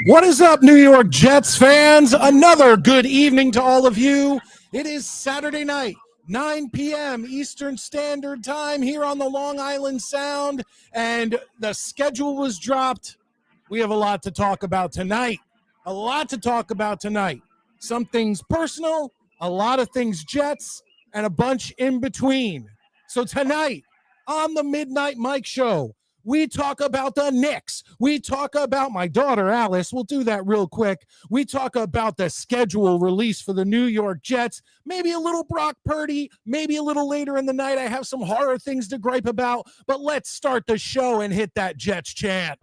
What is up, New York Jets fans? Another good evening to all of you. It is Saturday night, 9 p.m. Eastern Standard Time here on the Long Island Sound, and the schedule was dropped. We have a lot to talk about tonight. Some things personal, a lot of things Jets, and a bunch in between. So tonight on the Midnight Mike Show, we talk about the Knicks. We talk about my daughter, Alice. We'll do that real quick. We talk about the schedule release for the New York Jets. Maybe a little Brock Purdy. Maybe a little later in the night, I have some horror things to gripe about. But let's start the show and hit that Jets chant.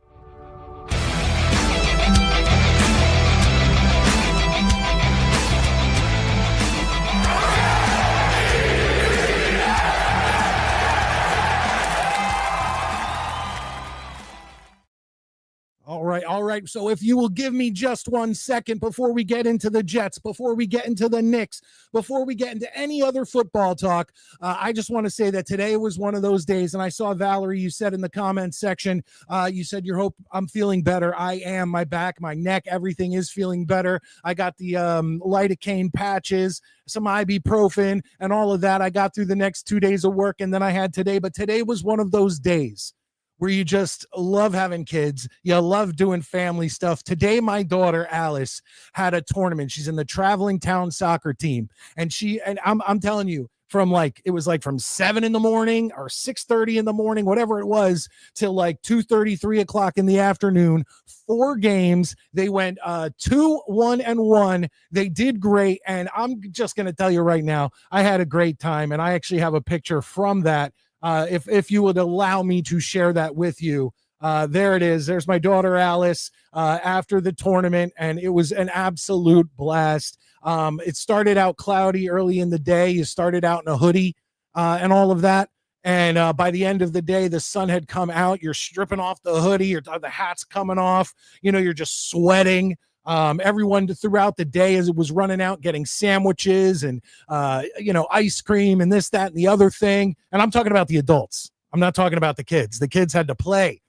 All right. So if you will give me just 1 second before we get into the Jets, before we get into the Knicks, before we get into any other football talk, I just want to say that today was one of those days. And I saw, Valerie, you said in the comments section, you said you hope I'm feeling better. I am. My back, my neck, everything is feeling better. I got the lidocaine patches, some ibuprofen, and all of that. I got through the next 2 days of work, and then I had today. But today was one of those days where you just love having kids. You love doing family stuff. Today, my daughter, Alice, had a tournament. She's in the traveling town soccer team. And I'm telling you, it was from 7 in the morning or 6:30 in the morning, whatever it was, till like 2:30, 3 o'clock in the afternoon, 4 games. They went 2-1-1. They did great. And I'm just going to tell you right now, I had a great time. And I actually have a picture from that. If you would allow me to share that with you. There it is. There's my daughter, Alice, after the tournament, and it was an absolute blast. It started out cloudy early in the day. You started out in a hoodie and all of that. And by the end of the day, the sun had come out. You're stripping off the hoodie, or the hat's coming off. You're just sweating. Everyone throughout the day, as it was running out, getting sandwiches and ice cream and this, that, and the other thing. And I'm talking about the adults. I'm not talking about the kids. The kids had to play.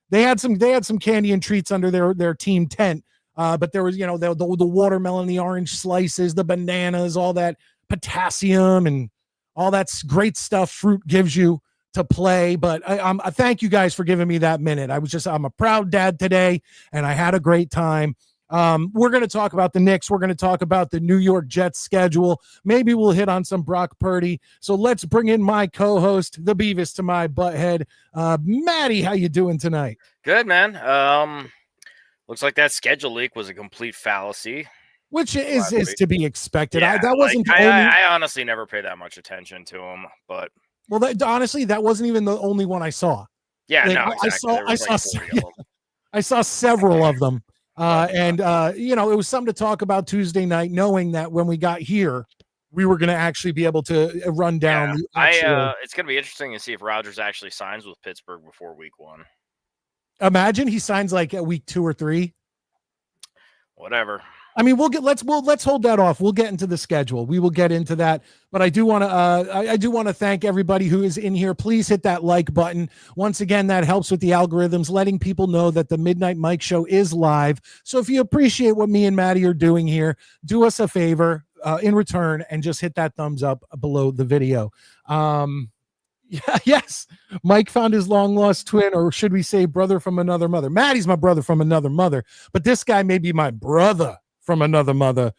They had some candy and treats under their team tent. But there was, the watermelon, the orange slices, the bananas, all that potassium and all that great stuff fruit gives you to play. But I thank you guys for giving me that minute. I'm a proud dad today, and I had a great time. We're going to talk about the Knicks. We're going to talk about the New York Jets schedule. Maybe we'll hit on some Brock Purdy. So let's bring in my co-host, the Beavis to my butthead. Maddie, how you doing tonight? Good, man. Looks like that schedule leak was a complete fallacy. Which is to be expected. Yeah, I honestly never paid that much attention to him, but honestly, that wasn't even the only one I saw. Yeah, no, exactly. I saw several of them. It was something to talk about Tuesday night, knowing that when we got here, we were going to actually be able to run down. Yeah, it's going to be interesting to see if Rodgers actually signs with Pittsburgh before week 1. Imagine he signs like at week 2 or 3. Whatever. I mean, let's hold that off. We'll get into the schedule. We will get into that. But I do want to I do want to thank everybody who is in here. Please hit that like button. Once again, that helps with the algorithms, letting people know that the Midnight Mike Show is live. So if you appreciate what me and Maddie are doing here, do us a favor in return and just hit that thumbs up below the video. Yeah, yes. Mike found his long lost twin, or should we say brother from another mother? Maddie's my brother from another mother, but this guy may be my brother from another mother.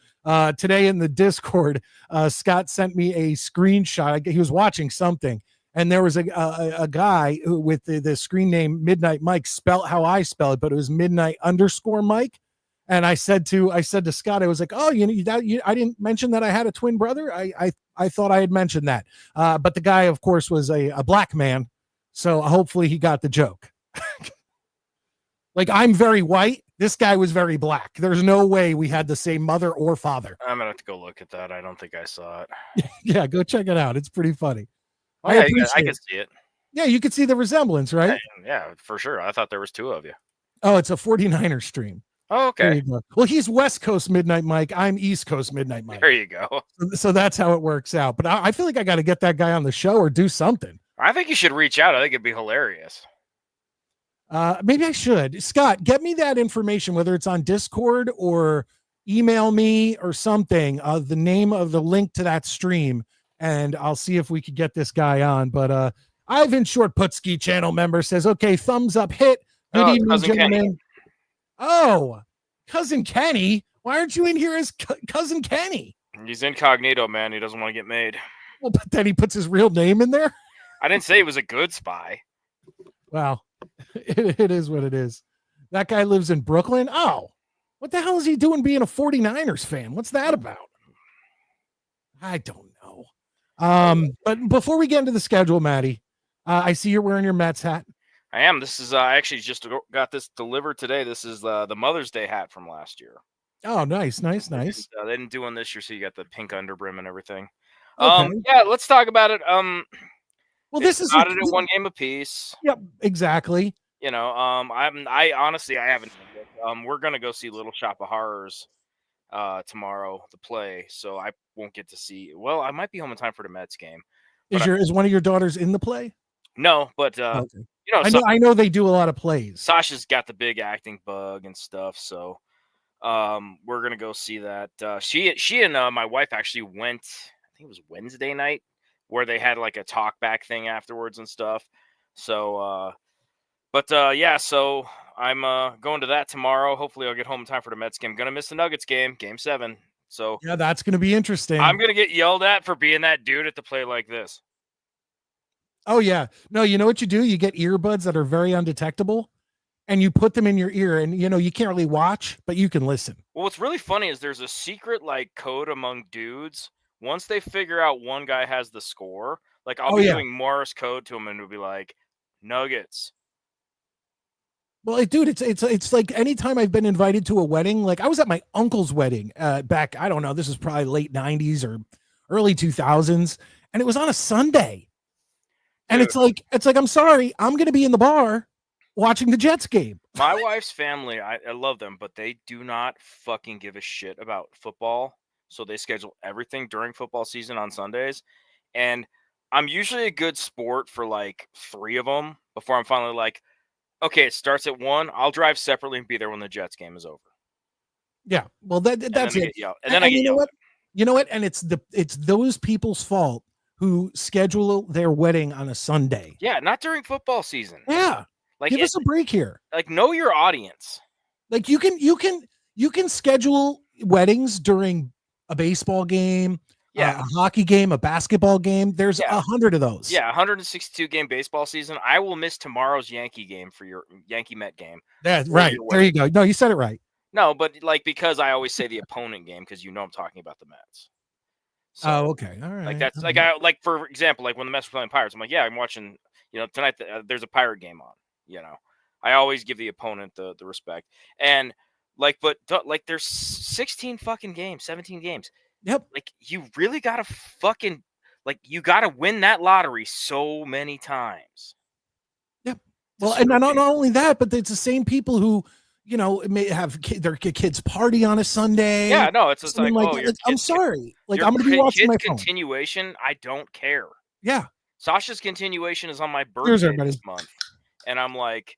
Today in the Discord, Scott sent me a screenshot. He was watching something, and there was a guy who, with the screen name Midnight Mike, spelled how I spell it, but it was Midnight_Mike. And I said to Scott, I was like, "Oh, I didn't mention that I had a twin brother. I thought I had mentioned that." But the guy, of course, was a black man, so hopefully he got the joke. Like, I'm very white. This guy was very black. There's no way we had the same mother or father. I'm gonna have to go look at that. I don't think I saw it. Yeah, go check it out. It's pretty funny. Oh, yeah, I can see it. Yeah, you could see the resemblance, right? Yeah, for sure. I thought there was two of you. Oh, it's a 49er stream. Oh, okay. Well, he's West Coast Midnight Mike. I'm East Coast Midnight Mike. There you go. So that's how it works out. But I feel like I got to get that guy on the show or do something. I think you should reach out. I think it'd be hilarious. Maybe I should. Scott, get me that information, whether it's on Discord or email me or something, the name of the link to that stream, and I'll see if we could get this guy on. But Ivan Shortputski channel member says, okay, thumbs up, hit. Good evening, gentlemen. Oh, Cousin Kenny. Why aren't you in here as Cousin Kenny? He's incognito, man. He doesn't want to get made. Well, but then he puts his real name in there. I didn't say he was a good spy. Wow. It is what it is. That guy lives in Brooklyn. Oh, what the hell is he doing being a 49ers fan? What's that about? I don't know. But before we get into the schedule, Maddie, I see you're wearing your Mets hat. I am. This is I actually just got this delivered today. This is the Mother's Day hat from last year. Oh, nice. They didn't do one this year, so you got the pink underbrim and everything. Okay. Yeah, let's talk about it. Well, this is started at one game apiece. Yep, exactly. You know, I honestly haven't. We're gonna go see Little Shop of Horrors tomorrow to play, so I won't get to see. Well, I might be home in time for the Mets game. Is one of your daughters in the play? No, but okay. You know, I know they do a lot of plays. Sasha's got the big acting bug and stuff, so we're gonna go see that. She and my wife actually went. I think it was Wednesday night, where they had like a talk back thing afterwards and stuff. So, yeah, so I'm going to that tomorrow. Hopefully, I'll get home in time for the Mets game. Gonna miss the Nuggets game, Game 7. So yeah, that's gonna be interesting. I'm gonna get yelled at for being that dude at the play like this. Oh, yeah. No, you know what you do? You get earbuds that are very undetectable, and you put them in your ear, and, you can't really watch, but you can listen. Well, what's really funny is there's a secret, like, code among dudes. Once they figure out one guy has the score, like, I'll be doing Morse code to him, and it'll be like, Nuggets. Well, dude, it's like anytime I've been invited to a wedding, like I was at my uncle's wedding back, I don't know, this is probably late 90s or early 2000s, and it was on a Sunday. And it's like, I'm sorry, I'm going to be in the bar watching the Jets game. My wife's family, I love them, but they do not fucking give a shit about football. So they schedule everything during football season on Sundays. And I'm usually a good sport for like 3 of them before I'm finally like, okay, it starts at 1. I'll drive separately and be there when the Jets game is over. Yeah. Well, that's it. And then I get yelled. You know what? And it's those people's fault who schedule their wedding on a Sunday. Yeah, not during football season. Yeah. Like, give us a break here. Like, know your audience. Like, you can schedule weddings during a baseball game, a hockey game, a basketball game. There's 100 of those. Yeah, 162 game baseball season. I will miss tomorrow's Yankee game for your Yankee Met game. That's right. There you go. No, you said it right. No, but like, because I always say the opponent game because I'm talking about the Mets. So, okay, all right. Like that's like for example, like when the Mets were playing Pirates, I'm like, yeah, I'm watching. Tonight there's a Pirate game on. I always give the opponent the respect, and like, but like there's 16 fucking games, 17 games. Yep. Like you really gotta fucking you gotta win that lottery so many times. Yep. Well, and not only that, but it's the same people who you know, it may have their kids party on a Sunday. Yeah, no, it's just something like, like oh, that. your Like, I'm kid's sorry. Like, your I'm going to be watching kid's my phone. continuation. I don't care. Yeah. Sasha's continuation is on my Cheers, birthday everybody. this month, and I'm like,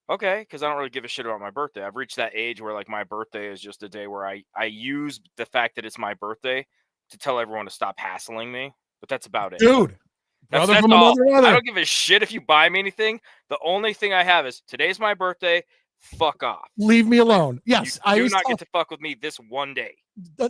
okay, because I don't really give a shit about my birthday. I've reached that age where like my birthday is just a day where I use the fact that it's my birthday to tell everyone to stop hassling me. But that's about it. Dude. That's Brother from all. another I mother. don't give a shit if you buy me anything. The only thing I have is today's my birthday. Fuck off. Leave me alone. Yes. You I do always not tell, get to fuck with me this one day.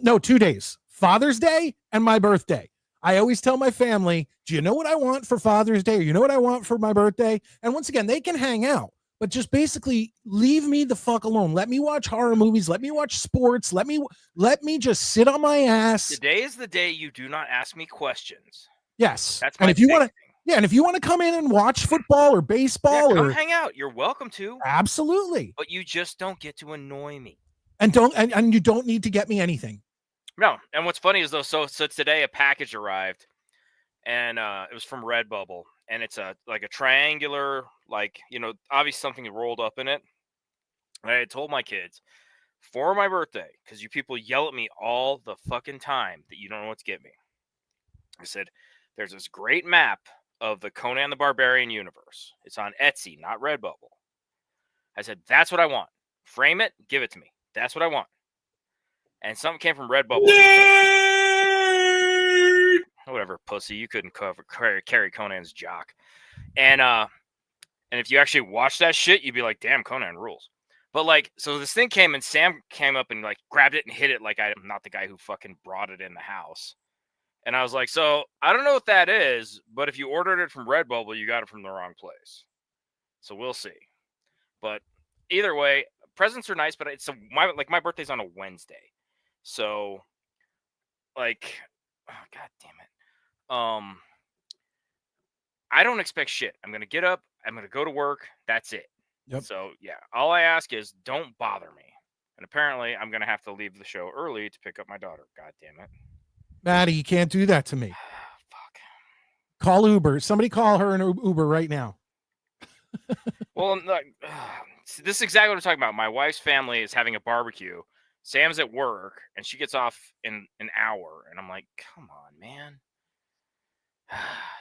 no, 2 days. Father's Day and my birthday. I always tell my family, do you know what I want for Father's Day? Or you know what I want for my birthday? And once again, they can hang out, but just basically leave me the fuck alone. Let me watch horror movies. Let me watch sports. Let me just sit on my ass. Today is the day you do not ask me questions. Yes. That's and my if you big want to, thing. yeah, and if you want to come in and watch football or baseball come or hang out, you're welcome to. Absolutely. But you just don't get to annoy me. And you don't need to get me anything. No. And what's funny is though, so today a package arrived, and it was from Redbubble, and it's like a triangular, like, you know, obviously something rolled up in it. And I had told my kids for my birthday, because you people yell at me all the fucking time that you don't know what to get me. I said, there's this great map of the Conan the Barbarian universe. It's on Etsy, not Redbubble. I said, that's what I want. Frame it, give it to me. That's what I want. And something came from Redbubble. Whatever, pussy. You couldn't carry Conan's jock. And if you actually watch that shit, you'd be like, damn, Conan rules. But like, so this thing came and Sam came up and like grabbed it and hit it like I'm not the guy who fucking brought it in the house. And I was like, so I don't know what that is, but if you ordered it from Redbubble, you got it from the wrong place. So we'll see. But either way, presents are nice, but it's my birthday's on a Wednesday. So like, oh, god damn it. I don't expect shit. I'm going to get up, I'm going to go to work, that's it. Yep. So yeah, all I ask is don't bother me. And apparently I'm going to have to leave the show early to pick up my daughter. God damn it. Maddie, you can't do that to me. Fuck. Call Uber. Somebody call her an Uber right now. Well, this is exactly what I'm talking about. My wife's family is having a barbecue. Sam's at work, and she gets off in an hour. And I'm like, come on, man.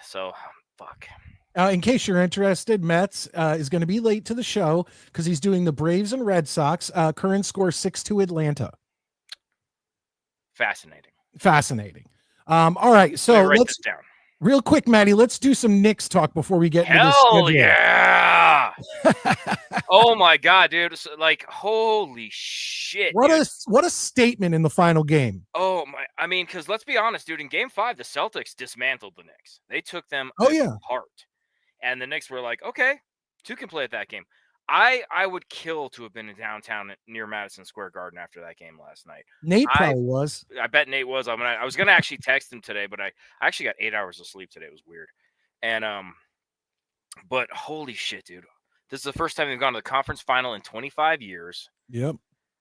So, fuck. In case you're interested, Mets is going to be late to the show because he's doing the Braves and Red Sox. Current score 6-2 Atlanta. Fascinating. All right, so write this down real quick, Maddie. Let's do some Knicks talk before we get into this. Hell yeah! Oh my god, dude! So, like, holy shit! What a statement in the final game. Oh my! I mean, because let's be honest, dude. In Game 5, the Celtics dismantled the Knicks. They took them apart, and the Knicks were like, okay, two can play at that game. I would kill to have been in downtown near Madison Square Garden after that game last night. Nate probably was. I bet Nate was. I was gonna actually text him today, but I actually got 8 hours of sleep today. It was weird. And but holy shit, dude. This is the first time they've gone to the conference final in 25 years. Yep.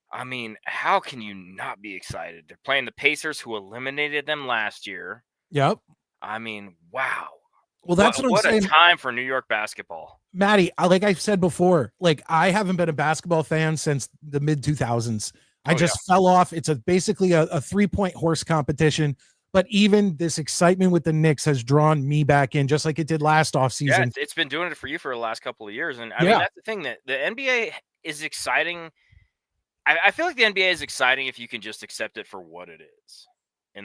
I mean, how can you not be excited? They're playing the Pacers, who eliminated them last year. Yep. I mean, wow. Well, that's what I'm saying. What a time for New York basketball. Maddie, like I've said before, like I haven't been a basketball fan since the mid 2000s. I just fell off. It's basically a 3-point horse competition. But even this excitement with the Knicks has drawn me back in, just like it did last offseason. Yeah, it's been doing it for you for the last couple of years. And I mean, that's the thing, that the NBA is exciting. I feel like the NBA is exciting if you can just accept it for what it is.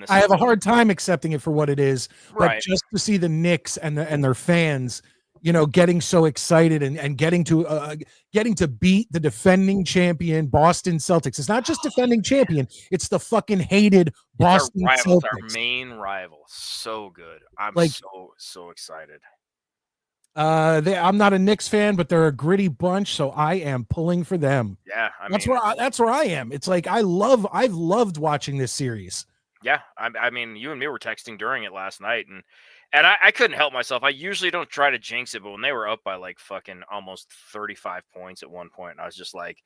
I have a hard time accepting it for what it is, but just to see the Knicks and their fans, you know, getting so excited and getting to beat the defending champion Boston Celtics. It's not just defending champion; it's the fucking hated Boston Celtics, our main rival. So good. I'm so excited. I'm not a Knicks fan, but they're a gritty bunch, so I am pulling for them. Yeah, that's where I am. It's like I've loved watching this series. Yeah, I mean, you and me were texting during it last night, and I couldn't help myself. I usually don't try to jinx it, but when they were up by like fucking almost 35 points at one point, I was just like,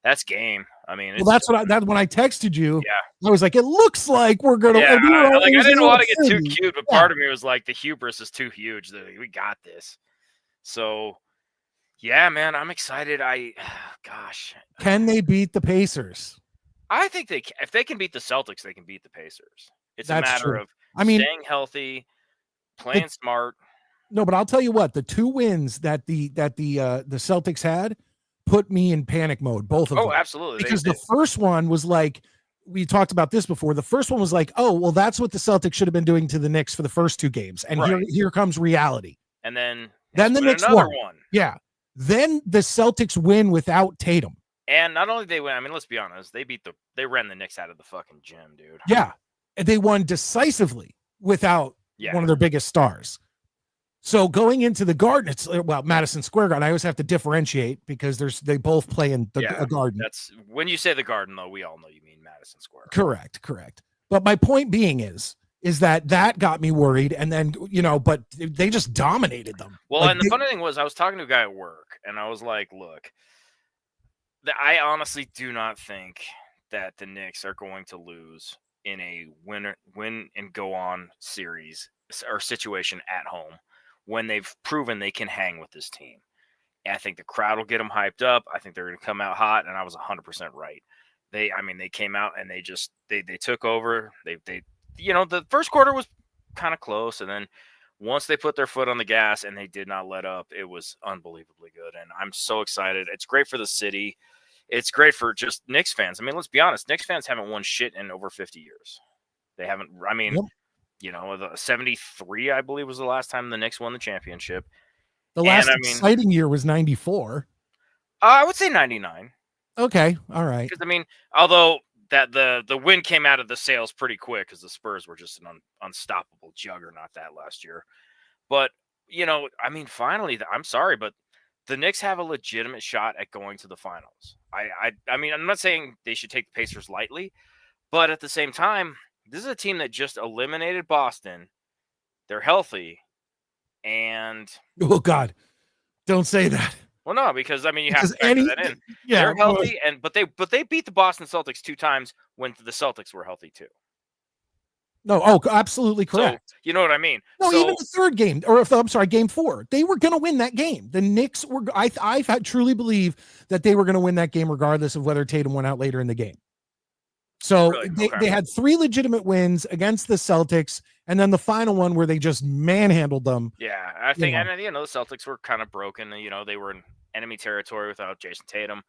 "That's game." I mean, that's when I texted you. Yeah, I was like, "It looks like we're gonna." Yeah, I didn't want to get too cute, but part of me was like, the hubris is too huge. We got this. So, Yeah, man, I'm excited. Gosh, Can they beat the Pacers? I think if they can beat the Celtics, they can beat the Pacers. It's a That's matter true. of I mean, staying healthy, the, playing smart. no, but I'll tell you what, the 2 wins that the Celtics had put me in panic mode, both of Oh, them. absolutely. Because the first one was like, we talked about this before. The first one was like, oh, well, that's what the Celtics should have been doing to the Knicks for the first 2 games. And Right. here comes reality. And then the Knicks another won. one. Yeah. Then the Celtics win without Tatum. And not only they win, I mean, let's be honest, they ran the Knicks out of the fucking gym, dude. Yeah. And they won decisively without one of their biggest stars. So going into the Garden, it's Madison Square Garden. I always have to differentiate because they both play in a Garden. That's when you say the Garden, though. We all know you mean Madison Square. Correct. But my point being is that got me worried, and then but they just dominated them. Well, and the funny thing was, I was talking to a guy at work, and I was like, "Look, I honestly do not think that the Knicks are going to lose in a win and go on series or situation at home when they've proven they can hang with this team. And I think the crowd will get them hyped up. I think they're going to come out hot, and I was 100% right. They came out and they took over. They the first quarter was kind of close, and then once they put their foot on the gas and they did not let up, it was unbelievably good. And I'm so excited. It's great for the city. It's great for just Knicks fans. I mean, let's be honest. Knicks fans haven't won shit in over 50 years. They haven't. I mean, the 73, I believe, was the last time the Knicks won the championship. The last exciting year was 94. I would say 99. Okay. All right. Because, I mean, although that the win came out of the sails pretty quick because the Spurs were just an unstoppable juggernaut that last year. But, I mean, finally, I'm sorry, but the Knicks have a legitimate shot at going to the finals. I mean, I'm not saying they should take the Pacers lightly, but at the same time, this is a team that just eliminated Boston. They're healthy, and oh God, don't say that. Well, no, because I mean you have to factor that in. Yeah, they're healthy, but they beat the Boston Celtics 2 times when the Celtics were healthy too. No, absolutely correct. So, you know what I mean? No, even the third game, or game 4, they were going to win that game. The Knicks were. I truly believe that they were going to win that game regardless of whether Tatum went out later in the game. So really? They had 3 legitimate wins against the Celtics, and then the final one where they just manhandled them. Yeah, I think, and the Celtics were kind of broken. They were in enemy territory without Jason Tatum.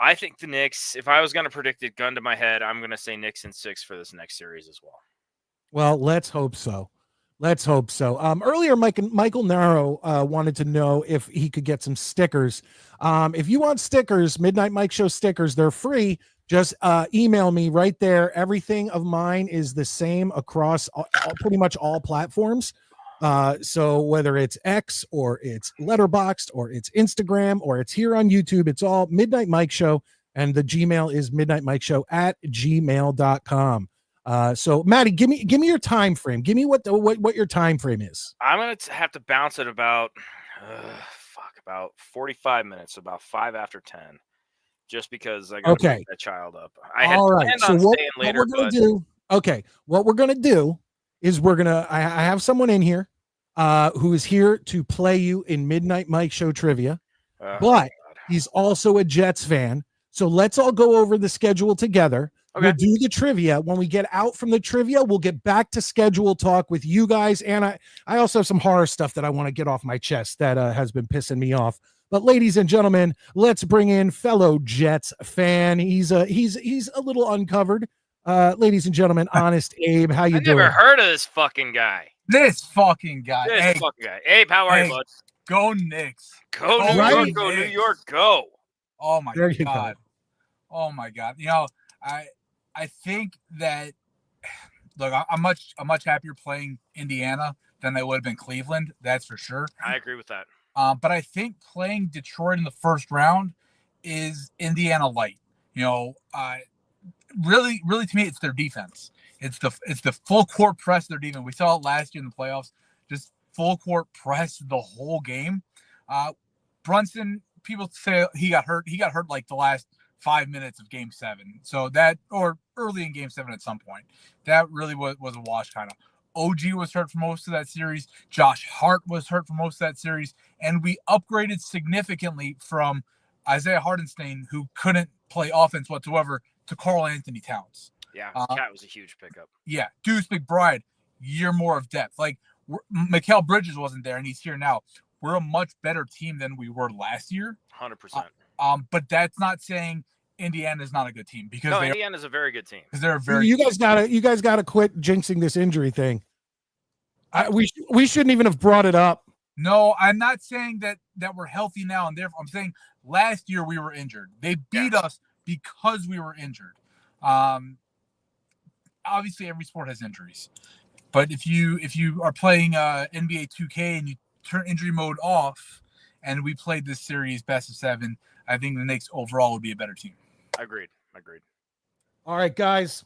I think the Knicks, if I was going to predict it, gun to my head, I'm going to say Knicks in 6 for this next series as well. Well, let's hope so. Earlier, Michael Naro wanted to know if he could get some stickers. If you want stickers, Midnight Mike Show stickers, they're free. Just email me right there. Everything of mine is the same across pretty much all platforms. So whether it's X or it's Letterboxd or it's Instagram or it's here on YouTube, it's all Midnight Mike Show. And the Gmail is midnightmikeshow@gmail.com. So Maddie, give me your time frame. Give me what your time frame is. I'm going to have to bounce at about 45 minutes, about 5 after 10. Just because I got to pick that child up. I had planned on staying later. What we're gonna do is I have someone in here who is here to play you in Midnight Mike Show trivia, but he's also a Jets fan. So let's all go over the schedule together. Okay. We'll do the trivia. When we get out from the trivia, we'll get back to schedule talk with you guys. And I also have some horror stuff that I want to get off my chest that has been pissing me off. But ladies and gentlemen, let's bring in fellow Jets fan. He's a little uncovered. Ladies and gentlemen, Honest Abe, how you doing? I never heard of this fucking guy. This fucking guy. Abe, how are you, bud? Go Knicks. Go New York. Go New York. Go. Oh my God. Oh my God. I think that look, I'm much happier playing Indiana than I would have been Cleveland. That's for sure. I agree with that. But I think playing Detroit in the first round is Indiana light. Really to me, it's their defense. It's the full court press of their defense. We saw it last year in the playoffs. Just full court press the whole game. Brunson, people say he got hurt. He got hurt like the last 5 minutes of Game 7. So that, or early in Game 7 at some point, that really was a wash kind of. OG was hurt for most of that series. Josh Hart was hurt for most of that series. And we upgraded significantly from Isaiah Hardenstein, who couldn't play offense whatsoever, to Karl Anthony Towns. Yeah, Cat was a huge pickup. Yeah, Deuce McBride, year more of depth. Like, Mikal Bridges wasn't there, and he's here now. We're a much better team than we were last year. 100%. But that's not saying Indiana's not a good team, because Indiana's a very good team. Because they're very. You guys gotta quit jinxing this injury thing. We shouldn't even have brought it up. No, I'm not saying that we're healthy now, and therefore I'm saying last year we were injured. They beat us because we were injured. Obviously every sport has injuries, but if you are playing NBA 2K and you turn injury mode off, and we played this series best of 7, I think the Knicks overall would be a better team. Agreed. All right, guys,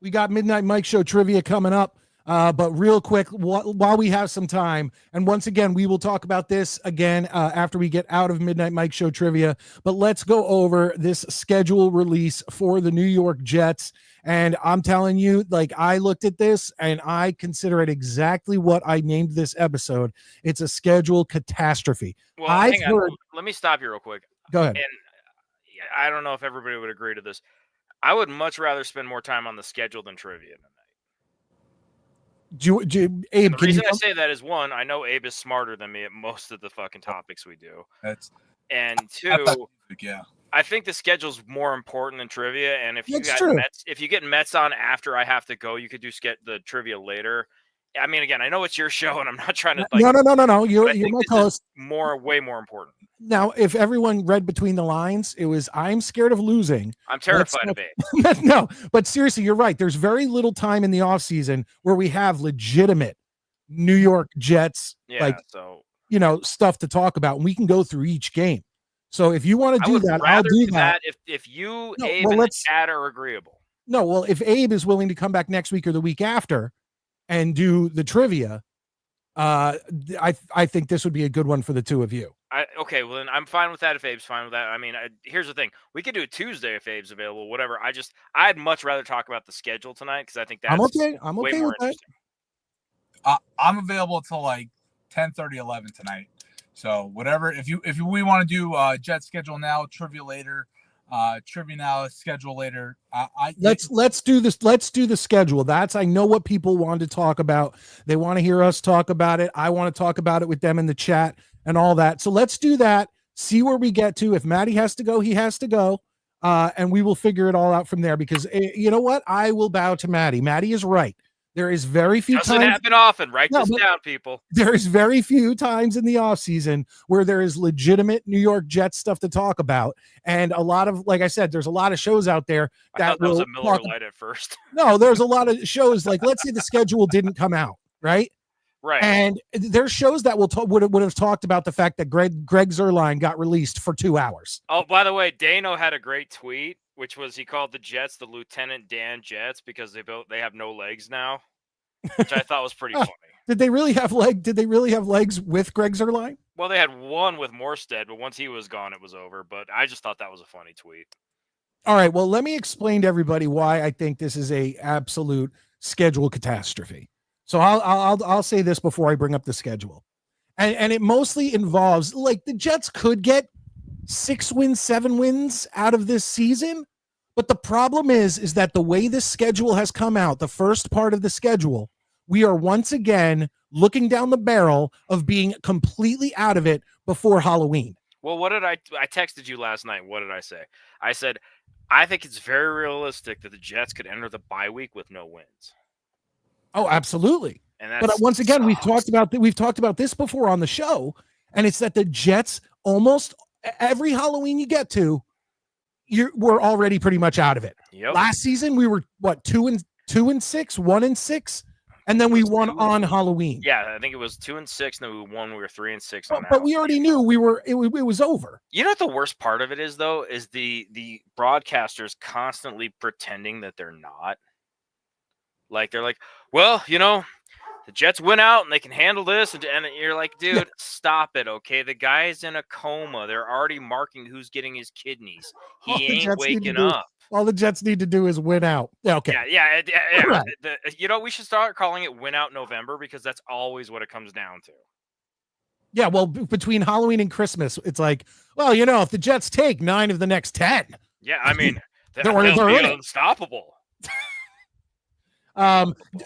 we got Midnight Mike Show trivia coming up. But real quick, while we have some time, and once again, we will talk about this again after we get out of Midnight Mike Show trivia, but let's go over this schedule release for the New York Jets. And I'm telling you, like, I looked at this and I consider it exactly what I named this episode. It's a schedule catastrophe. Well, hang on. Let me stop you real quick. Go ahead. And I don't know if everybody would agree to this. I would much rather spend more time on the schedule than trivia tonight. Abe, the reason I say that is, one, I know Abe is smarter than me at most of the fucking topics we do. And two, I think the schedule's more important than trivia. And if you get Mets on after I have to go, you could get the trivia later. I mean, again, I know it's your show, and I'm not trying to. No. You're my co-host. Way more important. Now, if everyone read between the lines, it was, I'm scared of losing. I'm terrified of it. No, but seriously, you're right. There's very little time in the offseason where we have legitimate New York Jets, stuff to talk about, and we can go through each game. So if you want to do that, I'll do that. If you, Abe, and the chat are agreeable. No, well, if Abe is willing to come back next week or the week after and do the trivia, I think this would be a good one for the two of you. Okay, well then I'm fine with that if Abe's fine with that. I mean, here's the thing: we could do it Tuesday if Abe's available. Whatever. I'd much rather talk about the schedule tonight because I think that's I'm okay with that. I'm available till like 10:30, 11 tonight. So whatever. If we want to do Jet schedule now, trivia later. Trivia now, schedule later. Let's do this. Let's do the schedule. I know what people want to talk about. They want to hear us talk about it. I want to talk about it with them in the chat and all that. So let's do that. See where we get to. If Maddie has to go, he has to go. And we will figure it all out from there, because you know what? I will bow to Maddie. Maddie is right. There is very few times. Doesn't happen often. Write this down, people. There is very few times in the offseason where there is legitimate New York Jets stuff to talk about. And a lot of, like I said, there's a lot of shows out there that was a Miller Lite at first. No, there's a lot of shows. Like, let's say the schedule didn't come out, right? Right. And there's shows that would have talked about the fact that Greg Zuerlein got released for 2 hours. Oh, by the way, Dano had a great tweet, which was he called the Jets the Lieutenant Dan Jets because they have no legs now, which I thought was pretty funny. Did they really have legs with Greg Zuerlein? Well, they had one with Morstead, but once he was gone, it was over. But I just thought that was a funny tweet. All right. Well, let me explain to everybody why I think this is a absolute schedule catastrophe. So I'll say this before I bring up the schedule. And it mostly involves, like, the Jets could get 6 wins, 7 wins out of this season. But the problem is that the way this schedule has come out, the first part of the schedule, we are once again looking down the barrel of being completely out of it before Halloween. Well, what did I texted you last night. What did I say? I said, I think it's very realistic that the Jets could enter the bye week with no wins. Oh, absolutely. But once again, we've talked about this before on the show, and it's that the Jets, almost every Halloween you get to, we're already pretty much out of it. Yep. Last season we were 2-6, 1-6, and then we won on Halloween. Yeah, I think it was 2-6, and then we won. We were 3-6. But we already knew it was over. You know what the worst part of it is, though, is the broadcasters constantly pretending that they're not. Like, they're like, well, the Jets went out and they can handle this. And you're like, dude, stop it, okay? The guy's in a coma. They're already marking who's getting his kidneys. He ain't waking up. All the Jets need to do is win out. Yeah, okay. Yeah. Right. We should start calling it Win Out November because that's always what it comes down to. Yeah, well, between Halloween and Christmas, it's like, well, if the Jets take 9 of the next 10. Yeah, I mean, they're they'll in be it. unstoppable.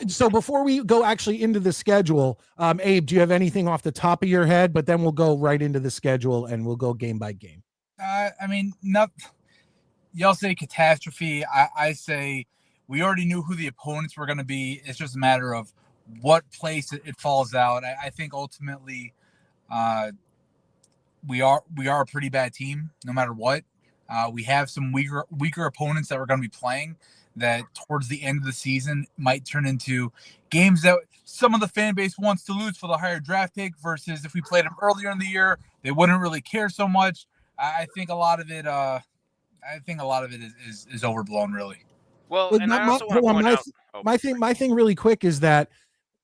So before we go actually into the schedule, Abe, do you have anything off the top of your head? But then we'll go right into the schedule and we'll go game by game. I mean, y'all say catastrophe. I say we already knew who the opponents were going to be. It's just a matter of what place it falls out. I think ultimately we are a pretty bad team no matter what. We have some weaker opponents that we're going to be playing that towards the end of the season might turn into games that some of the fan base wants to lose for the higher draft pick versus if we played them earlier in the year, they wouldn't really care so much. I think a lot of it is overblown, really. Well, and I also want to point out my thing really quick is that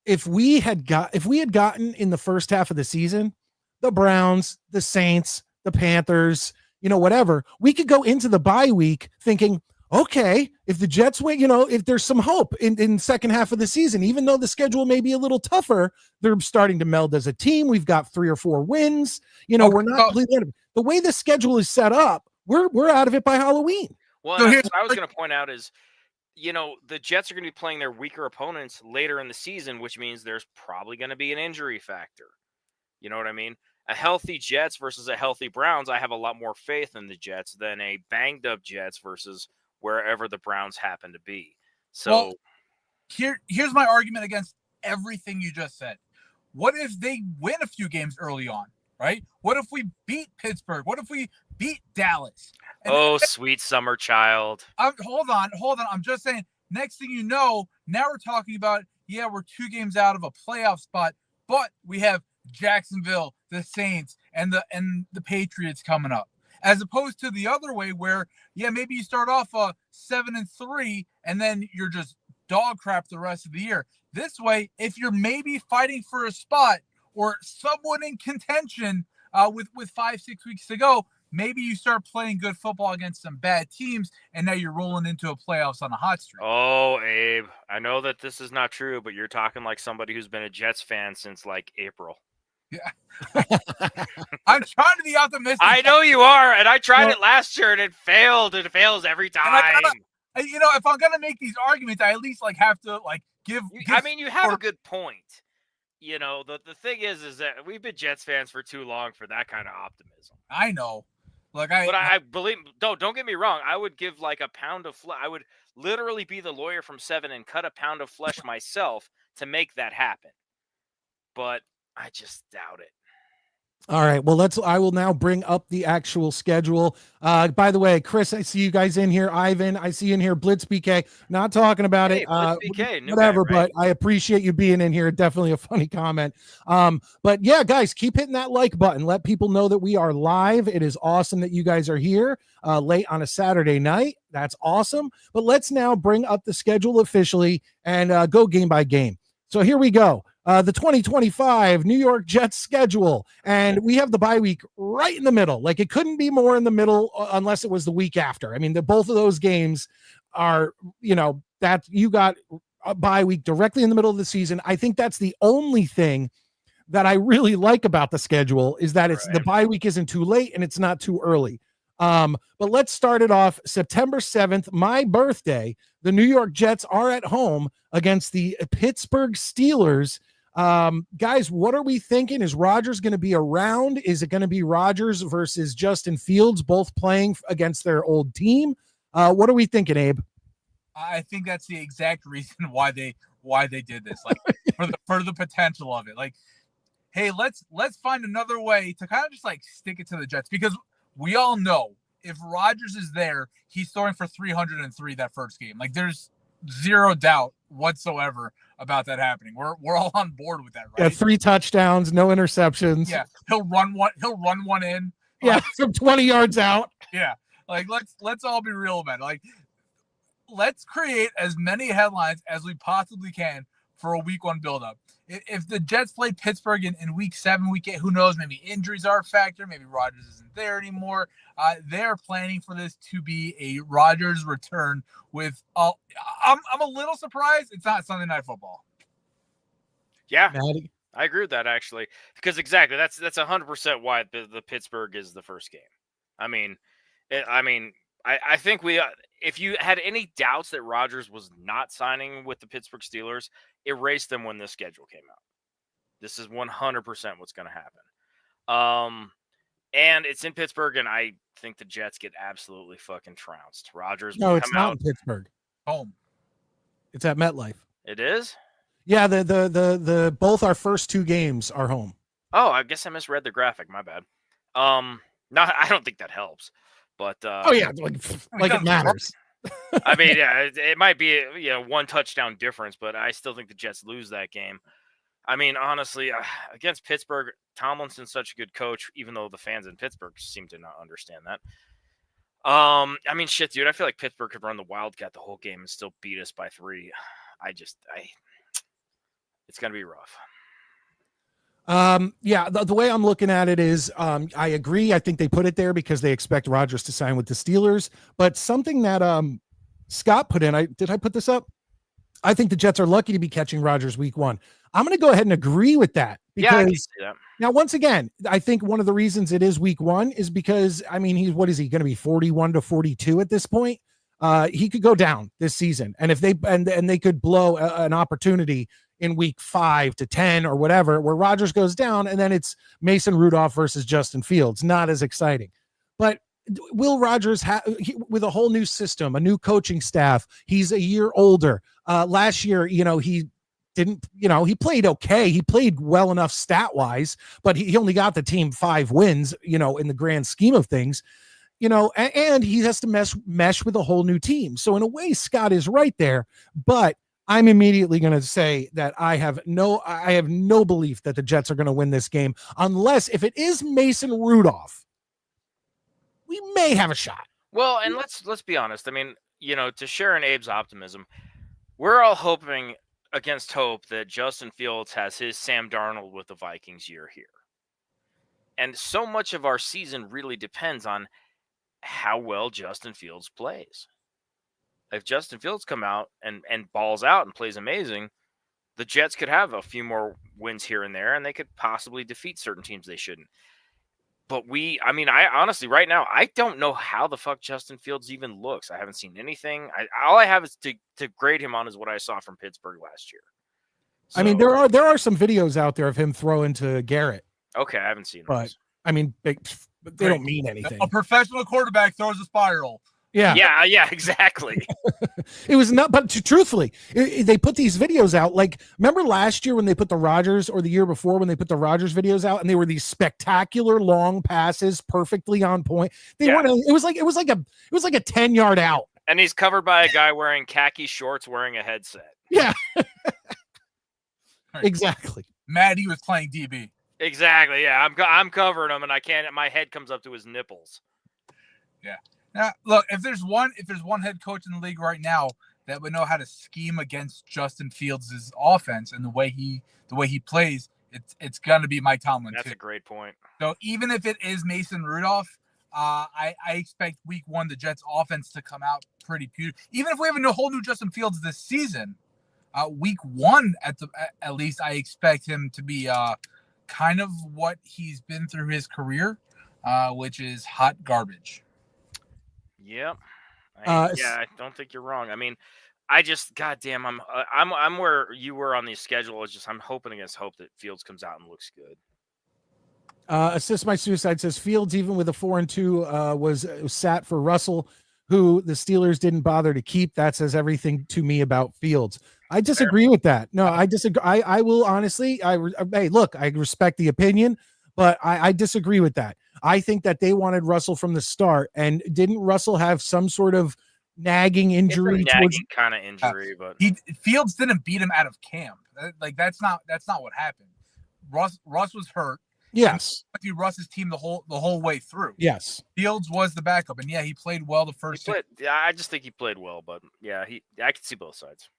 if we had gotten in the first half of the season, the Browns, the Saints, the Panthers, whatever, we could go into the bye week thinking, okay, if the Jets win, if there's some hope in second half of the season, even though the schedule may be a little tougher, they're starting to meld as a team. We've got 3 or 4 wins. We're not completely the way the schedule is set up. We're out of it by Halloween. Well, so what I was going to point out is, the Jets are going to be playing their weaker opponents later in the season, which means there's probably going to be an injury factor. You know what I mean? A healthy Jets versus a healthy Browns, I have a lot more faith in the Jets than a banged up Jets versus wherever the Browns happen to be. So here's my argument against everything you just said. What if they win a few games early on, right? What if we beat Pittsburgh? What if we beat Dallas? Sweet summer child. Hold on. I'm just saying, next thing you know, now we're talking about, we're 2 games out of a playoff spot, but we have Jacksonville, the Saints, and the Patriots coming up. As opposed to the other way where, maybe you start off 7-3 and then you're just dog crap the rest of the year. This way, if you're maybe fighting for a spot or somewhat in contention with 5-6 weeks to go, maybe you start playing good football against some bad teams, and now you're rolling into a playoffs on a hot streak. Oh, Abe, I know that this is not true, but you're talking like somebody who's been a Jets fan since like April. Yeah. I'm trying to be optimistic. I know you are, and I tried it last year, and it failed. It fails every time. If I'm gonna make these arguments, I at least have to give. I mean, you have a good point. The thing is that we've been Jets fans for too long for that kind of optimism. I know. But I believe. Don't get me wrong. I would give a pound of flesh. I would literally be the lawyer from 7 and cut a pound of flesh myself to make that happen. But I just doubt it. All right. Well, I will now bring up the actual schedule. By the way, Chris, I see you guys in here. Ivan, I see you in here. Blitz BK, not talking about it. Blitz BK, whatever, guy, right? But I appreciate you being in here. Definitely a funny comment. But yeah, guys, keep hitting that like button. Let people know that we are live. It is awesome that you guys are here late on a Saturday night. That's awesome. But let's now bring up the schedule officially and go game by game. So here we go. The 2025 New York Jets schedule. And we have the bye week right in the middle. It couldn't be more in the middle unless it was the week after. I mean, both of those games are, that you got a bye week directly in the middle of the season. I think that's the only thing that I really like about the schedule is that the bye week isn't too late and it's not too early. But let's start it off September 7th, my birthday. The New York Jets are at home against the Pittsburgh Steelers. Guys, what are we thinking? Is Rodgers going to be around? Is it going to be Rodgers versus Justin Fields, both playing against their old team? What are we thinking, Abe? I think that's the exact reason why they did this, for the potential of it. Hey, let's find another way to kind of just stick it to the Jets, because we all know if Rodgers is there, he's throwing for 303 that first game. There's zero doubt whatsoever about that happening. We're all on board with that, right? Yeah, 3 touchdowns, no interceptions. Yeah, he'll run one in. Yeah, from 20 yards out. Yeah, let's all be real about it. Let's create as many headlines as we possibly can for a week 1 buildup. If the Jets play Pittsburgh in week 7, week 8, who knows? Maybe injuries are a factor. Maybe Rodgers isn't there anymore. They're planning for this to be a Rodgers return with. I'm a little surprised it's not Sunday Night Football. Yeah, Maddie? I agree with that actually, because exactly that's 100% why the Pittsburgh is the first game. I mean, I think if you had any doubts that Rodgers was not signing with the Pittsburgh Steelers, erase them when this schedule came out. This is 100% what's going to happen. And it's in Pittsburgh, and I think the Jets get absolutely fucking trounced. Rodgers will No, it's come not out. in Pittsburgh. Home. It's at MetLife. It is? Yeah, the both our first 2 games are home. Oh, I guess I misread the graphic. My bad. No, I don't think that helps. But Oh yeah, like it matters. I mean, yeah, it might be 1 touchdown difference, but I still think the Jets lose that game. I mean, honestly, against Pittsburgh, Tomlinson's such a good coach, even though the fans in Pittsburgh seem to not understand that. I mean, shit, dude, I feel like Pittsburgh could run the Wildcat the whole game and still beat us by 3. It's going to be rough. Yeah, the way I'm looking at it is, I agree. I think they put it there because they expect Rodgers to sign with the Steelers. But something that Scott put in, did I put this up? I think the Jets are lucky to be catching Rodgers week 1. I'm going to go ahead and agree with that because I can see that. Now, once again, I think one of the reasons it is week 1 is because, I mean, what is he going to be 41 to 42 at this point? He could go down this season, and if they and they could blow an opportunity in week 5 to 10 or whatever, where Rodgers goes down, and then it's Mason Rudolph versus Justin Fields. Not as exciting, but will Rodgers with a whole new system, a new coaching staff? He's a year older. Last year, he didn't, he played okay. He played well enough stat wise, but he only got the team 5 wins, in the grand scheme of things. And he has to mesh with a whole new team. So in a way, Scott is right there, but I'm immediately going to say that I have no belief that the Jets are going to win this game, unless if it is Mason Rudolph, we may have a shot. Well, and let's be honest. I mean, to share in Abe's optimism, we're all hoping against hope that Justin Fields has his Sam Darnold with the Vikings year here. And so much of our season really depends on how well Justin Fields plays. If Justin Fields come out and balls out and plays amazing, the Jets could have a few more wins here and there, and they could possibly defeat certain teams they shouldn't. But I honestly, right now, I don't know how the fuck Justin Fields even looks. I haven't seen anything. All I have is to grade him on is what I saw from Pittsburgh last year. So, I mean, there are some videos out there of him throwing to Garrett. Okay, I haven't seen but those. I mean, they don't mean anything. A professional quarterback throws a spiral. Yeah, exactly. It was not, but truthfully, they put these videos out. Like, remember last year when they put the Rodgers, or the year before when they put the Rodgers videos out, and they were these spectacular long passes, perfectly on point. They weren't. It was like a 10-yard out, and he's covered by a guy wearing khaki shorts, wearing a headset. Yeah, exactly. Maddie was playing DB. Exactly. Yeah, I'm covering him, and I can't. My head comes up to his nipples. Yeah. Now, look, if there's one head coach in the league right now that would know how to scheme against Justin Fields' offense and the way he plays, it's gonna be Mike Tomlin. That's a great point. So even if it is Mason Rudolph, I expect week 1 the Jets offense to come out pretty pure. Even if we have a whole new Justin Fields this season, week 1 at least I expect him to be kind of what he's been through his career, which is hot garbage. Yep. I don't think you're wrong. I mean, I just, goddamn, I'm where you were on the schedule. It's just I'm hoping against hope that Fields comes out and looks good. Assist My Suicide says Fields, even with a 4-2, was sat for Russell, who the Steelers didn't bother to keep. That says everything to me about Fields. I disagree with that. No, I disagree. I will honestly. Hey, look, I respect the opinion, but I disagree with that. I think that they wanted Russell from the start, and didn't Russell have some sort of nagging injury? Kind of injury, but Fields didn't beat him out of camp. Like that's not what happened. Russ was hurt. Yes, Russ's team the whole way through. Yes, Fields was the backup, and he played well the first. I just think he played well, but I can see both sides.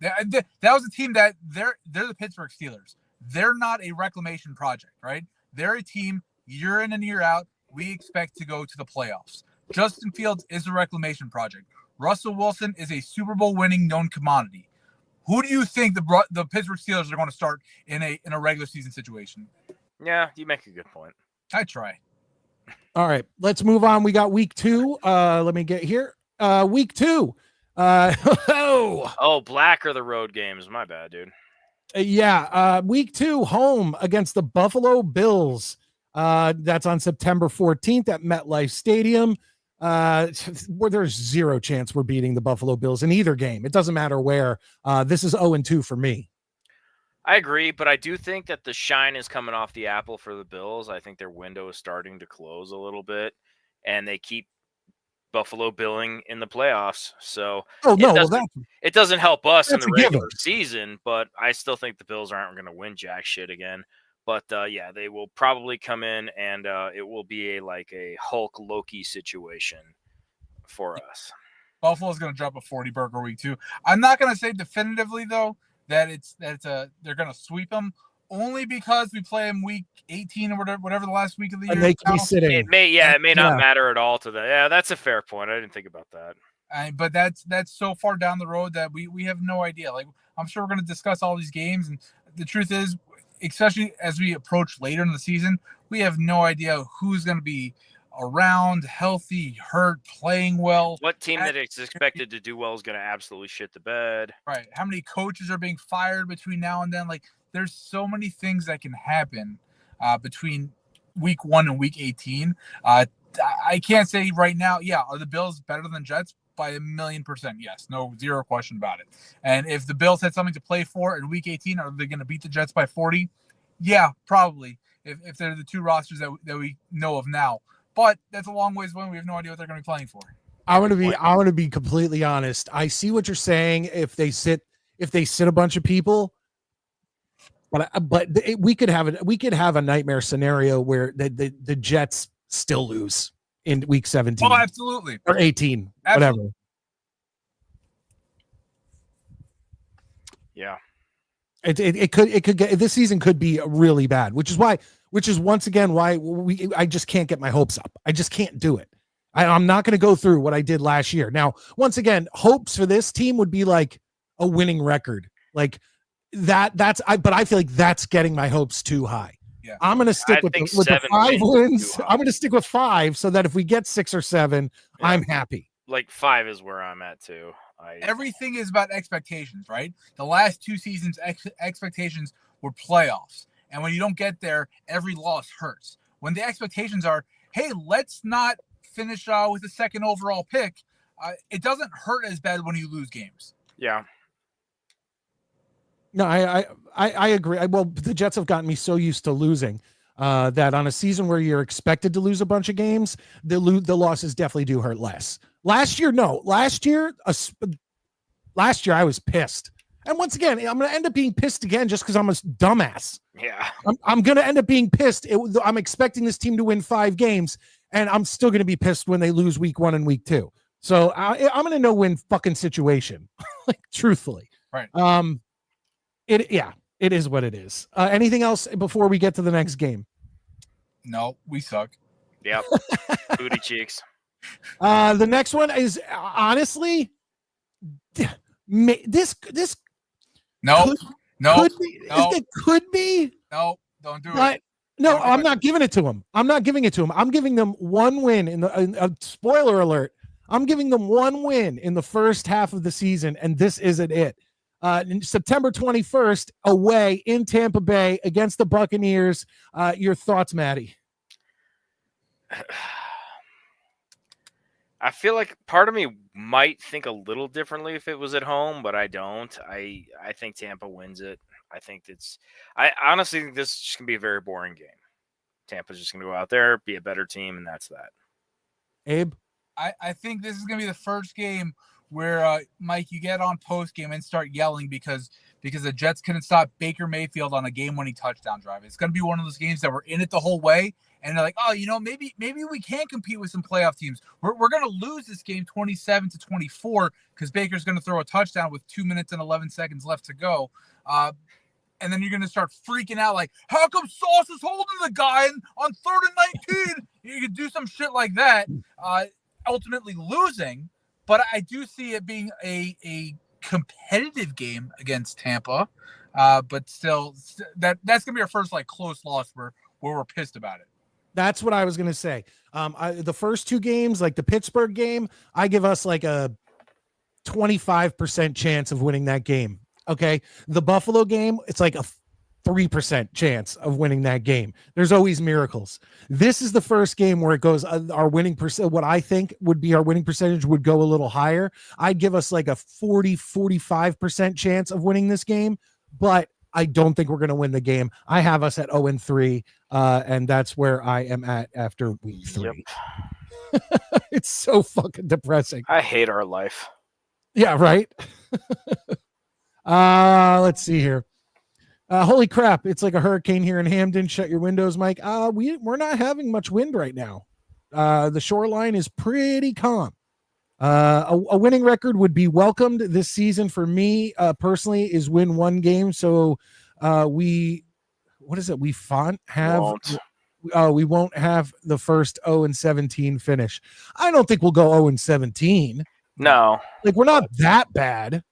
That was a team that they're the Pittsburgh Steelers. They're not a reclamation project, right? They're a team year in and year out. We expect to go to the playoffs. Justin Fields is a reclamation project. Russell Wilson is a Super Bowl winning known commodity. Who do you think the Pittsburgh Steelers are going to start in a regular season situation? Yeah, you make a good point. I try. All right, let's move on. We got week 2. Let me get here. Week 2. Black are the road games. My bad, dude. Week 2, home against the Buffalo Bills. That's on September 14th at MetLife Stadium. Where there's zero chance we're beating the Buffalo Bills in either game. It doesn't matter where. This is 0-2 for me. I agree, but I do think that the shine is coming off the apple for the Bills. I think their window is starting to close a little bit, and they keep Buffalo billing in the playoffs. So it doesn't help us in the regular season, but I still think the Bills aren't going to win jack shit again. But they will probably come in, and it will be a Hulk Loki situation for us. Buffalo's going to drop a 40 burger week 2. I'm not going to say definitively though that they're going to sweep them, only because we play them week 18 or whatever the last week of the year. And they can be sitting. It may not matter at all to that. Yeah, that's a fair point. I didn't think about that. But that's so far down the road that we have no idea. Like, I'm sure we're going to discuss all these games, and the truth is, especially as we approach later in the season, we have no idea who's going to be around, healthy, hurt, playing well. What team that is expected to do well is going to absolutely shit the bed. Right. How many coaches are being fired between now and then? Like, there's so many things that can happen between week 1 and week 18. I can't say right now, are the Bills better than Jets? By 1,000,000%, yes. No, zero question about it. And if the Bills had something to play for in week 18, are they going to beat the Jets by 40? Yeah, probably. If they're the two rosters that we know of now. But that's a long ways away. We have no idea what they're going to be playing for. I want to be completely honest. I see what you're saying. If they sit a bunch of people, but we could have a nightmare scenario where the Jets still lose in week 17. Oh, absolutely. Or 18, absolutely. Whatever. Yeah. It could get, this season could be really bad, which is once again why I just can't get my hopes up. I just can't do it. I'm not going to go through what I did last year. Now, once again, hopes for this team would be like a winning record. Like but I feel like that's getting my hopes too high. Yeah. I'm going to stick with the 5 wins. I'm going to stick with 5 so that if we get 6 or 7, I'm happy. Like 5 is where I'm at too. Everything is about expectations, right? The last 2 seasons, expectations were playoffs. And when you don't get there, every loss hurts. When the expectations are, hey, let's not finish with the 2nd overall pick, it doesn't hurt as bad when you lose games. Yeah. No, I agree. Well, the Jets have gotten me so used to losing that on a season where you're expected to lose a bunch of games, the losses definitely do hurt less. Last year, no. Last year, I was pissed. And once again, I'm going to end up being pissed again just because I'm a dumbass. Yeah. I'm going to end up being pissed. I'm expecting this team to win 5 games, and I'm still going to be pissed when they lose week 1 and week 2. So I'm going to no-win fucking situation, like truthfully. Right. It is what it is. Anything else before we get to the next game? No, we suck. Yep. Booty cheeks. The next one is honestly this no, could be. No, don't do it. No, I'm not giving it to him. I'm giving them 1 win in the spoiler alert. I'm giving them 1 win in the first half of the season, and this isn't it. September 21st, away in Tampa Bay against the Buccaneers. Your thoughts, Maddie? I feel like part of me might think a little differently if it was at home, but I don't. I think Tampa wins it. I honestly think this is just going to be a very boring game. Tampa's just going to go out there, be a better team, and that's that. Abe? I think this is going to be the first game where, Mike, you get on post game and start yelling because because the Jets couldn't stop Baker Mayfield on a game-winning touchdown drive. It's going to be one of those games that we're in it the whole way, and they're like, oh, maybe we can compete with some playoff teams. We're going to lose this game 27-24 because Baker's going to throw a touchdown with 2 minutes and 11 seconds left to go. And then you're going to start freaking out like, how come Sauce is holding the guy on 3rd and 19? You could do some shit like that, ultimately losing. But I do see it being a competitive game against Tampa. But still, that's going to be our first like close loss where we're pissed about it. That's what I was going to say. The first 2 games, like the Pittsburgh game, I give us like a 25% chance of winning that game. Okay. The Buffalo game, it's like a 3% chance of winning that game. There's always miracles. This is the first game where it goes, our winning percent, what I think would be our winning percentage would go a little higher. I'd give us like a 45% chance of winning this game, but I don't think we're going to win the game. I have us at 0-3, and that's where I am at after week 3. Yep. It's so fucking depressing. I hate our life. Yeah, right? Let's see here. Holy crap, it's like a hurricane here in Hamden. Shut your windows, Mike. We're not having much wind right now. The shoreline is pretty calm. A winning record would be welcomed this season for me personally is win 1 game. So we won't have the first 0-17 finish. I don't think we'll go 0-17. No, like we're not that bad,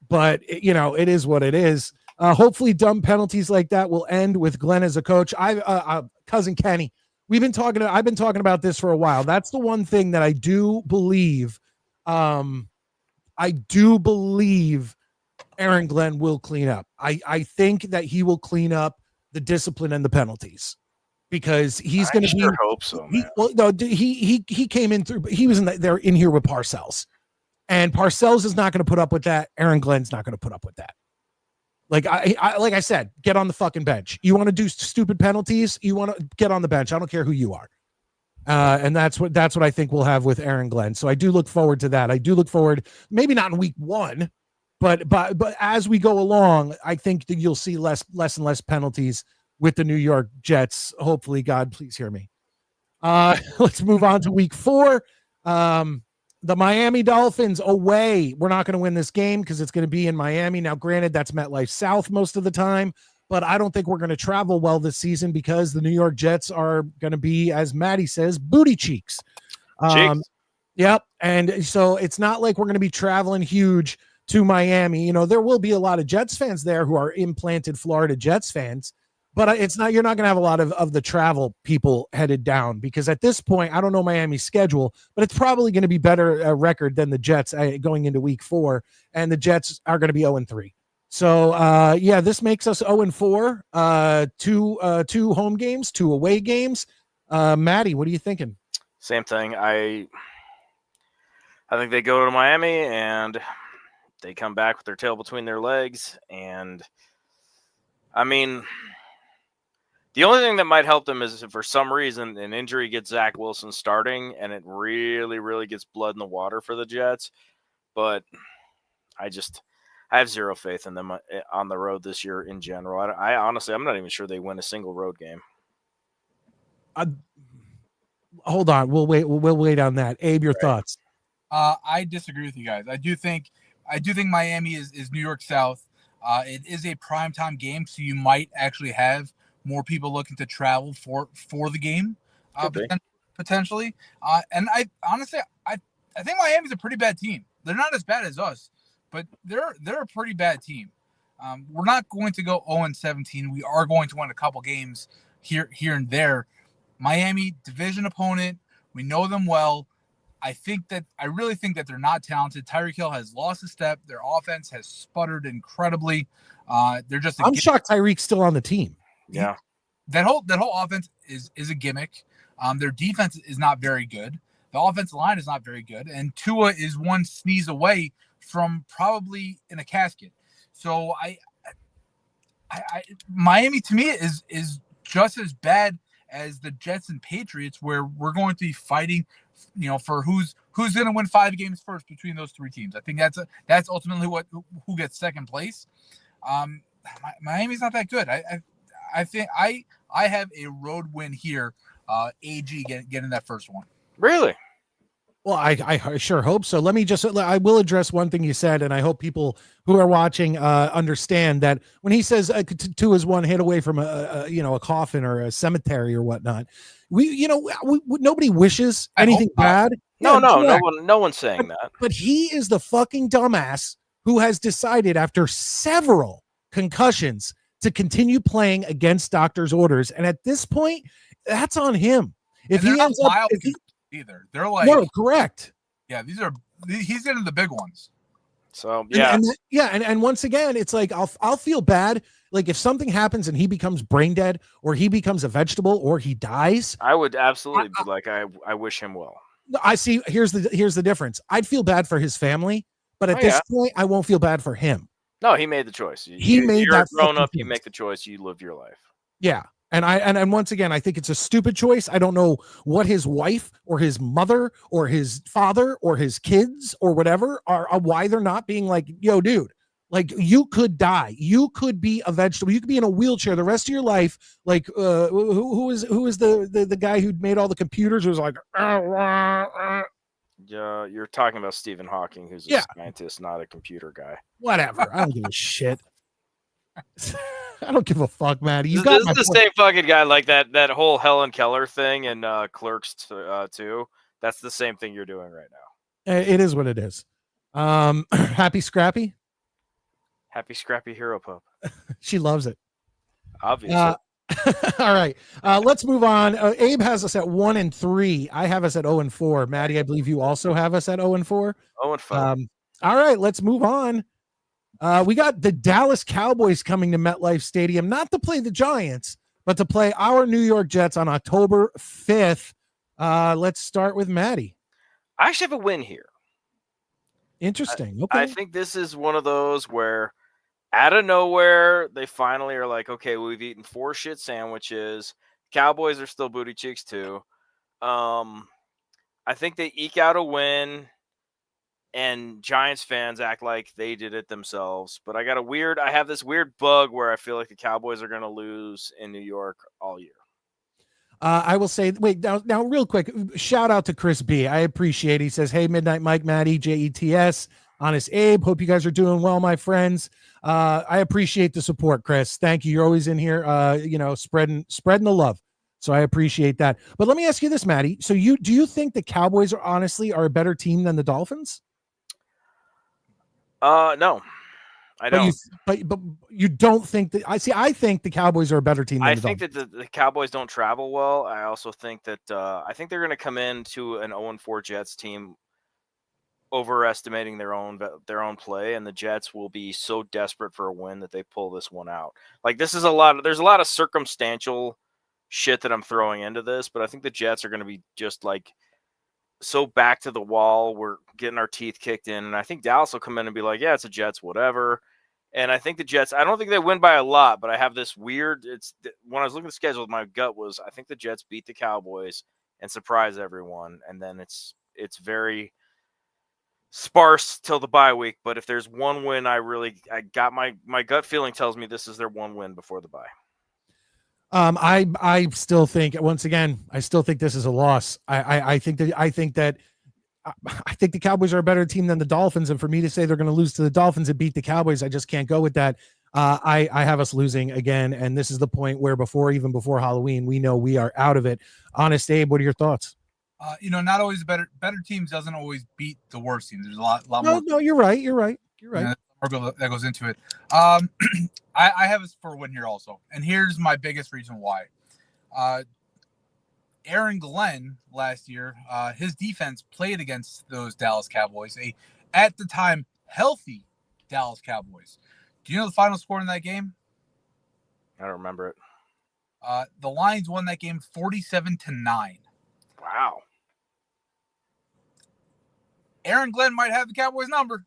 but it is what it is. Hopefully dumb penalties like that will end with Glenn as a coach. Cousin Kenny, I've been talking about this for a while. That's the one thing that I do believe. I do believe Aaron Glenn will clean up. I think that he will clean up the discipline and the penalties because he's going to be. I hope so, man. He came in through. He was in here with Parcells, and Parcells is not going to put up with that. Aaron Glenn's not going to put up with that. Like I said, get on the fucking bench. You want to do stupid penalties? You want to get on the bench. I don't care who you are. And that's what I think we'll have with Aaron Glenn. So I do look forward to that. I do look forward, maybe not in week 1, but as we go along, I think that you'll see less and less penalties with the New York Jets. Hopefully, God, please hear me. Let's move on to week 4. The Miami Dolphins away. We're not going to win this game because it's going to be in Miami. Now, granted, that's MetLife South most of the time, but I don't think we're going to travel well this season because the New York Jets are going to be, as Maddie says, booty cheeks. Yep. And so it's not like we're going to be traveling huge to Miami. There will be a lot of Jets fans there who are implanted Florida Jets fans, but you're not going to have a lot of the travel people headed down because at this point, I don't know Miami's schedule, but it's probably going to be better record than the Jets going into week 4. And the Jets are going to be 0-3. So this makes us 0-4, 2 home games, 2 away games. Maddie, what are you thinking? Same thing. I think they go to Miami and they come back with their tail between their legs. And I mean, the only thing that might help them is if for some reason an injury gets Zach Wilson starting and it really, really gets blood in the water for the Jets. But I have zero faith in them on the road this year in general. I honestly, I'm not even sure they win a single road game. Hold on. We'll wait on that. Abe, your thoughts? I disagree with you guys. I do think Miami is New York South. It is a primetime game, so you might actually have more people looking to travel for the game, potentially. And I honestly, I think Miami's a pretty bad team. They're not as bad as us, but they're a pretty bad team. We're not going to go 0-17. We are going to win a couple games here and there. Miami, division opponent. We know them well. I really think that they're not talented. Tyreek Hill has lost a step. Their offense has sputtered incredibly. They're just. I'm shocked Tyreek's still on the team. Yeah, that whole offense is a gimmick. Their defense is not very good. The offensive line is not very good, and Tua is one sneeze away from probably in a casket. So Miami to me is just as bad as the Jets and Patriots, where we're going to be fighting for who's going to win 5 games first between those 3 teams. I think that's ultimately who gets second place. Miami's not that good. I think I have a road win here. AG getting that first one. Really? Well, I sure hope so. I will address one thing you said, and I hope people who are watching understand that when he says 2 is 1 hit away from a coffin or a cemetery or whatnot, nobody wishes anything bad. No one's saying that. But he is the fucking dumbass who has decided after several concussions to continue playing against doctor's orders, and at this point, that's on him. If he ends up either. They're like, no, correct. Yeah, he's getting the big ones. So yeah, and once again, it's like I'll feel bad. Like if something happens and he becomes brain dead, or he becomes a vegetable, or he dies, I would absolutely be like, I wish him well. I see. Here's the difference. I'd feel bad for his family, but at this point, I won't feel bad for him. No, he made the choice. You're grown up. You make the choice. You live your life. Yeah. And once again, I think it's a stupid choice. I don't know what his wife or his mother or his father or his kids or whatever are why they're not being like, yo, dude, like you could die. You could be a vegetable. You could be in a wheelchair the rest of your life. Like who is the guy who made all the computers who's like, yeah, you're talking about Stephen Hawking, who's a scientist, not a computer guy. Whatever. I don't give a shit. I don't give a fuck, Maddie. This is the same fucking guy, like that whole Helen Keller thing in Clerks 2. That's the same thing you're doing right now. It is what it is. Happy Scrappy? Happy Scrappy Hero Pup. She loves it. Obviously. All right. Let's move on. Abe has us at 1-3. I have us at 0-4. Maddie, I believe you also have us at 0-4. 0-4. All right, let's move on. We got the Dallas Cowboys coming to MetLife Stadium, not to play the Giants, but to play our New York Jets on October 5th. Let's start with Maddie. I actually have a win here. Interesting. Okay. I think this is one of those where out of nowhere, they finally are like, okay, we've eaten 4 shit sandwiches. Cowboys are still booty cheeks too. I think they eke out a win. And Giants fans act like they did it themselves. But I have this weird bug where I feel like the Cowboys are going to lose in New York all year. I will say, wait, now real quick, shout out to Chris B. I appreciate it. He says, hey, Midnight Mike, Maddie, JETS, Honest Abe. Hope you guys are doing well, my friends. I appreciate the support, Chris. Thank you. You're always in here, spreading the love. So I appreciate that. But let me ask you this, Maddie. So do you think the Cowboys are a better team than the Dolphins? No, I don't. But you don't think that? I think the Cowboys are a better team. I think that the Cowboys don't travel well. I also think that I think they're going to come into an 0-4 Jets team, overestimating their own play, and the Jets will be so desperate for a win that they pull this one out. Like there's a lot of circumstantial shit that I'm throwing into this, but I think the Jets are going to be just like so back to the wall. We're getting our teeth kicked in, and I think Dallas will come in and be like, yeah, it's a Jets, whatever. And I think the Jets, I don't think they win by a lot, but I have this weird, when I was looking at the schedule, my gut was, I think the Jets beat the Cowboys and surprise everyone. And then it's very sparse till the bye week. But if there's one win, I got my gut feeling tells me this is their one win before the bye. I still think, once again, I still think this is a loss. I think the Cowboys are a better team than the Dolphins, and for me to say they're going to lose to the Dolphins and beat the Cowboys, I just can't go with that. I have us losing again, and this is the point where even before Halloween, we know we are out of it. Honest Abe, what are your thoughts? Not always better teams doesn't always beat the worst team. There's a lot more. No, you're right. That goes into it. I have us for a win here also, and here's my biggest reason why. Aaron Glenn last year, his defense played against those Dallas Cowboys, at the time healthy Dallas Cowboys. Do you know the final score in that game? I don't remember it. The Lions won that game 47-9. Wow. Aaron Glenn might have the Cowboys number.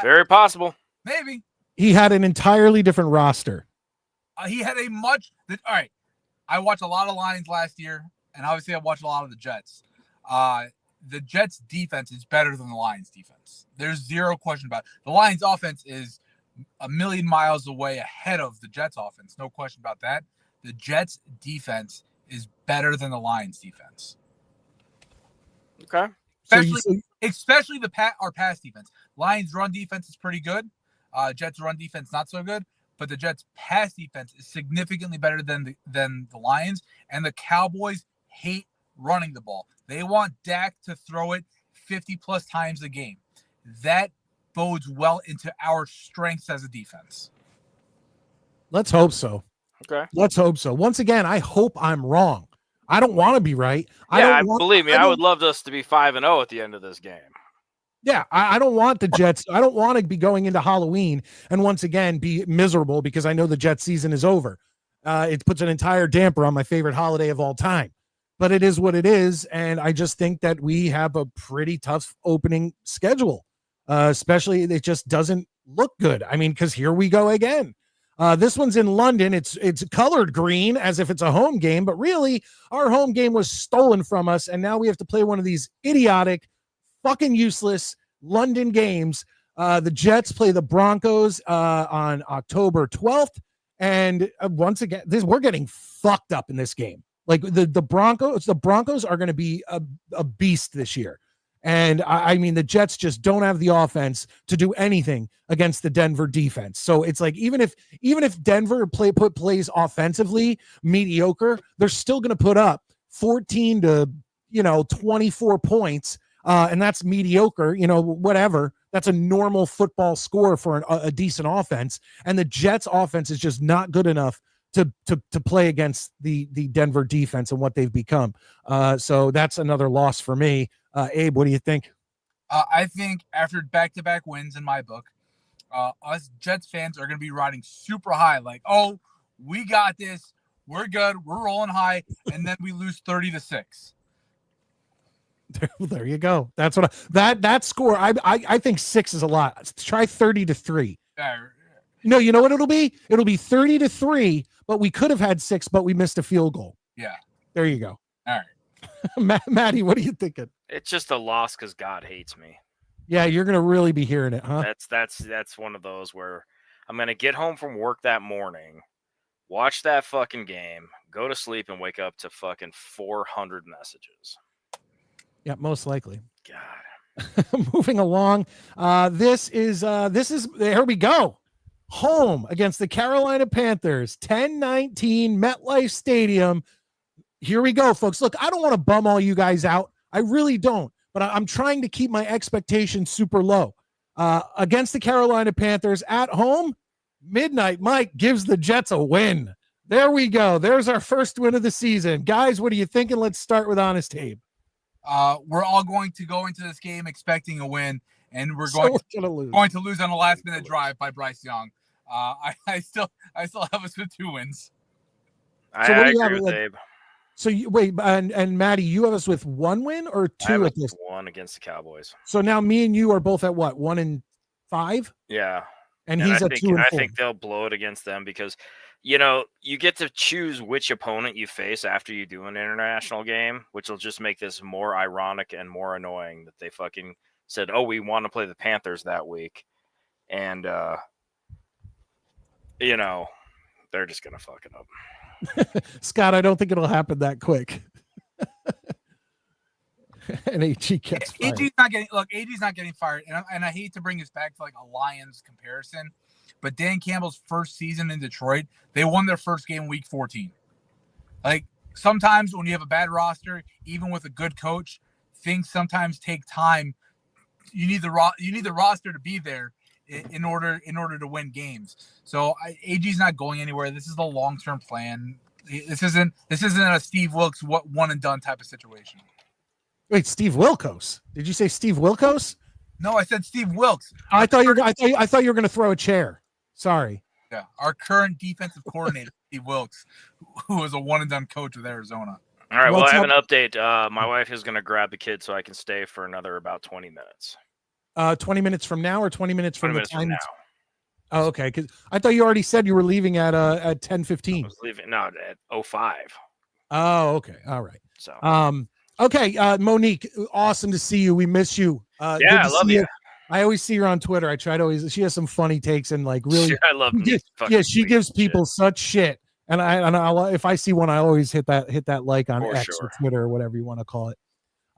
Very possible. Maybe. He had an entirely different roster. He had all right. I watched a lot of Lions last year, and obviously I watched a lot of the Jets. the Jets defense is better than the Lions defense. There's zero question about it. The Lions offense is a million miles away ahead of the Jets offense. No question about that. The Jets defense is better than the Lions defense. Okay. Especially our pass defense. Lions run defense is pretty good. Jets run defense not so good, but the Jets pass defense is significantly better than the Lions, and the Cowboys hate running the ball. They want Dak to throw it 50 plus times a game. That bodes well into our strengths as a defense. Let's hope so. Okay. Let's hope so. Once again, I hope I'm wrong. I don't want to be right. Believe me, I would love us to be 5-0 at the end of this game. Yeah, I don't want the Jets. I don't want to be going into Halloween and once again be miserable because I know the Jets season is over. It puts an entire damper on my favorite holiday of all time. But it is what it is, and I just think that we have a pretty tough opening schedule. Especially, it just doesn't look good. I mean, because here we go again. This one's in London. It's colored green as if it's a home game, but really, our home game was stolen from us, and now we have to play one of these idiotic, fucking useless London games. The Jets play the Broncos on October 12th, and once again, we're getting fucked up in this game. Like the Broncos are going to be a beast this year. And I mean, the Jets just don't have the offense to do anything against the Denver defense. So it's like, even if Denver plays offensively mediocre, they're still going to put up 14 to, 24 points. And that's mediocre, whatever. That's a normal football score for a decent offense. And the Jets offense is just not good enough to play against the Denver defense and what they've become. So that's another loss for me. Abe, what do you think? I think after back-to-back wins in my book, us Jets fans are going to be riding super high. Like, oh, we got this. We're good. We're rolling high. And then we lose 30-6. There you go. That's what that score. I think 6 is a lot. Let's try 30-3. No, you know what it'll be? It'll be 30-3, but we could have had 6, but we missed a field goal. Yeah. There you go. All right. Maddie, what are you thinking? It's just a loss because God hates me. Yeah, you're gonna really be hearing it, huh? That's one of those where I'm gonna get home from work that morning, watch that fucking game, go to sleep, and wake up to fucking 400 messages. Yeah, most likely. God. Moving along. This is there we go. Home against the Carolina Panthers, 10-19 MetLife Stadium. Here we go, folks. Look, I don't want to bum all you guys out. I really don't, but I'm trying to keep my expectations super low. Against the Carolina Panthers at home, Midnite Mike gives the Jets a win. There we go. There's our first win of the season. Guys, what are you thinking? Let's start with Honest Abe. We're all going to go into this game expecting a win, and we're going to lose on a last-minute drive by Bryce Young. I still have us with 2 wins. I agree with Abe. So wait, and Maddie, you have us with 1 win or 2 at this? 1 against the Cowboys. So now me and you are both at what? 1-5? Yeah. And he's at 2-4. I think they'll blow it against them because, you get to choose which opponent you face after you do an international game, which will just make this more ironic and more annoying that they fucking said, oh, we want to play the Panthers that week. And, they're just going to fuck it up. Scott, I don't think it'll happen that quick. And AG gets fired. AG's not getting fired. And I hate to bring this back to like a Lions comparison, but Dan Campbell's first season in Detroit, they won their first game week 14. Like, sometimes when you have a bad roster, even with a good coach, things sometimes take time. You need the roster to be there in order to win games. So AG's not going anywhere. This is the long-term plan. This isn't a Steve Wilkes one and done type of situation. Wait, Steve Wilkos? Did you say Steve Wilkos? No, I said Steve Wilkes. I thought you were going to throw a chair. Sorry. Yeah, our current defensive coordinator, Steve Wilkes, who was a one and done coach with Arizona. All right, well, I have an update. My wife is going to grab the kid so I can stay for another about 20 minutes. 20 minutes from now or 20 minutes from the time? From now. Oh, okay. Because I thought you already said you were leaving at 10:15. I was leaving at 05. Oh, okay. All right. So Okay, Monique, awesome to see you. We miss you. Yeah, Good to I love see you. I always see her on Twitter. I try to always. She has some funny takes and like really. I love Nick's fucking Yeah, she tweets gives and people shit. such shit. And if I see one, I always hit that like on For X or sure. Twitter or whatever you want to call it.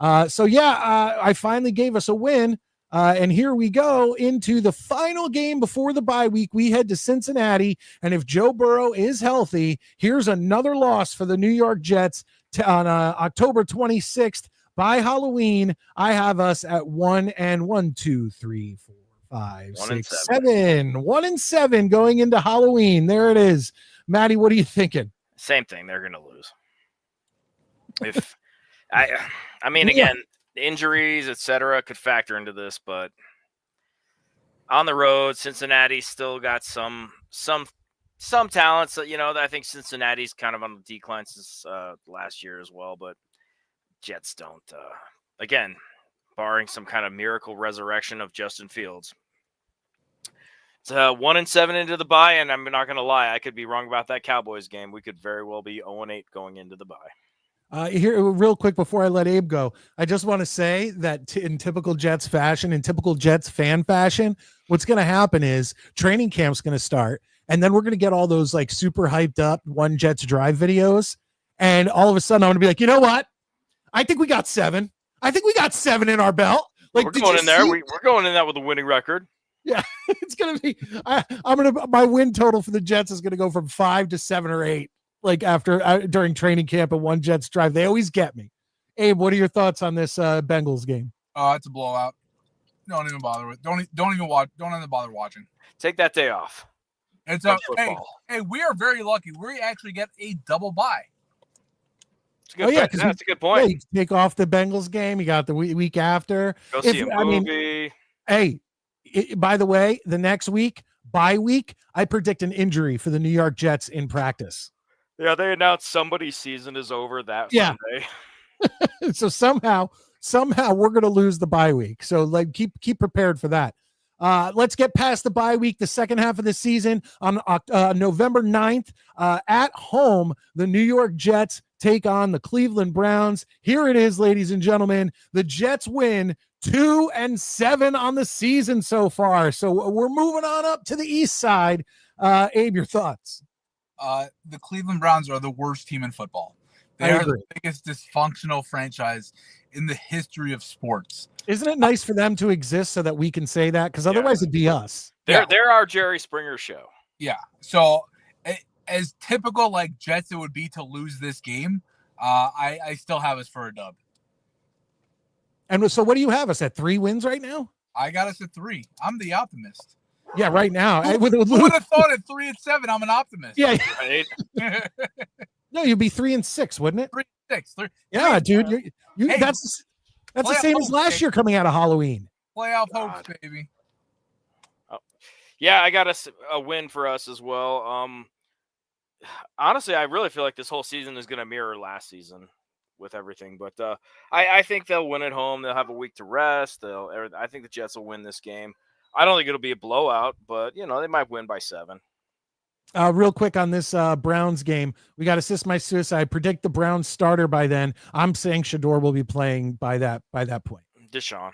I finally gave us a win. And here we go into the final game before the bye week. We head to Cincinnati, and if Joe Burrow is healthy, here's another loss for the New York Jets on October 26th. By Halloween, I have us at 1-1, 2, 3, 4, 5, 6, 7. 1-7 going into Halloween. There it is. Maddie, what are you thinking? Same thing. They're gonna lose. If I mean, again, injuries, etc., could factor into this, but on the road, Cincinnati's still got some talents. You know, I think Cincinnati's kind of on the decline since last year as well, but Jets don't. Again, barring some kind of miracle resurrection of Justin Fields. It's 1-7 into the bye, and I'm not going to lie, I could be wrong about that Cowboys game. We could very well be 0-8 going into the bye. Here, real quick before I let Abe go, I just want to say that in typical Jets fashion, in typical Jets fan fashion, what's going to happen is training camp's going to start, and then we're going to get all those like super hyped up One Jets Drive videos, and all of a sudden I'm going to be like, you know what? I think we got 7. I think we got 7 in our belt. Like, we're going in there. We're going in that with a winning record. Yeah, it's going to be. My win total for the Jets is going to go from 5 to 7 or 8. Like during training camp at One Jets Drive, they always get me. Abe, what are your thoughts on this Bengals game? It's a blowout. Don't even bother with. Don't even watch. Don't even bother watching. Take that day off. It's a hey. We are very lucky. We actually get a double bye. That's a good point. Yeah, you take off the Bengals game. You got the week after. Go see a movie. By the way, the next week, bye week, I predict an injury for the New York Jets in practice. Yeah, they announced somebody's season is over that Sunday. So somehow we're going to lose the bye week. So like keep prepared for that. Let's get past the bye week, the second half of the season on November 9th at home. The New York Jets take on the Cleveland Browns. Here it is, ladies and gentlemen. The Jets win 2-7 on the season so far. So we're moving on up to the east side. Abe, your thoughts? The Cleveland Browns are the worst team in football. They are the biggest dysfunctional franchise in the history of sports. Isn't it nice for them to exist so that we can say that? Because otherwise it'd be us. They're our Jerry Springer show. Yeah. So as typical like Jets it would be to lose this game, I still have us for a dub. And so what do you have us at 3 wins right now? I got us at 3. I'm the optimist. Yeah, right now. Who would have thought at 3-7 I'm an optimist? Yeah. Right? No, you'd be 3-6, wouldn't it? 3-6. Yeah, dude. Hey, that's the same as last year coming out of Halloween. Playoff hopes, baby. Oh. Yeah, I got a win for us as well. Honestly, I really feel like this whole season is going to mirror last season with everything. But I think they'll win at home. They'll have a week to rest. I think the Jets will win this game. I don't think it'll be a blowout, but, they might win by 7. Real quick on this Browns game, we got Assist My Suicide. Predict the Browns starter by then. I'm saying Shador will be playing by that point. Deshaun.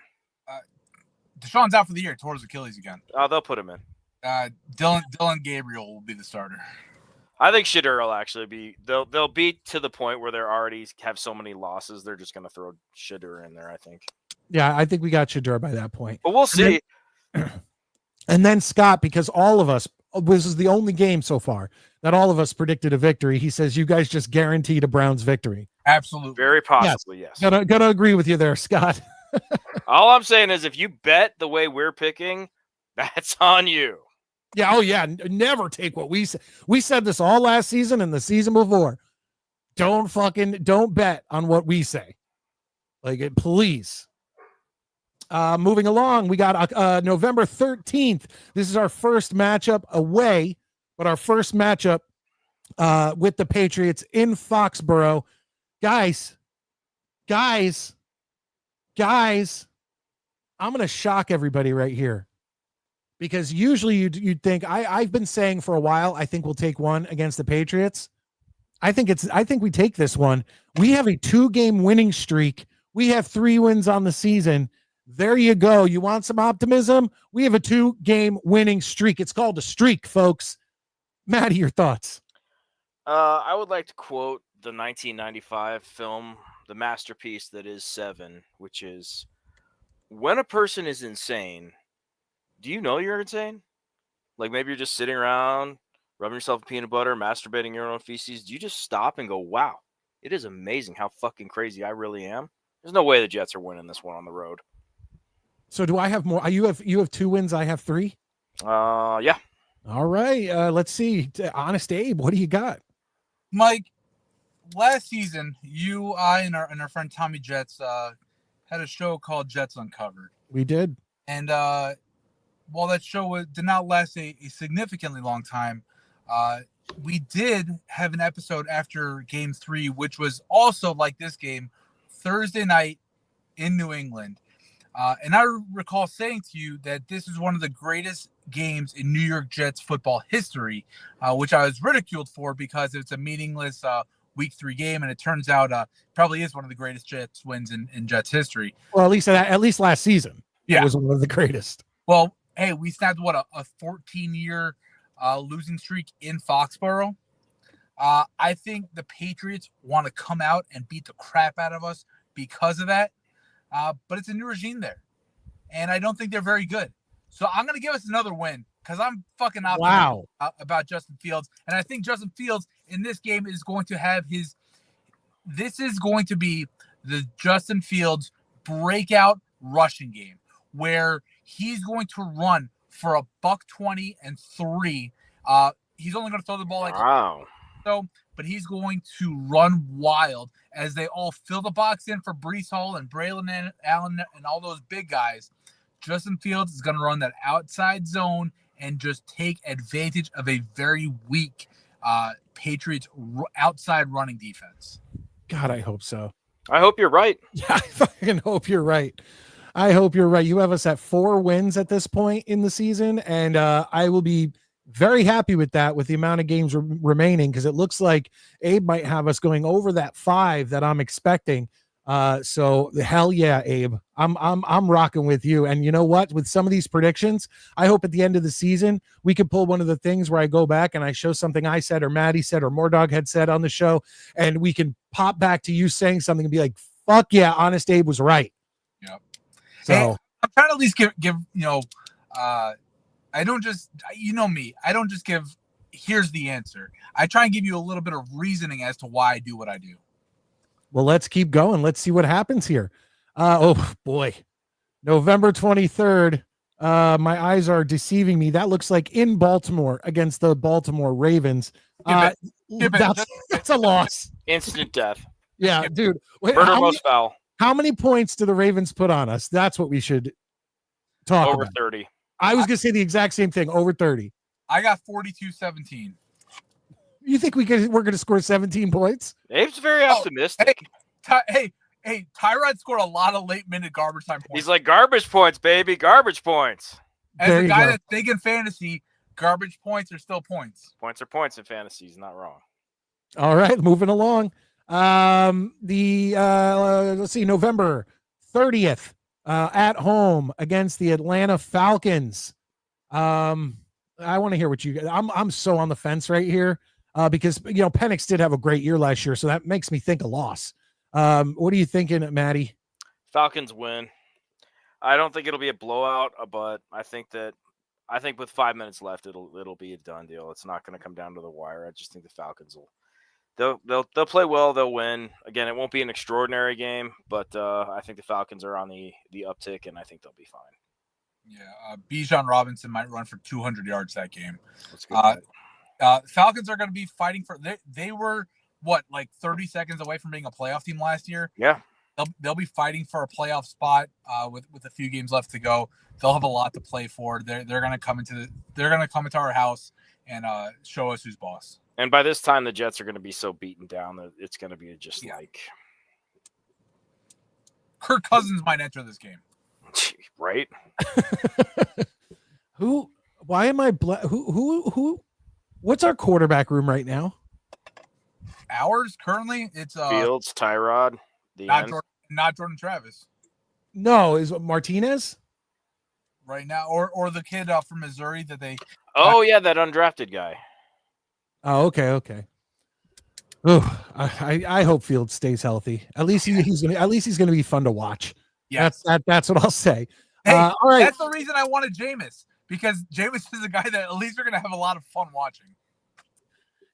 Deshaun's out for the year. Tore his Achilles again. They'll put him in. Dylan Gabriel will be the starter. I think Shador will actually be. They'll be to the point where they already have so many losses. They're just going to throw Shador in there, I think. Yeah, I think we got Shador by that point. But we'll see. And then Scott, because all of us, this is the only game so far that all of us predicted a victory. He says, you guys just guaranteed a Browns victory. Absolutely. Very possibly, yes. Gonna agree with you there, Scott. All I'm saying is if you bet the way we're picking, that's on you. Yeah. Oh, yeah. Never take what we said. We said this all last season and the season before. Don't bet on what we say. Please. Moving along, we got November 13th. This is our first matchup away, but our first matchup with the Patriots in Foxborough. Guys, I'm going to shock everybody right here because usually you'd think I've been saying for a while, I think we'll take one against the Patriots. I think we take this one. We have a 2-game winning streak. We have 3 wins on the season. There you go. You want some optimism? We have a 2-game winning streak. It's called a streak, folks. Maddie, your thoughts? I would like to quote the 1995 film, the masterpiece that is Seven, which is, when a person is insane, do you know you're insane? Like maybe you're just sitting around, rubbing yourself with peanut butter, masturbating your own feces. Do you just stop and go, wow, it is amazing how fucking crazy I really am? There's no way the Jets are winning this one on the road. So do I have more? You have 2 wins. I have 3. Yeah. All right. Let's see. Honest Abe, what do you got? Mike, last season, you, I, and our friend Tommy Jets had a show called Jets Uncovered. We did. And while that show did not last a significantly long time, we did have an episode after Game 3, which was also like this game, Thursday night in New England. And I recall saying to you that this is one of the greatest games in New York Jets football history, which I was ridiculed for because it's a meaningless Week 3 game, and it turns out probably is one of the greatest Jets wins in Jets history. Well, at least last season, yeah, it was one of the greatest. Well, hey, we snapped a 14-year losing streak in Foxborough. I think the Patriots want to come out and beat the crap out of us because of that. But it's a new regime there, and I don't think they're very good. So I'm going to give us another win because I'm fucking optimistic about Justin Fields. And I think Justin Fields in this game is going to have this is going to be the Justin Fields breakout rushing game where he's going to run for $120 and 3. He's only going to throw the ball but he's going to run wild as they all fill the box in for Breece Hall and Braylon Allen and all those big guys. Justin Fields is going to run that outside zone and just take advantage of a very weak Patriots outside running defense. God, I hope so. I hope you're right. Yeah, I fucking hope you're right. I hope you're right. You have us at 4 wins at this point in the season, and I will be very happy with that, with the amount of games remaining, because it looks like Abe might have us going over that 5 that I'm expecting. So hell yeah, Abe, I'm rocking with you. And you know what? With some of these predictions, I hope at the end of the season we could pull one of the things where I go back and I show something I said or Maddie said or Mordog had said on the show, and we can pop back to you saying something and be like, "Fuck yeah, Honest Abe was right." Yep. So hey, I'm trying to at least give I don't just, me, I don't just give, here's the answer. I try and give you a little bit of reasoning as to why I do what I do. Well, let's keep going. Let's see what happens here. Oh boy, November 23rd. My eyes are deceiving me. That looks like in Baltimore against the Baltimore Ravens. That's a loss. Instant death. Yeah, dude. Wait, Murder most foul. How many points do the Ravens put on us? That's what we should talk over about. 30. I was going to say the exact same thing, over 30. I got 42-17. You think we're going to score 17 points? Abe's very optimistic. Hey, Tyrod scored a lot of late-minute garbage time points. He's like, garbage points, baby, garbage points. As a guy that's big in fantasy, garbage points are still points. Points are points in fantasy. He's not wrong. All right, moving along. Let's see, November 30th. At home against the Atlanta Falcons. I want to hear what you guys. I'm so on the fence right here because Penix did have a great year last year, so that makes me think a loss. What are you thinking, Maddie? Falcons win. I don't think it'll be a blowout, but I think with 5 minutes left, it'll be a done deal. It's not going to come down to the wire. I just think the Falcons will. They'll play well. They'll win. Again, it won't be an extraordinary game, but I think the Falcons are on the uptick, and I think they'll be fine. Yeah, Bijan Robinson might run for 200 yards that game. Falcons are going to be fighting for. They were like 30 seconds away from being a playoff team last year. Yeah, they'll be fighting for a playoff spot with a few games left to go. They'll have a lot to play for. They're going to come into our house and show us who's boss. And by this time, the Jets are going to be so beaten down that it's going to be like Kirk Cousins might enter this game. Right? Why am I who what's our quarterback room right now? ours currently, it's Fields, Tyrod, the not end. Not Jordan Travis No, is it Martinez? right now, or the kid from Missouri that they. Oh yeah, that undrafted guy. Oh, okay. Oh, I hope Fields stays healthy. At least he's gonna be fun to watch. Yes. That's what I'll say. Hey, all right. That's the reason I wanted Jameis, because Jameis is a guy that at least we're gonna have a lot of fun watching.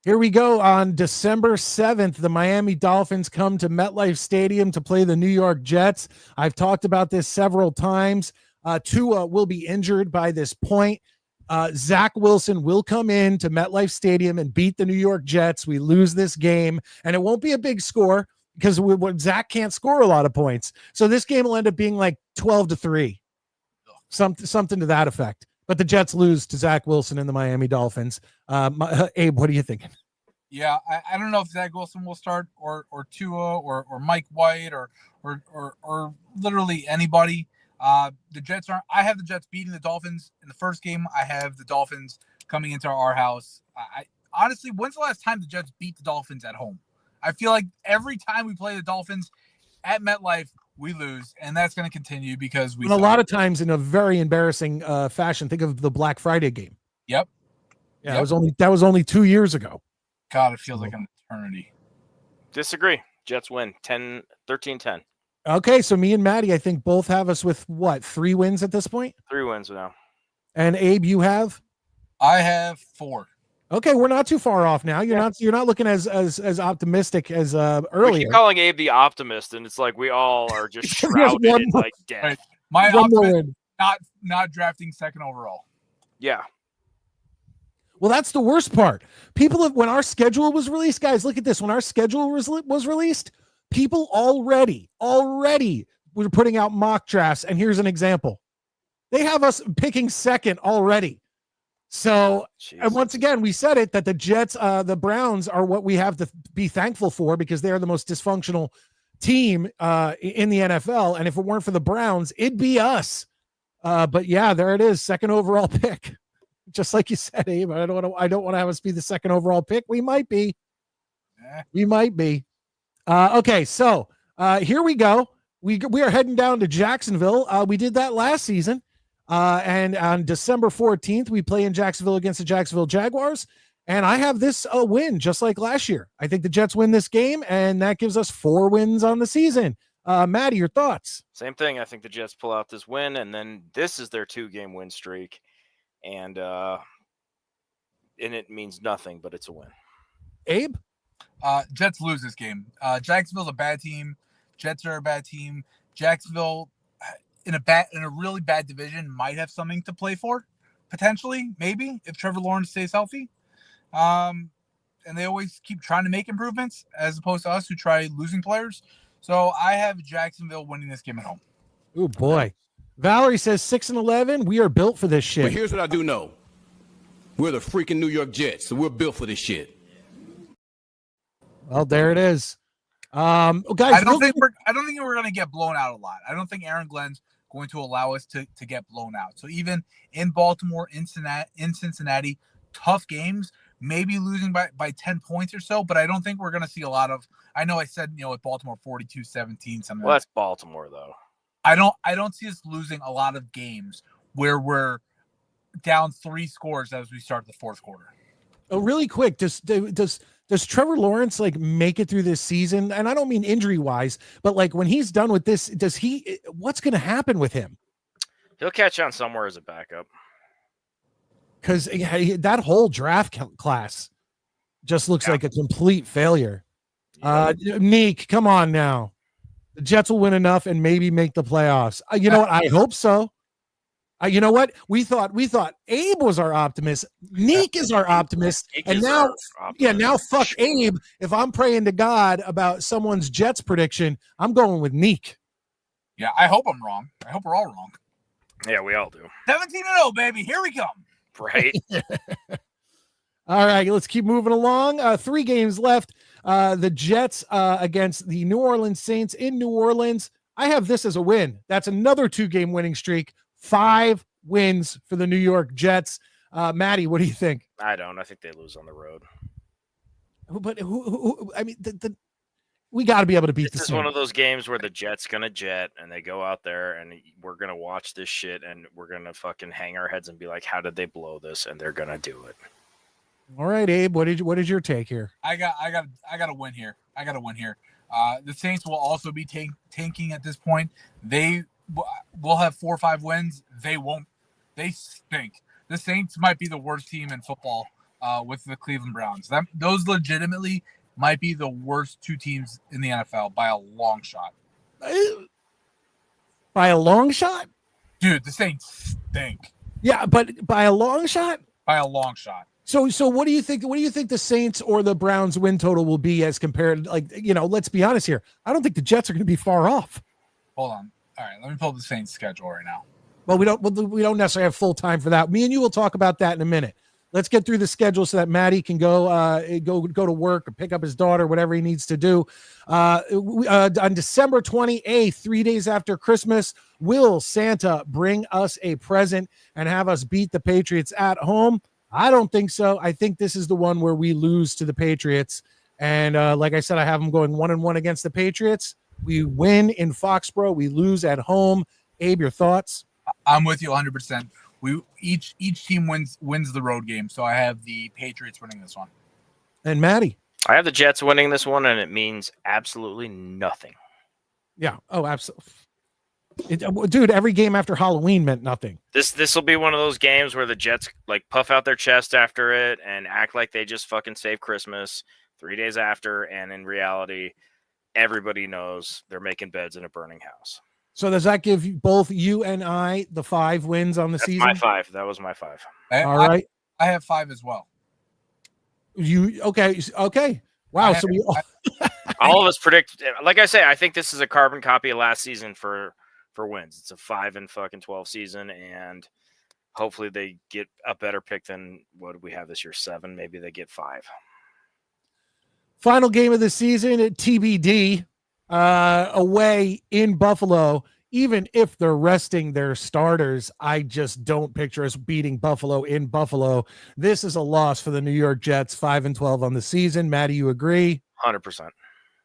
Here we go. On December 7th, the Miami Dolphins come to MetLife Stadium to play the New York Jets. I've talked about this several times. Tua will be injured by this point. Zach Wilson will come in to MetLife Stadium and beat the New York Jets. We lose this game, and it won't be a big score because Zach can't score a lot of points. So this game will end up being like 12-3, something to that effect. But the Jets lose to Zach Wilson and the Miami Dolphins. Abe, what are you thinking? Yeah, I don't know if Zach Wilson will start or Tua or Mike White or literally anybody. The Jets aren't. I have the Jets beating the Dolphins in the first game. I have the Dolphins coming into our house. I honestly, when's the last time the Jets beat the Dolphins at home? I feel like every time we play the Dolphins at MetLife, we lose, and that's going to continue because we. A lot of times in a very embarrassing fashion. Think of the Black Friday game. Yep. Yeah, that was only 2 years ago. God, it feels like an eternity. Disagree. Jets win 13-10. Okay, so me and Maddie, I think both have us with what, 3 wins at this point? 3 wins now. And Abe, you have? I have 4. Okay, we're not too far off now. You're not looking as optimistic as earlier. We keep calling Abe the optimist, and it's like we all are just shrouded in like death. Right. My optimist, not drafting second overall. Yeah. Well, that's the worst part. When our schedule was released, guys, look at this. When our schedule was released, people already were putting out mock drafts. And here's an example. They have us picking second already. So, and once again, we said it, that the Jets, the Browns are what we have to be thankful for because they're the most dysfunctional team in the NFL. And if it weren't for the Browns, it'd be us. But yeah, there it is. Second overall pick. Just like you said, Abe, I don't want to have us be the second overall pick. We might be. We might be. Okay, so here we go. We are heading down to Jacksonville. We did that last season. And on December 14th, we play in Jacksonville against the Jacksonville Jaguars. And I have this win just like last year. I think the Jets win this game, and that gives us 4 wins on the season. Maddie, your thoughts? Same thing. I think the Jets pull out this win, and then this is their 2-game win streak. And it means nothing, but it's a win. Abe? Jets lose this game. Jacksonville's a bad team. Jets are a bad team. Jacksonville in a really bad division might have something to play for, potentially, maybe, if Trevor Lawrence stays healthy. And they always keep trying to make improvements as opposed to us who try losing players. So I have Jacksonville winning this game at home. Oh boy. Valerie says 6-11. We are built for this shit. But here's what I do know. We're the freaking New York Jets, so we're built for this shit. Well, there it is. Guys, I don't think we're going to get blown out a lot. I don't think Aaron Glenn's going to allow us to get blown out. So even in Baltimore, in Cincinnati, tough games, maybe losing by 10 points or so, but I don't think we're going to see a lot of. I know I said, with Baltimore 42-17 something. Well, that's Baltimore though. I don't see us losing a lot of games where we're down 3 scores as we start the fourth quarter. Oh, really quick, does Trevor Lawrence make it through this season? And I don't mean injury wise, but when he's done with this, what's going to happen with him? He'll catch on somewhere as a backup. Because that whole draft class just looks like a complete failure. Neek, come on now. The Jets will win enough and maybe make the playoffs. You know what? I hope so. You know what? We thought Abe was our optimist. Neek is our optimist. And now, now fuck Abe. If I'm praying to God about someone's Jets prediction, I'm going with Neek. Yeah, I hope I'm wrong. I hope we're all wrong. Yeah, we all do. 17-0, baby. Here we come. Right. All right, let's keep moving along. 3 games left. The Jets against the New Orleans Saints in New Orleans. I have this as a win. That's another 2-game winning streak. 5 wins for the New York Jets. Maddie, what do you think? I don't. I think they lose on the road. But who I mean, we got to be able to beat the This is Saints. one of those games where the Jets gonna jet and they go out there and we're gonna watch this shit and we're gonna fucking hang our heads and be like, how did they blow this? And they're gonna do it. All right, Abe, what is your take here? I got a win here. The Saints will also be tanking at this point. They will have 4 or 5 wins. They won't. They stink. The Saints might be the worst team in football with the Cleveland Browns. Those legitimately might be the worst 2 teams in the NFL by a long shot. By a long shot? Dude, the Saints stink. Yeah, but by a long shot? By a long shot. So what do you think? What do you think the Saints or the Browns win total will be as compared? Like, let's be honest here. I don't think the Jets are going to be far off. Hold on. All right, let me pull up the Saints schedule right now. Well, we don't necessarily have full time for that. Me and you will talk about that in a minute. Let's get through the schedule so that Matty can go to work or pick up his daughter, whatever he needs to do. On December 28th, 3 days after Christmas, will Santa bring us a present and have us beat the Patriots at home? I don't think so. I think this is the one where we lose to the Patriots. And like I said, I have them going 1-1 against the Patriots. We win in Foxborough. We lose at home. Abe, your thoughts? I'm with you 100%. Each team wins the road game, so I have the Patriots winning this one. And Matty? I have the Jets winning this one, and it means absolutely nothing. Yeah. Oh, absolutely. Dude, every game after Halloween meant nothing. This will be one of those games where the Jets like puff out their chest after it and act like they just fucking saved Christmas 3 days after, and in reality, everybody knows they're making beds in a burning house. So does that give both you and I the 5 wins on the That's season? my 5. That was my 5. All right. I have 5 as well. Okay. Wow. So all of us predict. Like I say, I think this is a carbon copy of last season for wins. It's a 5-12 season, and hopefully they get a better pick than what we have this year. 7. Maybe they get 5. Final game of the season at TBD. Away in Buffalo, even if they're resting their starters, I just don't picture us beating Buffalo in Buffalo. This is a loss for the New York Jets, 5-12 on the season. Matty, you agree? 100%.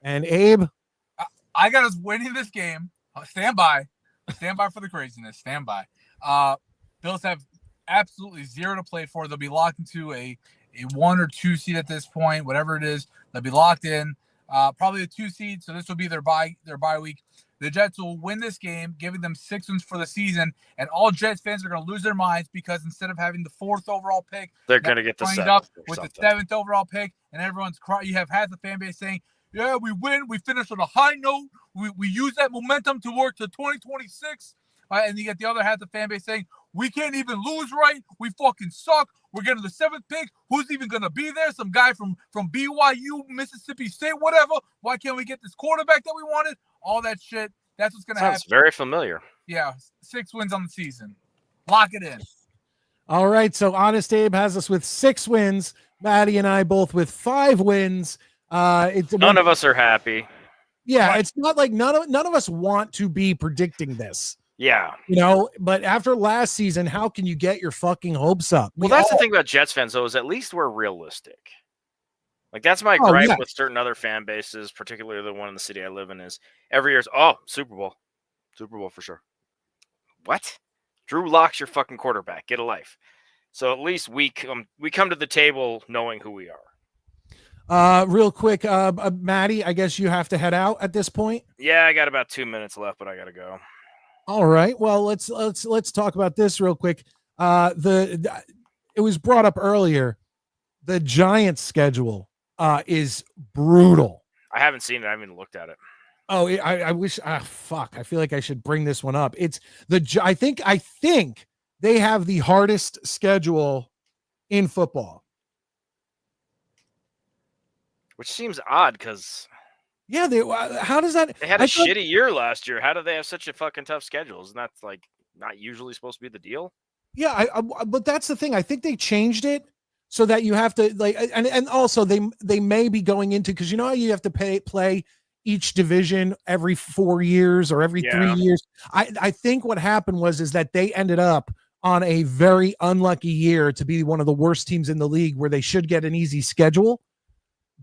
And Abe? I got us winning this game. Stand by for the craziness. Stand by. Bills have absolutely 0 to play for. They'll be locked into a 1 or 2 seed at this point, whatever it is. They'll be locked in. Probably a 2 seed, so this will be their bye week. The Jets will win this game, giving them 6 wins for the season, and all Jets fans are going to lose their minds because instead of having the 4th overall pick, they're going to get the 7th up with the 7th overall pick, and everyone's crying. You have half the fan base saying, "Yeah, we win. We finish on a high note. We use that momentum to work to 2026." And you get the other half of the fan base saying, "We can't even lose right. We fucking suck. We're getting the 7th pick. Who's even going to be there? Some guy from BYU, Mississippi State, whatever. Why can't we get this quarterback that we wanted?" All that shit. That's what's going to happen. Sounds very familiar. Yeah, 6 wins on the season. Lock it in. All right, so Honest Abe has us with 6 wins. Matty and I both with 5 wins. None of us are happy. Yeah, right. It's not like none of us want to be predicting this. Yeah. But after last season, how can you get your fucking hopes up? Well, that's the thing about Jets fans, though, is at least we're realistic. Like, that's my gripe with certain other fan bases, particularly the one in the city I live in, is every year's, Super Bowl. Super Bowl for sure. What? Drew Lock's your fucking quarterback. Get a life. So at least we come to the table knowing who we are. Real quick, Matty, I guess you have to head out at this point. Yeah, I got about 2 minutes left, but I got to go. All right. Well, let's talk about this real quick. It was brought up earlier. The Giants schedule is brutal. I haven't seen it. I haven't looked at it. Oh, I wish. Fuck. I feel like I should bring this one up. It's I think they have the hardest schedule in football. Which seems odd because. Yeah, how does that? They had a shitty year last year. How do they have such a fucking tough schedule? Isn't that like not usually supposed to be the deal? Yeah, but that's the thing. I think they changed it so that you have to and also they may be going into, because how you have to play each division every 4 years or every 3 years. I think what happened is that they ended up on a very unlucky year to be one of the worst teams in the league where they should get an easy schedule.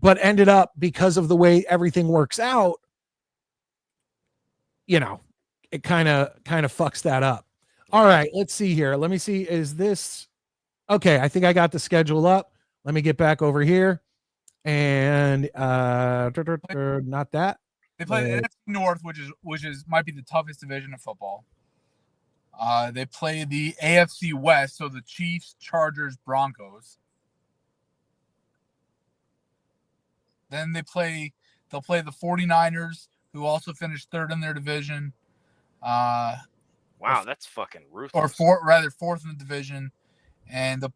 but ended up, because of the way everything works out, it kind of fucks that up. All right, let's see here. Let me see. Is this okay? I think I got the schedule up. Let me get back over here. And not that. They play the NFC North, which is might be the toughest division of football. They play the AFC West, so the Chiefs, Chargers, Broncos. Then they'll play the 49ers, who also finished third in their division. Wow, that's fucking ruthless. Or fourth in the division, and they'll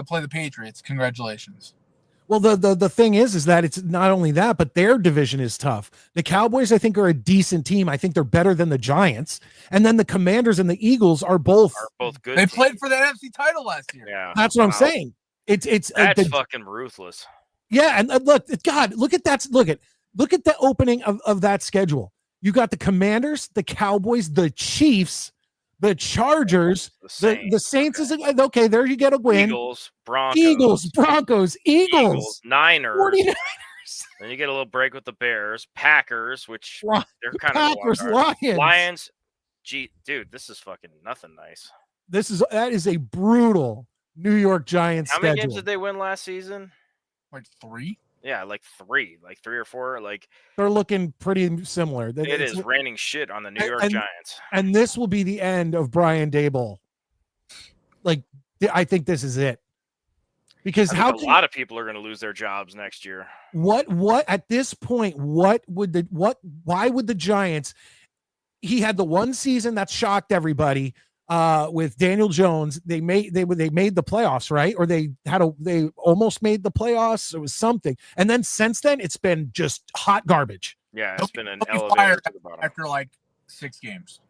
play the Patriots. Congratulations. Well, the thing is that it's not only that, but their division is tough. The Cowboys, I think, are a decent team. I think they're better than the Giants. And then the Commanders and the Eagles are both good. They played for the NFC title last year. Yeah, that's what I'm saying. It's that's fucking ruthless. Yeah, and look at that. Look at the opening of that schedule. You got the Commanders, the Cowboys, the Chiefs, the Chargers, the Saints. Okay. Is okay. There you get a win. Eagles, Broncos, Niners, 49ers. Then you get a little break with the Bears, Packers, which they're kind Packers, of Lions. Gee, dude, this is fucking nothing nice. That is a brutal New York Giants. How many games did they win last season? Like 3. Yeah, like 3 or 4. Like they're looking pretty similar. It is raining shit on the New York Giants. And this will be the end of Brian Daboll. Like, I think this is it. Because a lot of people are going to lose their jobs next year. What at this point, why would the Giants? He had the one season that shocked everybody. With Daniel Jones, they made the playoffs, right? Or they almost made the playoffs. It was something, and then since then, it's been just hot garbage. Yeah, it's been an elevator to the bottom after like 6 games.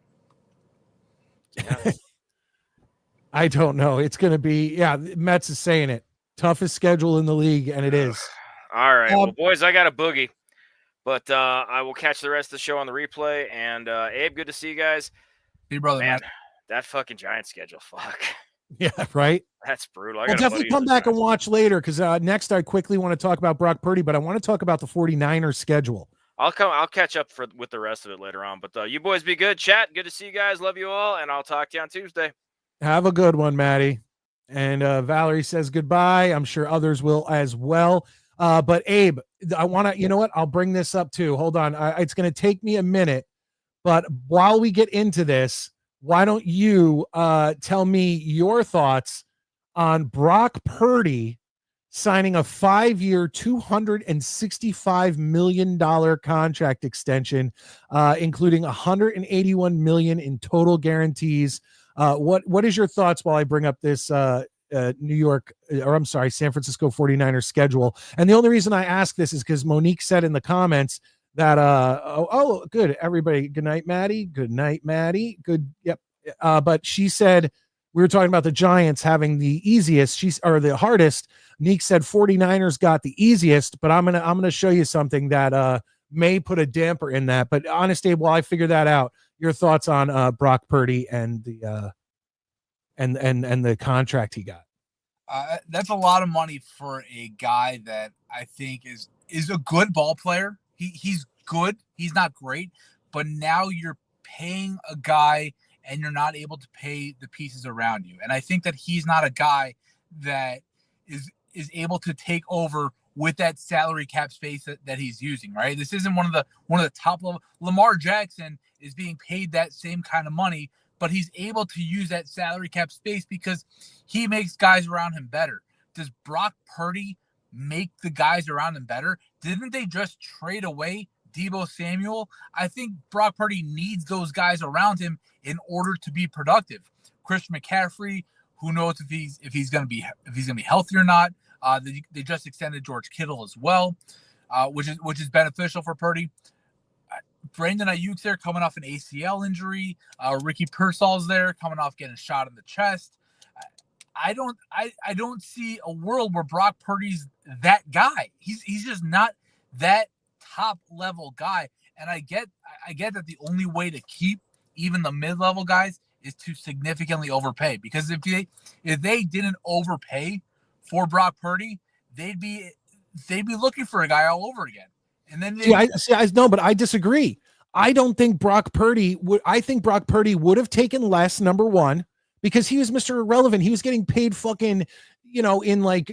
Yeah. I don't know. It's going to be Mets is saying it, toughest schedule in the league, and it is. All right, well, boys, I got a boogie, but I will catch the rest of the show on the replay. And Abe, good to see you guys. See you, brother, man. That fucking Giants schedule, fuck. Yeah, right? That's brutal. We'll definitely come back and watch later, because next I quickly want to talk about Brock Purdy, but I want to talk about the 49ers schedule. I'll catch up with the rest of it later on. But you boys be good. Chat, good to see you guys. Love you all, and I'll talk to you on Tuesday. Have a good one, Maddie. And Valerie says goodbye. I'm sure others will as well. But Abe, I want to, you know what? I'll bring this up too. Hold on. It's going to take me a minute, but while we get into this, why don't you tell me your thoughts on Brock Purdy signing a 5-year, $265 million contract extension, including $181 million in total guarantees. What is your thoughts while I bring up this San Francisco 49ers schedule? And the only reason I ask this is because Monique said in the comments that good, everybody, good night, Maddie. Good night, Maddie. Good, yep. But she said we were talking about the Giants having the easiest, or the hardest. Neek said 49ers got the easiest, but I'm gonna show you something that may put a damper in that. But honest, Abe, while I figure that out, your thoughts on Brock Purdy and the and the contract he got. That's a lot of money for a guy that I think is a good ball player. He's good. He's not great, but now you're paying a guy and you're not able to pay the pieces around you. And I think that he's not a guy that is able to take over with that salary cap space that he's using, right? This isn't one of the top level. Lamar Jackson is being paid that same kind of money, but he's able to use that salary cap space because he makes guys around him better. Does Brock Purdy make the guys around him better? Didn't they just trade away Deebo Samuel? I think Brock Purdy needs those guys around him in order to be productive. Christian McCaffrey, who knows if he's going to be healthy or not. They just extended George Kittle as well, which is beneficial for Purdy. Brandon Ayuk's there coming off an ACL injury. Ricky Pearsall's there coming off getting a shot in the chest. I don't see a world where Brock Purdy's that guy. He's just not that top level guy. And I get that the only way to keep even the mid-level guys is to significantly overpay, because if they didn't overpay for Brock Purdy, they'd be they'd be looking for a guy all over again. And then I know, but I disagree. I don't think Brock Purdy would. I think Brock Purdy would have taken less, number one, because he was Mr. Irrelevant. He was getting paid fucking, in like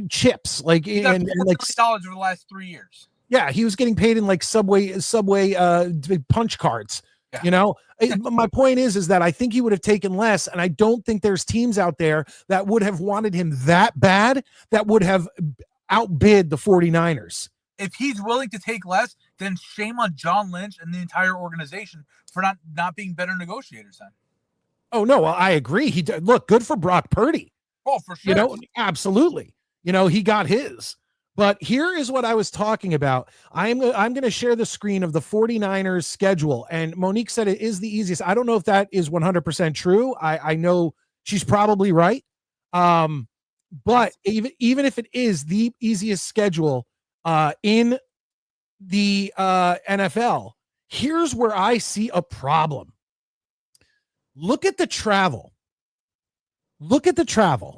chips, like and like dollars over the last 3 years. Yeah, he was getting paid in like Subway punch cards. Yeah. My point is that I think he would have taken less, and I don't think there's teams out there that would have wanted him that bad that would have outbid the 49ers. If he's willing to take less, then shame on John Lynch and the entire organization for not being better negotiators then. Oh, no, well, I agree. He did. Look, good for Brock Purdy. Oh, for sure. Absolutely. He got his. But here is what I was talking about. I'm going to share the screen of the 49ers schedule. And Monique said it is the easiest. I don't know if that is 100% true. I know she's probably right. But even if it is the easiest schedule in the NFL, here's where I see a problem. Look at the travel.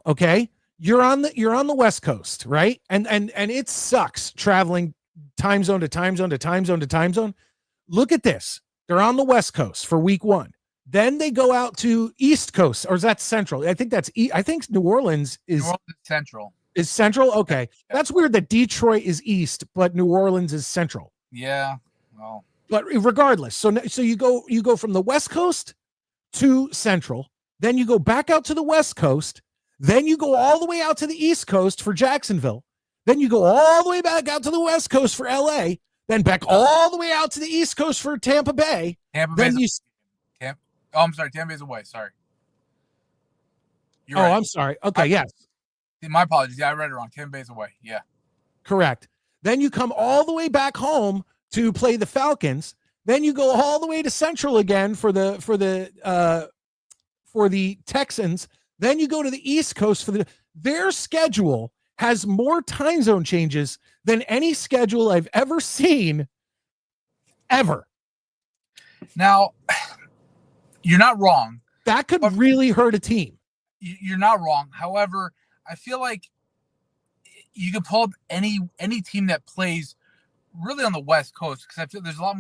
Okay. You're on the West Coast, right? And it sucks traveling time zone to time zone to time zone to time zone. Look at this. They're on the West Coast for week 1. Then they go out to East Coast, or is that Central? I think I think New Orleans is Central. Is Central? Okay. That's weird that Detroit is East, but New Orleans is Central. Yeah. Well. But regardless, so you go from the West Coast to Central, then you go back out to the West Coast. Then you go all the way out to the East Coast for Jacksonville. Then you go all the way back out to the West Coast for LA. Then back all the way out to the East Coast for Tampa Bay. I'm sorry. Tampa Bay's away. Sorry. You're right. I'm sorry. Okay, yes. My apologies. Yeah, I read it wrong. Tampa Bay's away. Yeah. Correct. Then you come all the way back home to play the Falcons. Then you go all the way to Central again for the Texans. Then you go to the East Coast for their schedule has more time zone changes than any schedule I've ever seen ever. Now, you're not wrong. That could really hurt a team. You're not wrong. However, I feel like you can pull up any team that plays really on the West Coast, because I feel there's a lot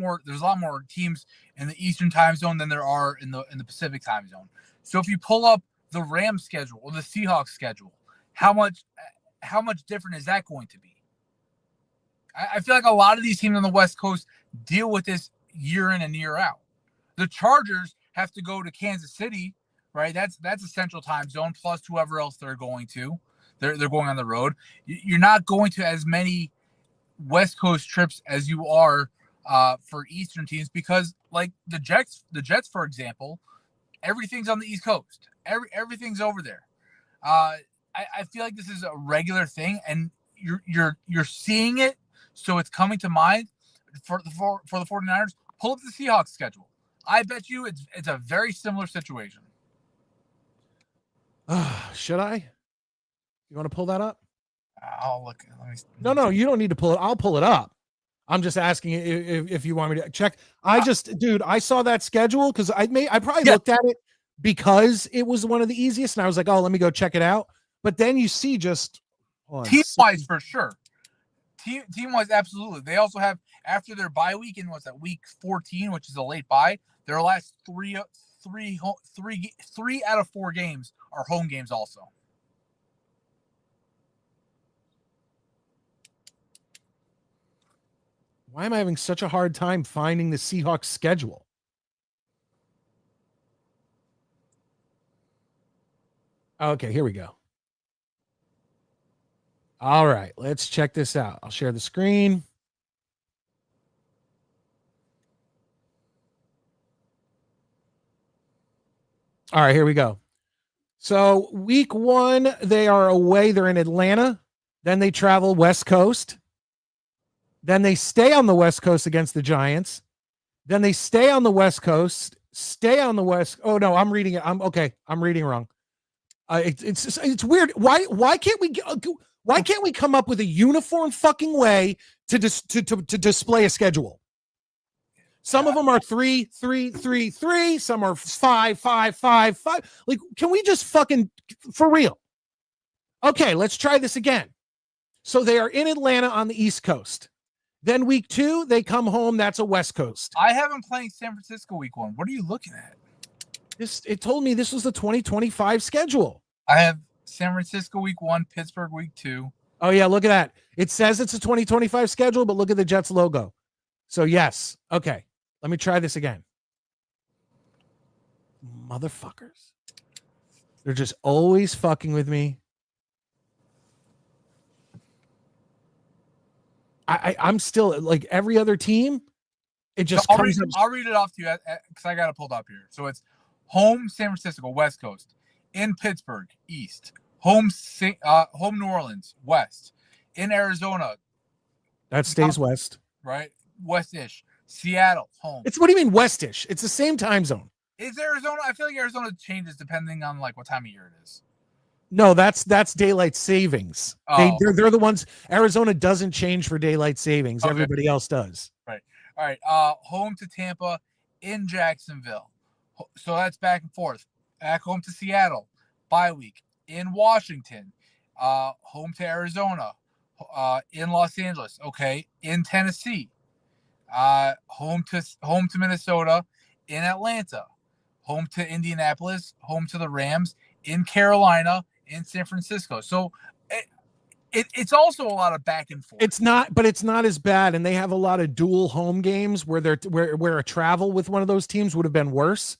more teams in the Eastern time zone than there are in the Pacific time zone. So if you pull up the Rams schedule or the Seahawks schedule, how much different is that going to be? I feel like a lot of these teams on the West Coast deal with this year in and year out. The Chargers have to go to Kansas City, right? That's a Central time zone plus whoever else they're going to. They're going on the road. You're not going to as many West Coast trips as you are for Eastern teams, because like the Jets, for example, everything's on the East Coast. Everything's over there. I feel like this is a regular thing, and you're seeing it, so it's coming to mind for the 49ers. Pull up the Seahawks schedule. I bet you it's a very similar situation. Should I? You want to pull that up? I'll look. No, you don't need to pull it. I'll pull it up. I'm just asking if you want me to check. I saw that schedule because I probably looked at it because it was one of the easiest, and I was like, oh, let me go check it out. But then you see just team-wise for sure. Team-wise, absolutely. They also have, after their bye week in week 14, which is a late bye, their last three out of 4 games are home games also. Why am I having such a hard time finding the Seahawks schedule? Okay, here we go. All right, let's check this out. I'll share the screen. All right, here we go. So week 1, they are away. They're in Atlanta. Then they travel West Coast. Then they stay on the West Coast against the Giants. Then they stay on the West Coast, Oh no, I'm reading it. I'm reading wrong. It's weird. Why can't we come up with a uniform fucking way to display a schedule? Some of them are 3, 3, 3, 3. Some are 5, 5, 5, 5. Like, can we just fucking, for real? Okay, let's try this again. So they are in Atlanta on the East Coast. Then week 2, they come home. That's a West Coast. I have them playing San Francisco week 1. What are you looking at? It told me this was the 2025 schedule. I have San Francisco week 1, Pittsburgh week 2. Oh, yeah, look at that. It says it's a 2025 schedule, but look at the Jets logo. So, yes. Okay, let me try this again. Motherfuckers. They're just always fucking with me. I'm still like every other team. It just I'll comes read it off to you because I got it pulled up here. So it's home San Francisco, West Coast. In Pittsburgh, East. Home New Orleans, West. In Arizona. That stays West. Right? West-ish. Seattle, home. What do you mean West-ish? It's the same time zone. Is Arizona? I feel like Arizona changes depending on like what time of year it is. No, that's daylight savings. Oh. They're the ones. Arizona doesn't change for daylight savings. Okay. Everybody else does. Right. All right. Home to Tampa, in Jacksonville. So that's back and forth. Back home to Seattle, bye week. In Washington, home to Arizona, in Los Angeles. Okay. In Tennessee, home to Minnesota, in Atlanta, home to Indianapolis, home to the Rams, in Carolina, in San Francisco. So it's also a lot of back and forth. It's not as bad, and they have a lot of dual home games where where a travel with one of those teams would have been worse,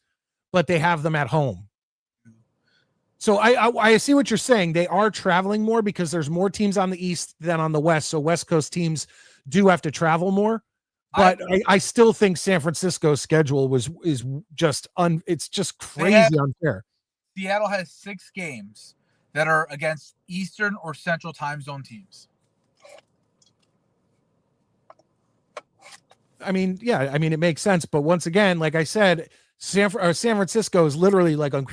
but they have them at home. So I see what you're saying. They are traveling more because there's more teams on the East than on the West. So West Coast teams do have to travel more. But I still think San Francisco's schedule is just it's just crazy unfair. Seattle has 6 games that are against Eastern or Central time zone teams. I mean, yeah, it makes sense. But once again, like I said, San Francisco is literally like on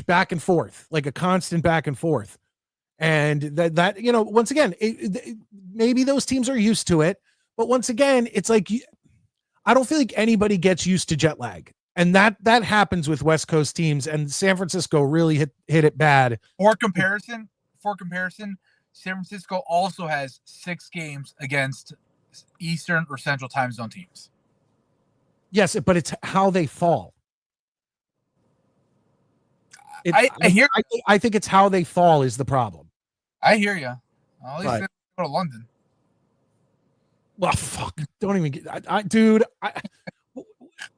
back and forth, like a constant back and forth. And that once again, maybe those teams are used to it. But once again, it's like I don't feel like anybody gets used to jet lag. And that happens with West Coast teams, and San Francisco really hit it bad. For comparison, San Francisco also has 6 games against Eastern or Central time zone teams. Yes, but it's how they fall. I hear. I think it's how they fall is the problem. I hear you. Well, at least they go to London. Well, fuck! Don't even get, dude.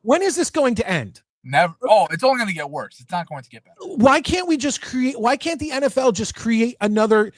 When is this going to end? Never. Oh, it's only going to get worse. It's not going to get better. Why can't we just create? Why can't the NFL just create another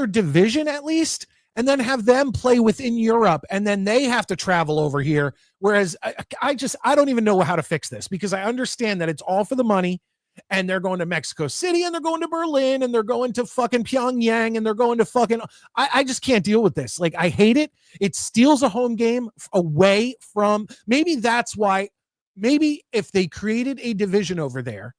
division at least, and then have them play within Europe, and then they have to travel over here? Whereas I don't even know how to fix this, because I understand that it's all for the money, and they're going to Mexico City, and they're going to Berlin, and they're going to fucking Pyongyang, and they're going to fucking. I just can't deal with this. Like, I hate it. It steals a home game away from. Maybe that's why. Maybe if they created a division over there,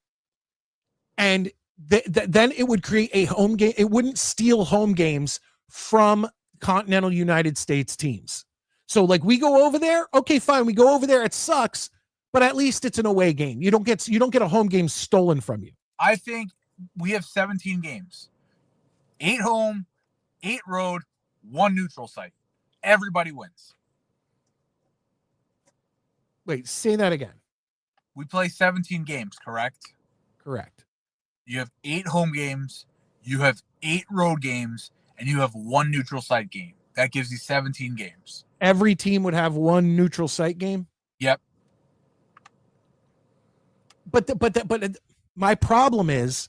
and then it would create a home game. It wouldn't steal home games from continental United States teams. So, like, we go over there. Okay, fine. We go over there. It sucks, but at least it's an away game. You don't get a home game stolen from you. I think we have 17 games, 8 home, 8 road, 1 neutral site. Everybody wins. Wait, say that again. We play 17 games, correct? Correct. You have 8 home games, you have 8 road games, and you have 1 neutral site game. That gives you 17 games. Every team would have 1 neutral site game? Yep. But my problem is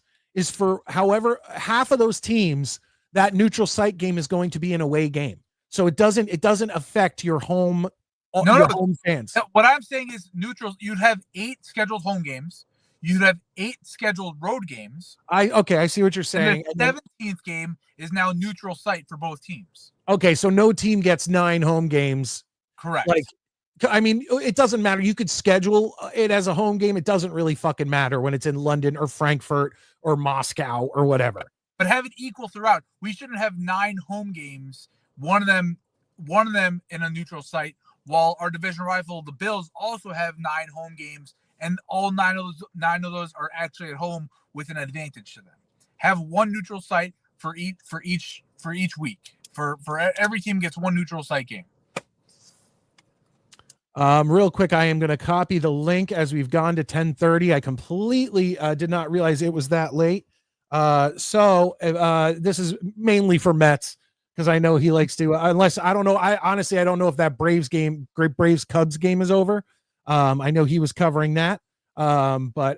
for however half of those teams, that neutral site game is going to be an away game. So it doesn't affect your home home fans. What I'm saying is neutral. You'd have 8 scheduled home games. You'd have 8 scheduled road games. I see what you're saying. And the 17th game is now neutral site for both teams. Okay, so no team gets 9 home games. Correct. Like, I mean, it doesn't matter. You could schedule it as a home game. It doesn't really fucking matter when it's in London or Frankfurt or Moscow or whatever. But have it equal throughout. We shouldn't have 9 home games. One of them in a neutral site. While our division rival, the Bills, also have 9 home games, and all 9 of those are actually at home with an advantage to them. Have 1 neutral site for each week. For every team gets one neutral site game. Real quick, I am going to copy the link as we've gone to 10:30. I completely did not realize it was that late. So this is mainly for Mets because I know he likes to. Unless I don't know. I honestly don't know if that Braves Cubs game is over. I know he was covering that. But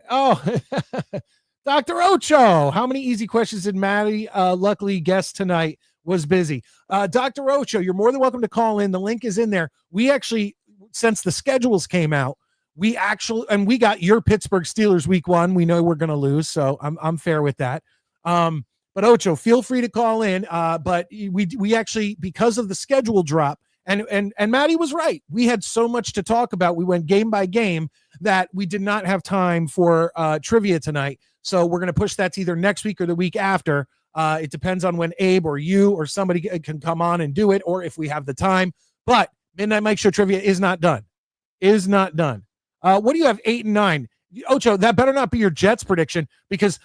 Dr. Ocho, how many easy questions did Maddie luckily guess tonight? Was busy. Dr. Ocho, you're more than welcome to call in. The link is in there. We actually, since the schedules came out, we got your Pittsburgh Steelers week 1. We know we're going to lose, so I'm fair with that. But Ocho, feel free to call in. But we actually, because of the schedule drop, and Maddie was right. We had so much to talk about. We went game by game that we did not have time for trivia tonight. So we're going to push that to either next week or the week after. It depends on when Abe or you or somebody can come on and do it, or if we have the time. But Midnight Mike Show trivia is not done. What do you have? 8 and 9. Ocho, that better not be your Jets prediction, because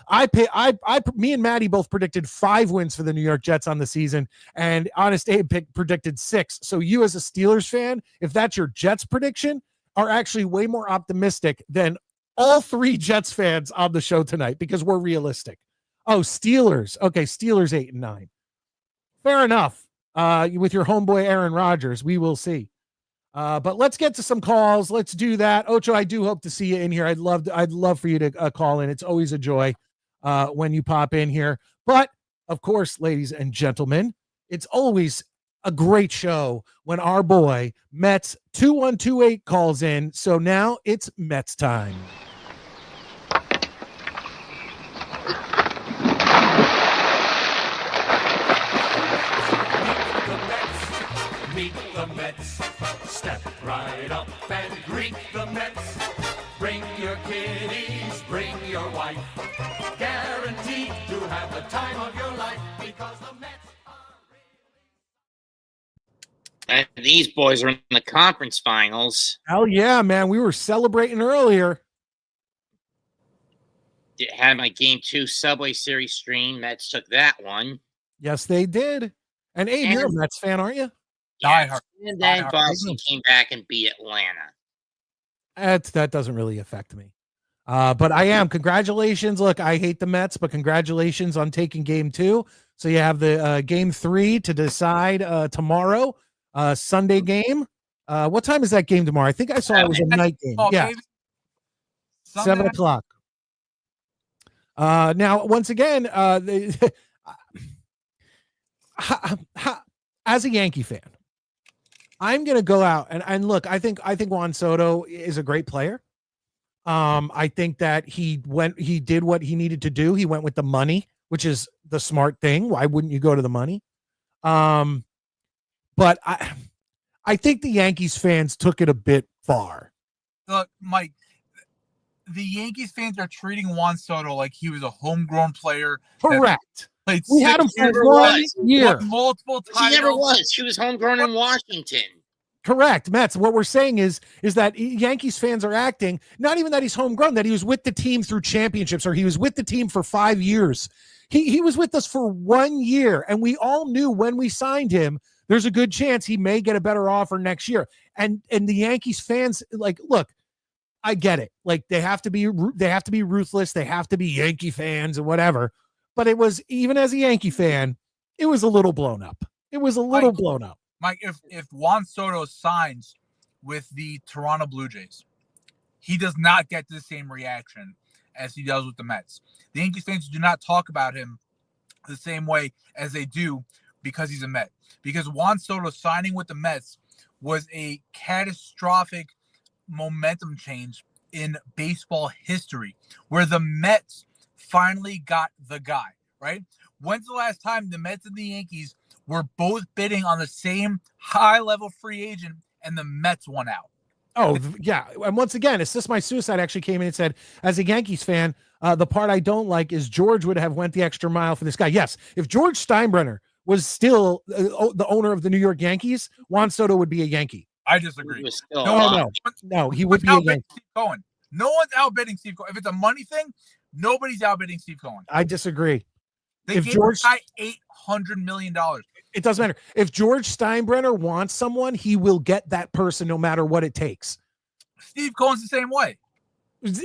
me and Maddie both predicted 5 wins for the New York Jets on the season, and Honest Abe predicted 6. So you, as a Steelers fan, if that's your Jets prediction, are actually way more optimistic than all 3 Jets fans on the show tonight, because we're realistic. Oh, Steelers. Okay, Steelers 8 and 9. Fair enough. With your homeboy Aaron Rodgers, we will see. But let's get to some calls. Let's do that. Ocho, I do hope to see you in here. I'd love for you to call in. It's always a joy when you pop in here. But of course, ladies and gentlemen, it's always a great show when our boy Mets 2128 calls in. So now it's Mets time. Meet the Mets. Step right up and greet the Mets. Bring your kiddies, bring your wife. Guaranteed to have the time of your life, because the Mets are And these boys are in the conference finals. Hell yeah, man. We were celebrating earlier. Had my Game 2 Subway Series stream. Mets took that one. Yes, they did. And Abe, you're a Mets fan, aren't you? Yes. And then Boston came back and beat Atlanta. That doesn't really affect me. But I am. Congratulations. Look, I hate the Mets, but congratulations on taking Game 2. So you have the Game 3 to decide tomorrow, Sunday game. What time is that game tomorrow? I think I saw it was a night game. Yeah, 7 o'clock. Now, once again, as a Yankee fan, I'm going to go out and look, I think Juan Soto is a great player. I think that he did what he needed to do. He went with the money, which is the smart thing. Why wouldn't you go to the money? But I think the Yankees fans took it a bit far. Look, Mike, the Yankees fans are treating Juan Soto like he was a homegrown player. Correct. We had him for 1 year. Multiple times. He never was. He was homegrown in Washington. Correct, Mets. What we're saying is that Yankees fans are acting, not even that he's homegrown, that he was with the team through championships, or he was with the team for 5 years. He was with us for 1 year, and we all knew when we signed him, there's a good chance he may get a better offer next year. And the Yankees fans, like, look, I get it. Like, they have to be ruthless. They have to be Yankee fans and whatever. But it was, even as a Yankee fan, it was a little blown up. Mike, if Juan Soto signs with the Toronto Blue Jays, he does not get the same reaction as he does with the Mets. The Yankees fans do not talk about him the same way as they do because he's a Met. Because Juan Soto signing with the Mets was a catastrophic momentum change in baseball history, where the Mets finally got the guy, right? When's the last time the Mets and the Yankees were both bidding on the same high-level free agent and the Mets won out? Oh, yeah. And once again, Assist My Suicide actually came in and said, as a Yankees fan, the part I don't like is George would have went the extra mile for this guy. Yes, if George Steinbrenner was still the owner of the New York Yankees, Juan Soto would be a Yankee. I disagree. No, he would be a Yankee. Steve Cohen. No one's outbidding Steve Cohen. If it's a money thing, nobody's outbidding Steve Cohen. I disagree. They if gave George the guy $800 million. it doesn't matter. If George Steinbrenner wants someone, he will get that person no matter what it takes. Steve Cohen's the same way.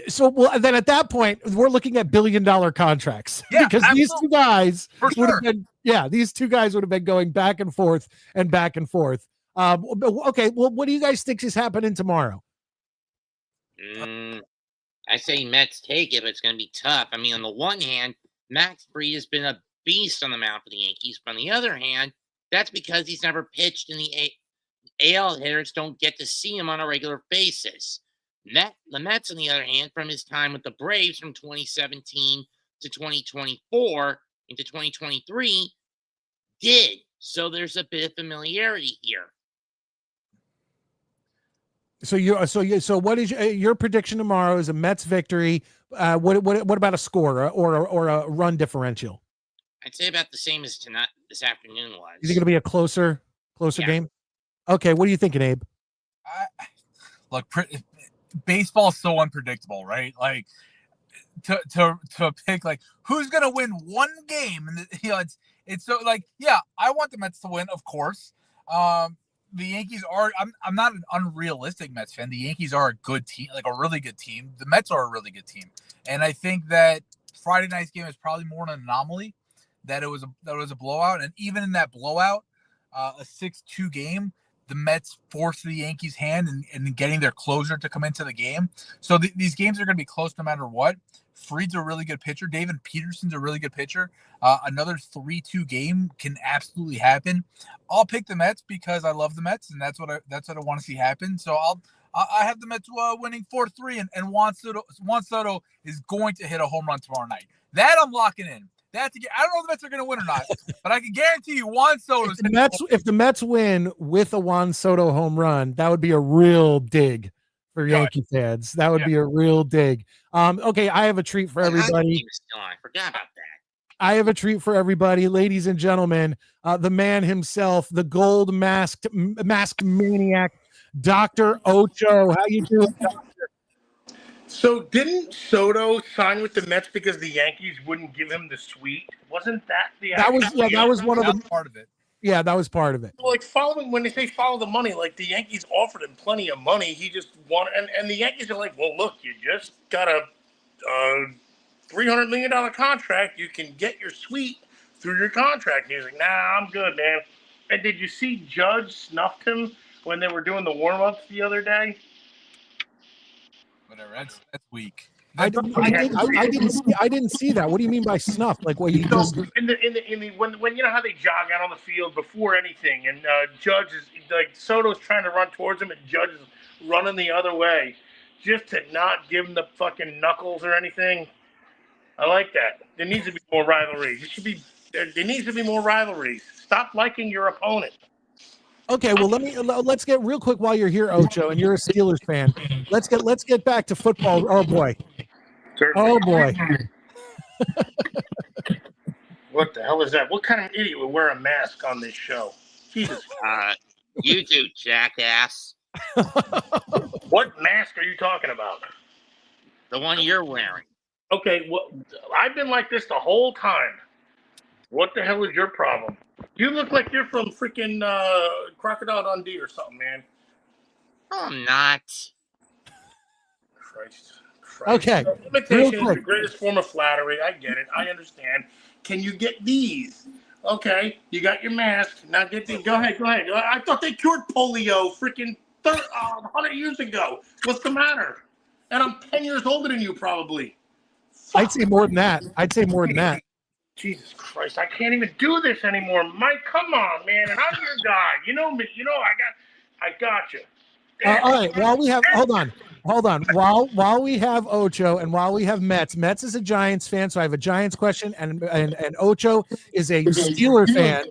So well, then at that point, we're looking at billion-dollar contracts because these two guys would have been, these two guys would have been going back and forth and back and forth. Okay, well, what do you guys think is happening tomorrow? I say Mets take it, but it's going to be tough. I mean, on the one hand, Max Fried has been a beast on the mound for the Yankees. But on the other hand, that's because he's never pitched in the AL. Hitters don't get to see him on a regular basis. The Mets, on the other hand, from his time with the Braves from 2017 to 2024 into 2023, did. So there's a bit of familiarity here. So what is your prediction tomorrow? Is a Mets victory? What about a score or a run differential? I'd say about the same as tonight, this afternoon was. Is it going to be a closer game? Okay, what are you thinking, Abe? Look, baseball is so unpredictable, right? Like to pick like who's going to win one game, and it's so like I want the Mets to win, of course. The Yankees are. I'm not an unrealistic Mets fan. The Yankees are a good team, like a really good team. The Mets are a really good team, and I think that Friday night's game is probably more an anomaly. That it was a blowout, and even in that blowout, a 6-2 game, the Mets forced the Yankees' hand in getting their closer to come into the game. So these games are going to be close no matter what. Fried's a really good pitcher. David Peterson's a really good pitcher. Another 3-2 game can absolutely happen. I'll pick the Mets because I love the Mets, and that's what I want to see happen. So I have the Mets winning 4-3, and Juan Soto is going to hit a home run tomorrow night. That I'm locking in. I don't know if the Mets are going to win or not, but I can guarantee you Juan Soto. If the Mets win with a Juan Soto home run, that would be a real dig for Yankee fans. That would be a real dig. Okay, I have a treat for everybody. I forgot about that. I have a treat for everybody, ladies and gentlemen. The man himself, the gold masked maniac, Dr. Ocho. How you doing, Doctor? So didn't Soto sign with the Mets because the Yankees wouldn't give him the suite? Wasn't that the that was one of the part of it. Yeah, that was part of it. Like when they say follow the money, like the Yankees offered him plenty of money. He just wanted, and the Yankees are like, well, look, you just got a $300 million contract. You can get your suite through your contract. And he's like, nah, I'm good, man. And did you see Judge snuffed him when they were doing the warm-ups the other day? Whatever. That's weak. I didn't see that. What do you mean by snuff? Like what you just when you know how they jog out on the field before anything, and Judge is like Soto's trying to run towards him, and Judge is running the other way, just to not give him the fucking knuckles or anything. I like that. There needs to be more rivalries. There needs to be more rivalries. Stop liking your opponent. Okay, well let's get real quick while you're here, Ocho, and you're a Steelers fan. Let's get back to football. Oh boy. Certainly. Oh boy. What the hell is that? What kind of idiot would wear a mask on this show? Jesus. You do, jackass. What mask are you talking about? The one you're wearing. Okay, well, I've been like this the whole time. What the hell is your problem? You look like you're from freaking Crocodile Dundee or something, man. No, I'm not. Christ. Okay. Imitation is the greatest form of flattery. I get it. I understand. Can you get these? Okay, you got your mask. Now get these. Go ahead. I thought they cured polio freaking 100 years ago. What's the matter? And I'm 10 years older than you, probably. I'd say more than that. Jesus Christ, I can't even do this anymore. Mike, come on, man. And I'm your guy. You know me. You know I got you. All right. While we have hold on. While we have Ocho and while we have Mets is a Giants fan, so I have a Giants question, and Ocho is a Steeler fan.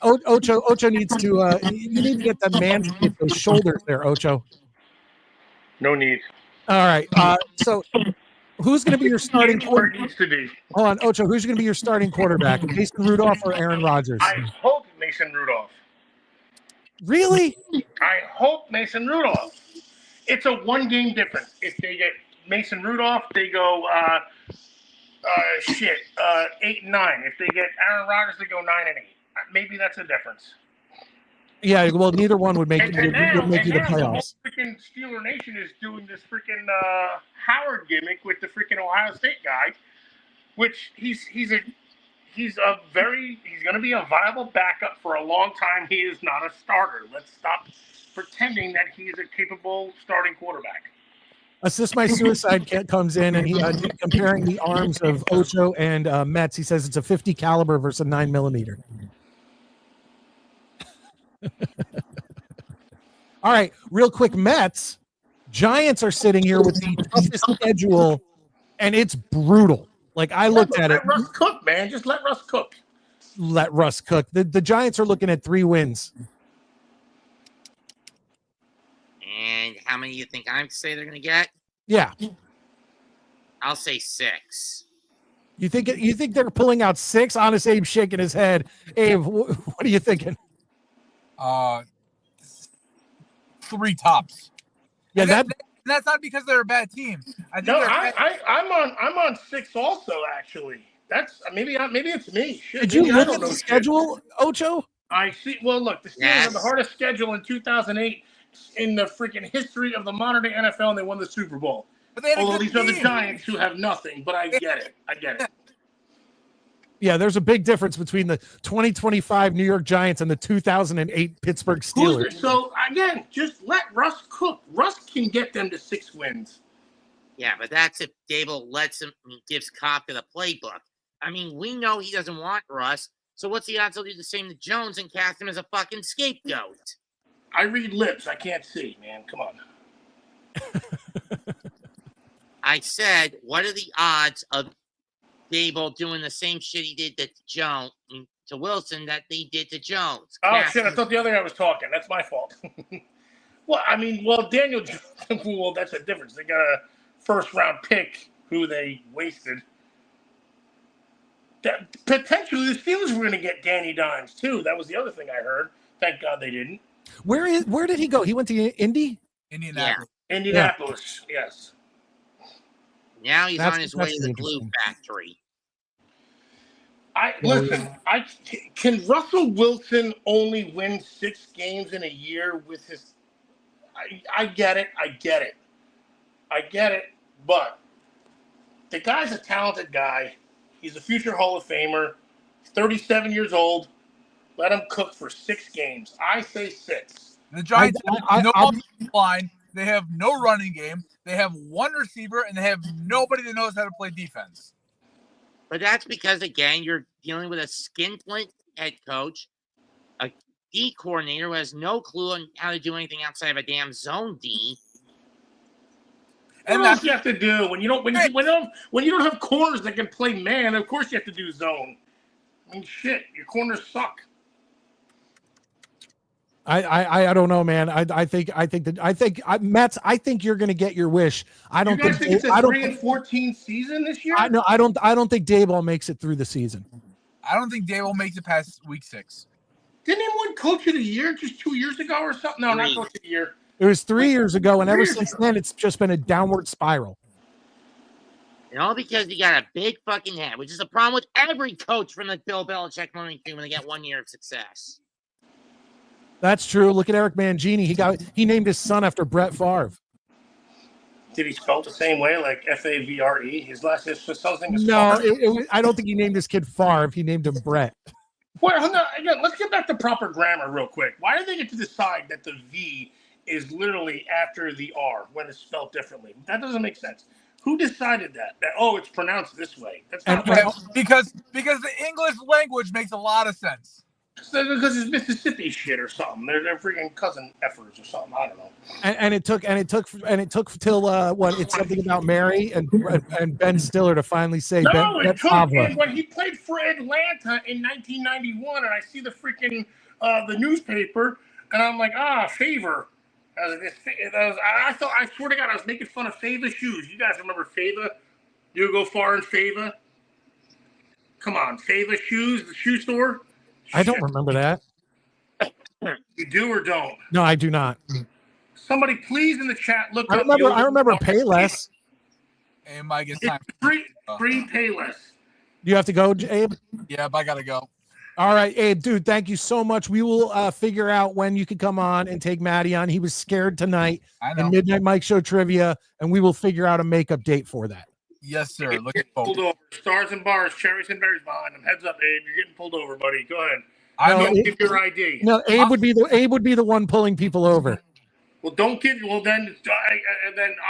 Ocho needs to you need to get the man with those shoulders there, Ocho. No need. All right. So who's going to be your starting quarterback? Needs to be. Hold on, Ocho. Who's going to be your starting quarterback? Mason Rudolph or Aaron Rodgers? I hope Mason Rudolph. Really? I hope Mason Rudolph. It's a one-game difference. If they get Mason Rudolph, they go Shit. 8 and 9. If they get Aaron Rodgers, they go 9 and 8. Maybe that's a difference. Yeah, well, neither one would make And would make you the now the whole playoffs. freaking Steeler Nation is doing this freaking Howard gimmick with the freaking Ohio State guy, which he's going to be a viable backup for a long time. He is not a starter. Let's stop pretending that he is a capable starting quarterback. Assist My Suicide Kit comes in, and he comparing the arms of Ocho and Metz. He says it's a 50 caliber versus a 9mm. All right, real quick, Mets. Giants are sitting here with the toughest schedule, and it's brutal. Like, I looked at it. Let Russ cook, man. Just let Russ cook. Let Russ cook. The Giants are looking at 3 wins. And how many do you think I say they're going to get? Yeah. I'll say 6. You think they're pulling out 6? Honest Abe shaking his head. Abe, what are you thinking? 3 tops. Yeah, that's not because they're a bad team. I'm on 6 also. Actually, that's maybe it's me. Shit, did you look at the schedule, Ocho? I see. Well, look, the Steelers had the hardest schedule in 2008 in the freaking history of the modern day NFL, and they won the Super Bowl. Although these are the Giants who have nothing, but I get it. Yeah, there's a big difference between the 2025 New York Giants and the 2008 Pittsburgh Steelers. So, again, just let Russ cook. Russ can get them to 6 wins. Yeah, but that's if Dable gives Kafka the playbook. I mean, we know he doesn't want Russ, so what's the odds he'll do the same to Jones and cast him as a fucking scapegoat? I read lips. I can't see, man. Come on. I said, what are the odds of Dable doing the same shit he did to Wilson that they did to Jones? Oh, shit. I thought the other guy was talking. That's my fault. Daniel Jones, well, that's a difference. They got a first-round pick who they wasted. Potentially, the Steelers were going to get Danny Dimes, too. That was the other thing I heard. Thank God they didn't. Where did he go? He went to Indy? Indianapolis. Yeah. Indianapolis, yes. Now he's on his way to the glue factory. Can Russell Wilson only win 6 games in a year with his? I get it, but the guy's a talented guy. He's a future Hall of Famer. He's 37 years old. Let him cook for 6 games. I say 6. The Giants have no offensive line. They have no running game. They have 1 receiver, and they have nobody that knows how to play defense. But that's because, again, you're dealing with a skinflint head coach, a D coordinator who has no clue on how to do anything outside of a damn zone D. And what else you have to do when you don't have corners that can play man? Of course you have to do zone. I mean, shit, your corners suck. I don't know, man. Mets. I think you're going to get your wish. I don't think it's a 3-14 season this year. I don't think Daboll makes it through the season. I don't think Daboll makes it past week 6. Didn't he win Coach of the Year just 2 years ago or something? No, not Coach of the Year. It was 3 years ago, and ever since then, it's just been a downward spiral. And all because he got a big fucking head, which is a problem with every coach from the Bill Belichick learning thing when they get 1 year of success. That's true. Look at Eric Mangini. He named his son after Brett Favre. Did he spell it the same way, like Favre? His last name is something. No, I don't think he named his kid Favre. He named him Brett. Well, no, again, let's get back to proper grammar real quick. Why do they get to decide that the V is literally after the R when it's spelled differently? That doesn't make sense. Who decided that? It's pronounced this way. That's not because the English language makes a lot of sense. Because it's Mississippi shit or something. They're freaking cousin effers or something. I don't know. And it took till it's something about Mary and Ben Stiller to finally say it took when he played for Atlanta in 1991, and I see the freaking the newspaper, and I'm like, favor. I swear to God, I was making fun of Fava shoes. You guys remember Fava? You go far in Fava? Come on, Fava shoes, the shoe store. I don't remember that. You do or don't? No, I do not. Somebody please in the chat look. I remember Payless. And Mike, it's It's time. free Payless. You have to go, Abe? Yeah, but I gotta go. All right, Abe, dude, thank you so much. We will figure out when you can come on and take Maddie on. He was scared tonight in Midnight Mike Show Trivia, and we will figure out a makeup date for that. Yes, sir. You're getting pulled over. Stars and bars, cherries and berries behind them. Heads up, Abe. You're getting pulled over, buddy. Go ahead. Don't give your ID. No, Abe would be the one pulling people over. Well, don't give. Well, then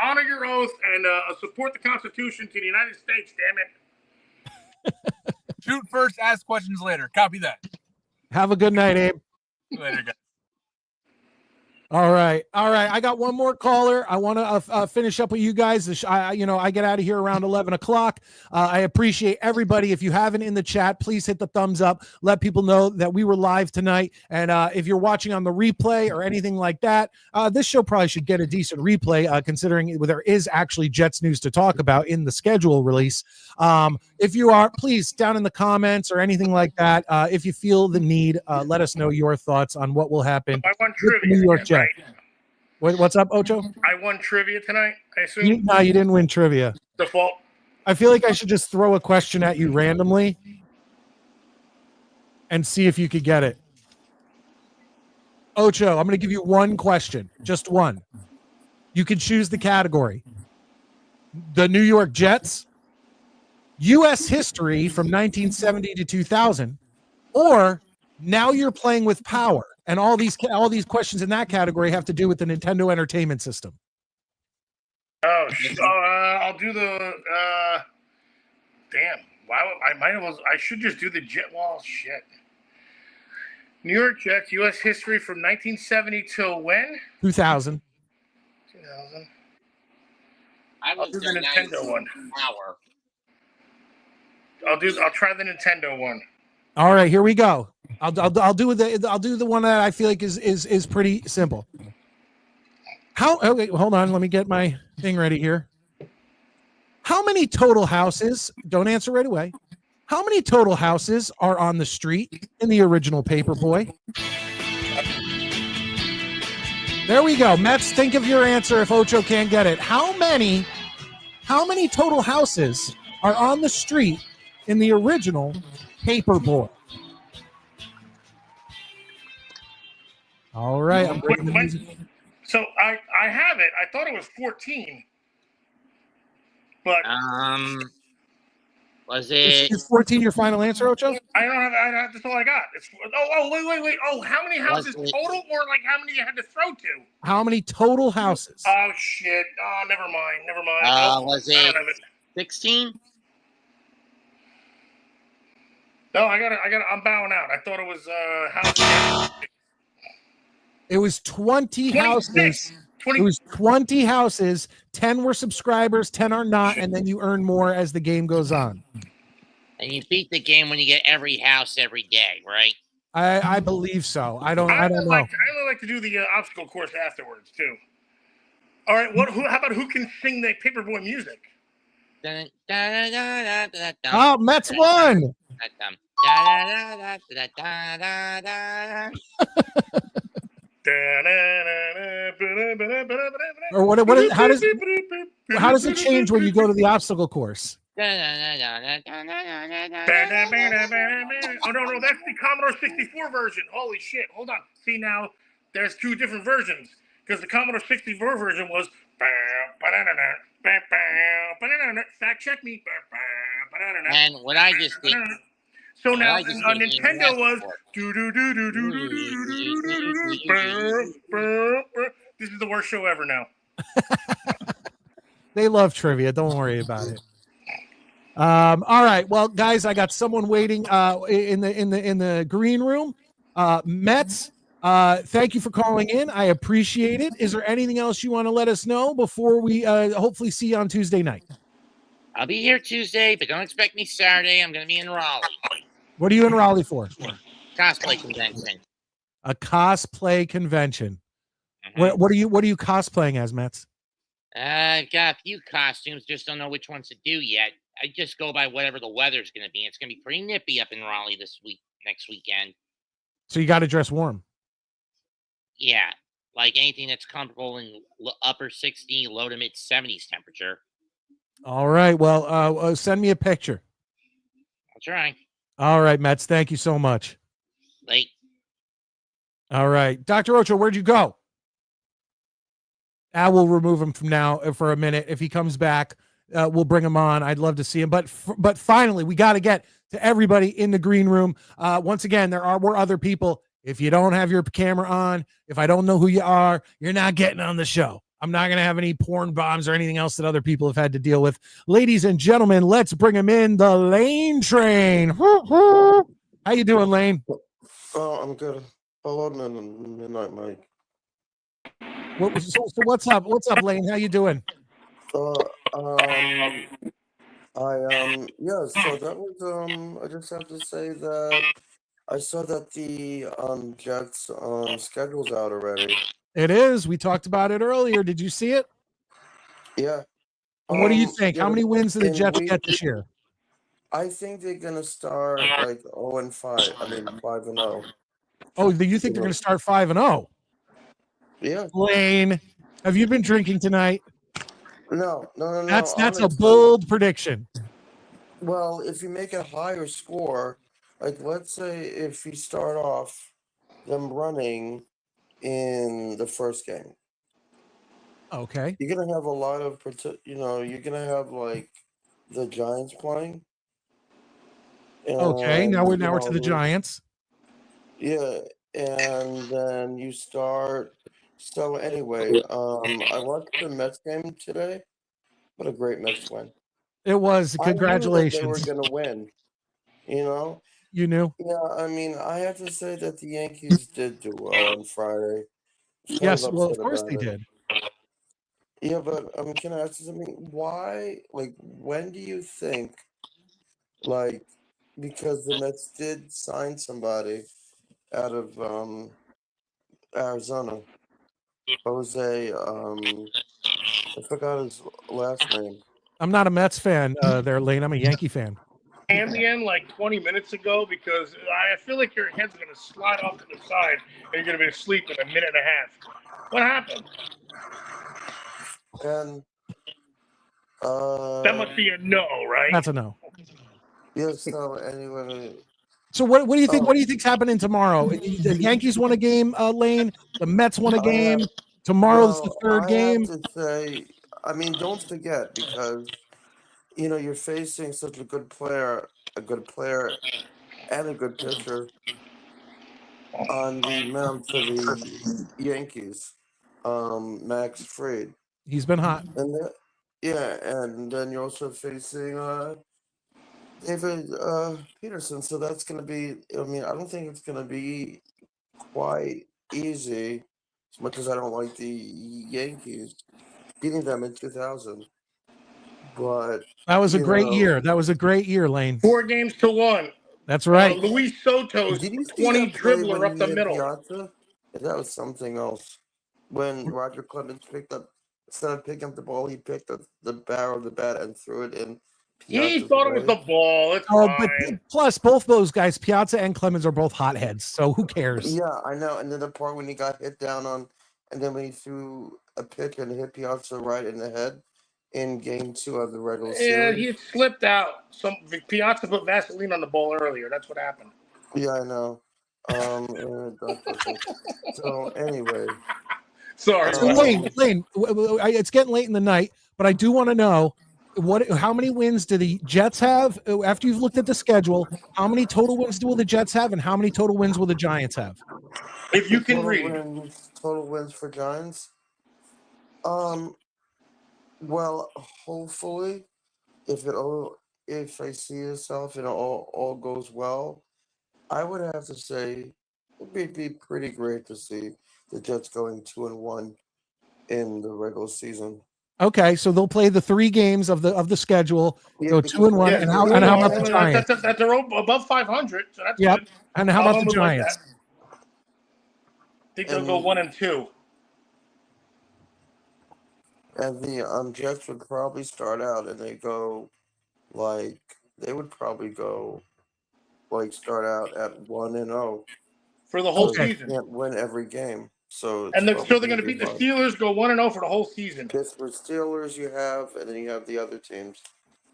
honor your oath and support the Constitution to the United States. Damn it. Shoot first, ask questions later. Copy that. Have a good night, Abe. Later, guys. All right. I got one more caller. I want to finish up with you guys. I get out of here around 11 o'clock. I appreciate everybody. If you haven't in the chat, please hit the thumbs up. Let people know that we were live tonight. And if you're watching on the replay or anything like that, this show probably should get a decent replay, considering there is actually Jets news to talk about in the schedule release. If you are, please, down in the comments or anything like that, if you feel the need, let us know your thoughts on what will happen with New York Jets. What's up, Ocho? I won trivia tonight, I assume? No, you didn't win trivia. Default. I feel like I should just throw a question at you randomly and see if you could get it. Ocho, I'm going to give you one question, just one. You can choose the category. The New York Jets, U.S. history from 1970 to 2000, or now you're playing with power. And all these questions in that category have to do with the Nintendo Entertainment System. Oh, I'll do the. Damn. I should just do the Jet. Well, shit. New York Jets, U.S. history from 1970 till when? 2000. 2000. I'll do the Nintendo one. I'll try the Nintendo one. All right, here we go. I'll do the one that I feel like is pretty simple. Okay, hold on, let me get my thing ready here. How many total houses, don't answer right away, how many total houses are on the street in the original Paperboy? There we go. Mets, think of your answer if Ocho can't get it. How many total houses are on the street in the original Paperboy? All right. So I have it. I thought it was 14. But was it? Is 14 your final answer, Ocho? I don't have. That's all I got. Wait. Oh, how many houses total, or like how many you had to throw to? How many total houses? Oh shit. Oh, never mind. Was it 16? No, I got it. I'm bowing out. I thought it was houses. It was 20 houses. 20. It was 20 houses. 10 were subscribers, 10 are not, and then you earn more as the game goes on. And you beat the game when you get every house every day, right? I believe so. I don't know. I only like to do the obstacle course afterwards too. All right. How about who can sing the Paperboy music? Oh, Mets won. Or what? How does it change when you go to the obstacle course? Oh no, that's the Commodore 64 version. Holy shit! Hold on. See, now there's two different versions because the Commodore 64 version was. Fact check me. And what I just did. So now on Nintendo was This is the worst show ever now. They love trivia. Don't worry about it. All right. Well, guys, I got someone waiting in the green room. Mets, thank you for calling in. I appreciate it. Is there anything else you want to let us know before we hopefully see you on Tuesday night? I'll be here Tuesday, but don't expect me Saturday. I'm going to be in Raleigh. What are you in Raleigh for? Cosplay convention. A cosplay convention. Mm-hmm. What are you cosplaying as, Mets? I've got a few costumes, just don't know which ones to do yet. I just go by whatever the weather's going to be. It's going to be pretty nippy up in Raleigh next weekend. So you got to dress warm. Yeah, like anything that's comfortable in upper 60, low to mid 70s temperature. All right. Well, send me a picture. I'll try. All right, Mets. Thank you so much. Late. All right. Dr. Ocho, where'd you go? We'll remove him from now for a minute. If he comes back, we'll bring him on. I'd love to see him. But finally, we got to get to everybody in the green room. Once again, we're other people. If you don't have your camera on, if I don't know who you are, you're not getting on the show. I'm not going to have any porn bombs or anything else that other people have had to deal with. Ladies and gentlemen, let's bring him in, the Lane Train. How you doing, Lane? Oh, I'm good. Hello, Midnight Mike. So what's up? What's up, Lane? How you doing? Yeah, so that was, I just have to say that I saw that the, Jets, schedule's out already. It is. We talked about it earlier. Did you see it? Yeah. And what do you think? yeah, How many wins do the in Jets week- get this year? I think they're gonna start like 0-5. I mean 5-0. Oh, do you think they're going to start 5-0? Yeah. Lane, have you been drinking tonight? No. That's a honestly. bold prediction. Well, if you make a higher score, like let's say if you start off them running in the first game, Okay. you're gonna have a lot of, you're gonna have like the Giants playing. Okay. Now And, we're to the Giants. Yeah, and then you start. So anyway, I watched the Mets game today. What a great Mets win! It was. I knew that they were Congratulations. gonna win. You know. You knew? Yeah, I mean, I have to say that the Yankees did do well on Friday. I was kind Yes. of Well, of upset course about they it. did. Yeah, but can I ask you something? Why, like, when do you think, like, because the Mets did sign somebody out of Arizona, Jose, I forgot his last name. I'm not a Mets fan there, Lane. I'm a Yankee fan. Ambien like 20 minutes ago because I feel like your head's going to slide off to the side and you're going to be asleep in a minute and a half. What happened? And That must be a no, right? That's a no. yeah, so anyway, So what do you think? What do you think's happening tomorrow? The Yankees won a game, Lane. The Mets won a game. Tomorrow's the third I game. have to say, I mean, don't forget because you're facing such a good player, and a good pitcher on the mound for the Yankees, Max Fried. He's been hot. And and then you're also facing David Peterson. So that's going to be. I mean, I don't think it's going to be quite easy. As much as I don't like the Yankees beating them in 2000, but That was a great year. That was a great year, Lane. 4-1. That's right. Luis Soto's did you see 20 that play dribbler when up the he hit middle. Piazza? That was something else. When Roger Clemens picked up, instead of picking up the ball, he picked up the barrel of the bat and threw it in. He Piazza's thought it was way. the ball. It's Oh, fine. but plus both those guys, Piazza and Clemens, are both hotheads. So who cares? Yeah, I know. And then the part when he got hit down on, and then when he threw a pitch and hit Piazza right in the head in Game 2 of the regular Yeah, series. he had slipped out. Piazza put Vaseline on the ball earlier. That's what happened. Yeah, I know. So anyway, Sorry. So Lane, it's getting late in the night, but I do want to know how many wins do the Jets have after you've looked at the schedule? How many total wins will the Jets have, and how many total wins will the Giants have? If you can read. Total wins for Giants. Well, hopefully, if I see yourself and all goes well, I would have to say it'd be pretty great to see the Jets going 2-1 in the regular season. Okay, so they'll play the 3 games of the schedule, go 2-1, Yeah, and how about the Giants? They're above 500, so that's Yep. good. And how about the Giants? I think they'll go 1-2. And the Jets would probably start out and they would probably go start out at 1-0 for the whole They season. can't win every game. So And it's so they're going to probably beat the fine. Steelers, go 1-0 for the whole season. Pittsburgh Steelers you have, and then you have the other teams.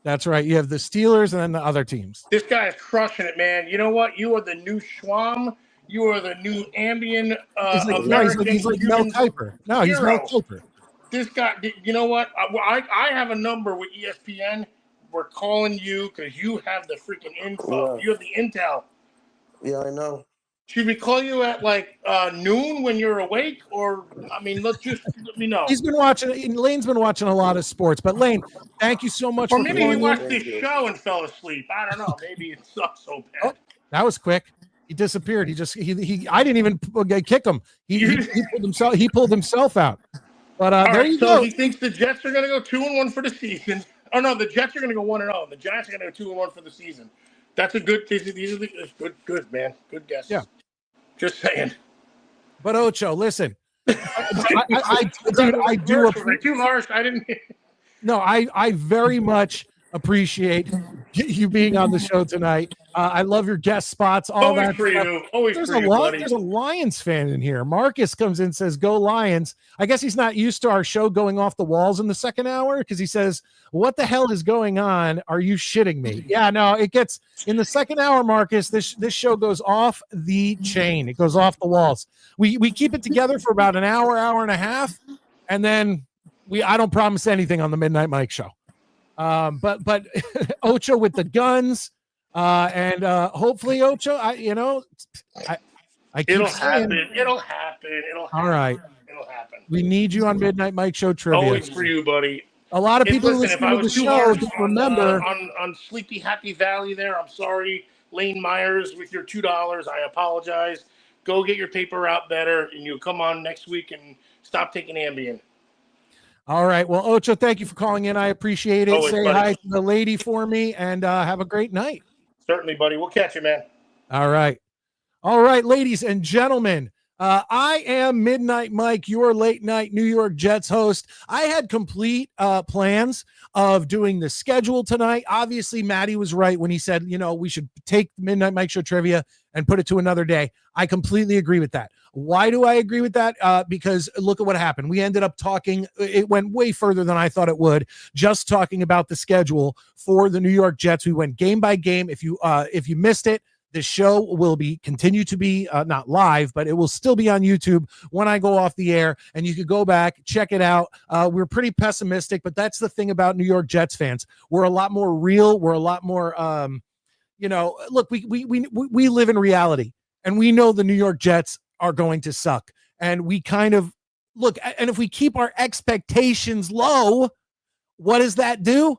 That's right. You have the Steelers and then the other teams. This guy is crushing it, man. You know what? You are the new Schwam. You are the new Ambien American he's like Mel human Kiper. No, he's Mel hero. Kiper. This guy, you know what? I have a number with ESPN. We're calling you because you have the freaking info. Yeah. You have the intel. Yeah, I know. Should we call you at like noon when you're awake? Or, I mean, let me know. He's been watching. Lane's been watching a lot of sports. But Lane, thank you so much Or for maybe he calling watched in. this show and fell asleep. I don't know. Maybe it's not so bad. Oh, that was quick. He disappeared. He I didn't even kick him. He pulled himself out. But there you go. He thinks the Jets are going to go 2-1 for the season. Oh no, the Jets are going to go 1-0. The Giants are going to go 2-1 for the season. That's a good. These are the good man. Good guess. Yeah. Just saying. But Ocho, listen. I do appreciate. Too harsh. I didn't. No, I very much appreciate you being on the show tonight. I love your guest spots. All Always that for stuff. you. Always There's for you, buddy. There's a Lions fan in here. Marcus comes in and says, "Go Lions." I guess he's not used to our show going off the walls in the second hour because he says, "What the hell is going on? Are you shitting me?" Yeah, no, it gets in the second hour, Marcus. This show goes off the chain. It goes off the walls. We keep it together for about an hour and a half, and then I don't promise anything on the Midnight Mike show. But Ocho with the guns. And hopefully Ocho, I keep It'll saying, happen. It'll happen. All right. It'll happen. We need you on Midnight Mike Show trivia. Always for you, buddy. A lot of people Listen, if I listening to the was too show harsh don't remember. on Sleepy Happy Valley there, I'm sorry. Lane Myers with your $2. I apologize. Go get your paper route better, and you'll come on next week and stop taking Ambien. All right. Well, Ocho, thank you for calling in. I appreciate it. Always, Say buddy. hi to the lady for me, and have a great night. Certainly, buddy. We'll catch you, man. All right, ladies and gentlemen. I am Midnight Mike, your late night New York Jets host. I had complete plans of doing the schedule tonight. Obviously, Maddie was right when he said, we should take Midnight Mike Show trivia and put it to another day. I completely agree with that. Why do I agree with that? Because look at what happened. We ended up talking. It went way further than I thought it would. Just talking about the schedule for the New York Jets. We went game by game. If you missed it, the show will continue to be not live, but it will still be on YouTube when I go off the air, and you could go back, check it out. We're pretty pessimistic, but that's the thing about New York Jets fans. We're a lot more real. We're a lot more, look, we live in reality, and we know the New York Jets are going to suck. And we kind of look, and if we keep our expectations low, what does that do?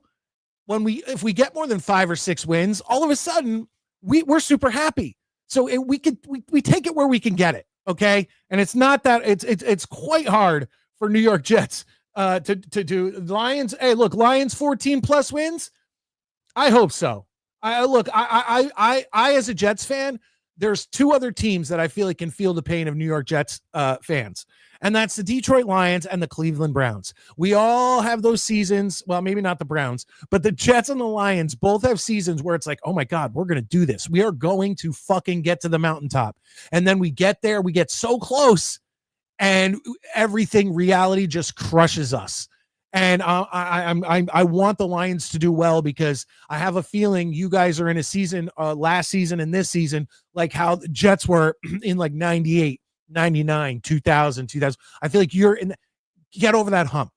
If we get more than 5 or 6 wins, all of a sudden, we're super happy. So we take it where we can get it. Okay. And it's not that it's quite hard for New York Jets to do. Lions. Hey, look, Lions 14 plus wins. I hope so. I as a Jets fan, there's 2 other teams that I feel like can feel the pain of New York Jets fans. And that's the Detroit Lions and the Cleveland Browns. We all have those seasons. Well, maybe not the Browns, but the Jets and the Lions both have seasons where it's like, oh my God, we're going to do this. We are going to fucking get to the mountaintop. And then we get there, we get so close, and reality just crushes us. And I want the Lions to do well, because I have a feeling you guys are in a season, last season and this season, like how the Jets were in like 98, 99, 2000. I feel like get over that hump.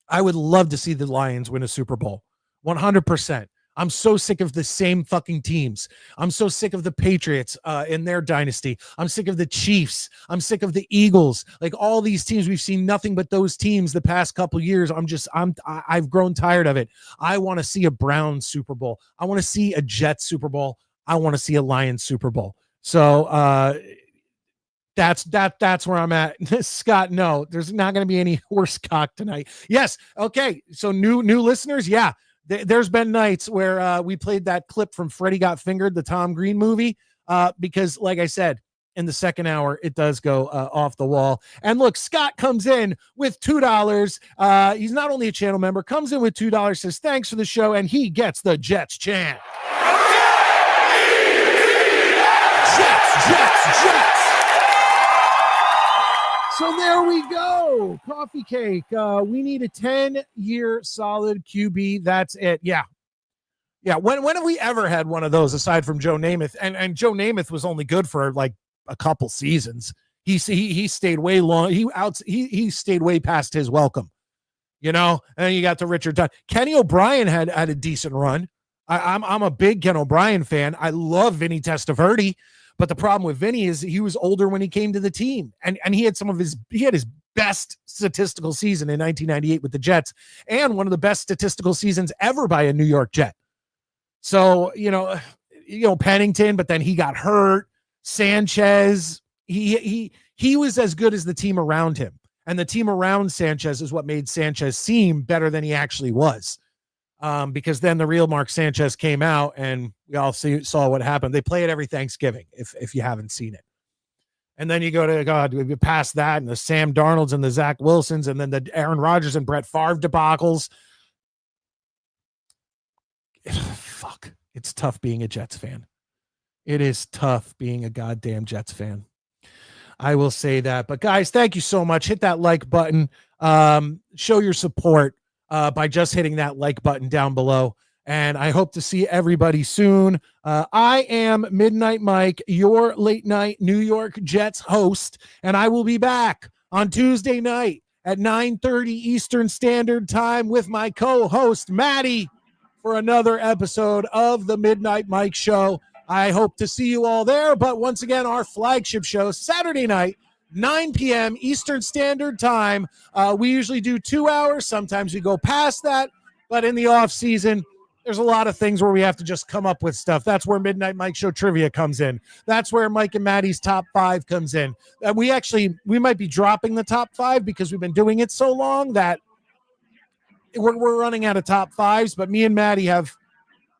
I would love to see the Lions win a Super Bowl. 100%. I'm so sick of the same fucking teams. I'm so sick of the Patriots in their dynasty. I'm sick of the Chiefs. I'm sick of the Eagles. Like all these teams, we've seen nothing but those teams the past couple years. I've grown tired of it. I want to see a Browns Super Bowl. I want to see a Jets Super Bowl. I want to see a Lions Super Bowl. So that's where I'm at. Scott, no, there's not going to be any horse cock tonight. Yes. Okay. So new listeners. Yeah. There's been nights where we played that clip from Freddie Got Fingered, the Tom Green movie, because like I said, in the second hour, it does go off the wall. And look, Scott comes in with $2. He's not only a channel member, comes in with $2, says thanks for the show, and he gets the Jets chant. Jets. Oh, coffee cake. We need a 10-year solid QB. That's it. Yeah. Yeah. When have we ever had one of those aside from Joe Namath? And Joe Namath was only good for like a couple seasons. He stayed way long. He stayed way past his welcome, and then you got the Richard Dunn. Kenny O'Brien had a decent run. I'm a big Ken O'Brien fan. I love Vinny Testaverde, but the problem with Vinny is he was older when he came to the team, and he had his best statistical season in 1998 with the Jets, and one of the best statistical seasons ever by a New York Jet. So Pennington, but then he got hurt. Sanchez, he was as good as the team around him, and the team around Sanchez is what made Sanchez seem better than he actually was. Because then the real Mark Sanchez came out, and we all saw what happened. They play it every Thanksgiving if you haven't seen it. And then you go to past that, and the Sam Darnolds and the Zach Wilsons, and then the Aaron Rodgers and Brett Favre debacles. Fuck. It's tough being a Jets fan. It is tough being a goddamn Jets fan. I will say that. But guys, thank you so much. Hit that like button. Show your support by just hitting that like button down below. And I hope to see everybody soon. I am Midnight Mike, your late night New York Jets host, and I will be back on Tuesday night at 9:30 Eastern Standard Time with my co-host Maddie for another episode of the Midnight Mike Show. I hope to see you all there. But once again, our flagship show, Saturday night, 9 p.m. Eastern Standard Time. We usually do 2 hours. Sometimes we go past that. But in the off season, there's a lot of things where we have to just come up with stuff. That's where Midnight Mike Show Trivia comes in. That's where Mike and Maddie's Top 5 comes in. And we might be dropping the Top 5 because we've been doing it so long that we're running out of Top 5s. But me and Maddie have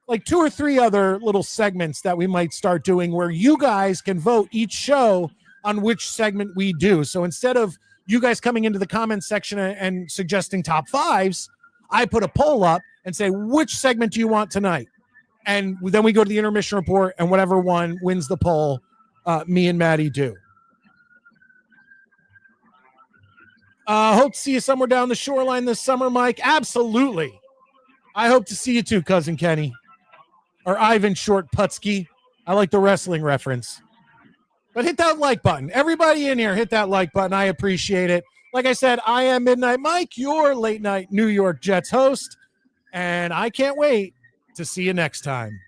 like 2 or 3 other little segments that we might start doing where you guys can vote each show on which segment we do. So instead of you guys coming into the comments section and suggesting Top 5s, I put a poll up and say, which segment do you want tonight? And then we go to the intermission report, and whatever one wins the poll, me and Maddie do. Hope to see you somewhere down the shoreline this summer, Mike. Absolutely. I hope to see you too, Cousin Kenny. Or Ivan Short Putsky. I like the wrestling reference. But hit that like button. Everybody in here, hit that like button. I appreciate it. Like I said, I am Midnight Mike, your late night New York Jets host. And I can't wait to see you next time.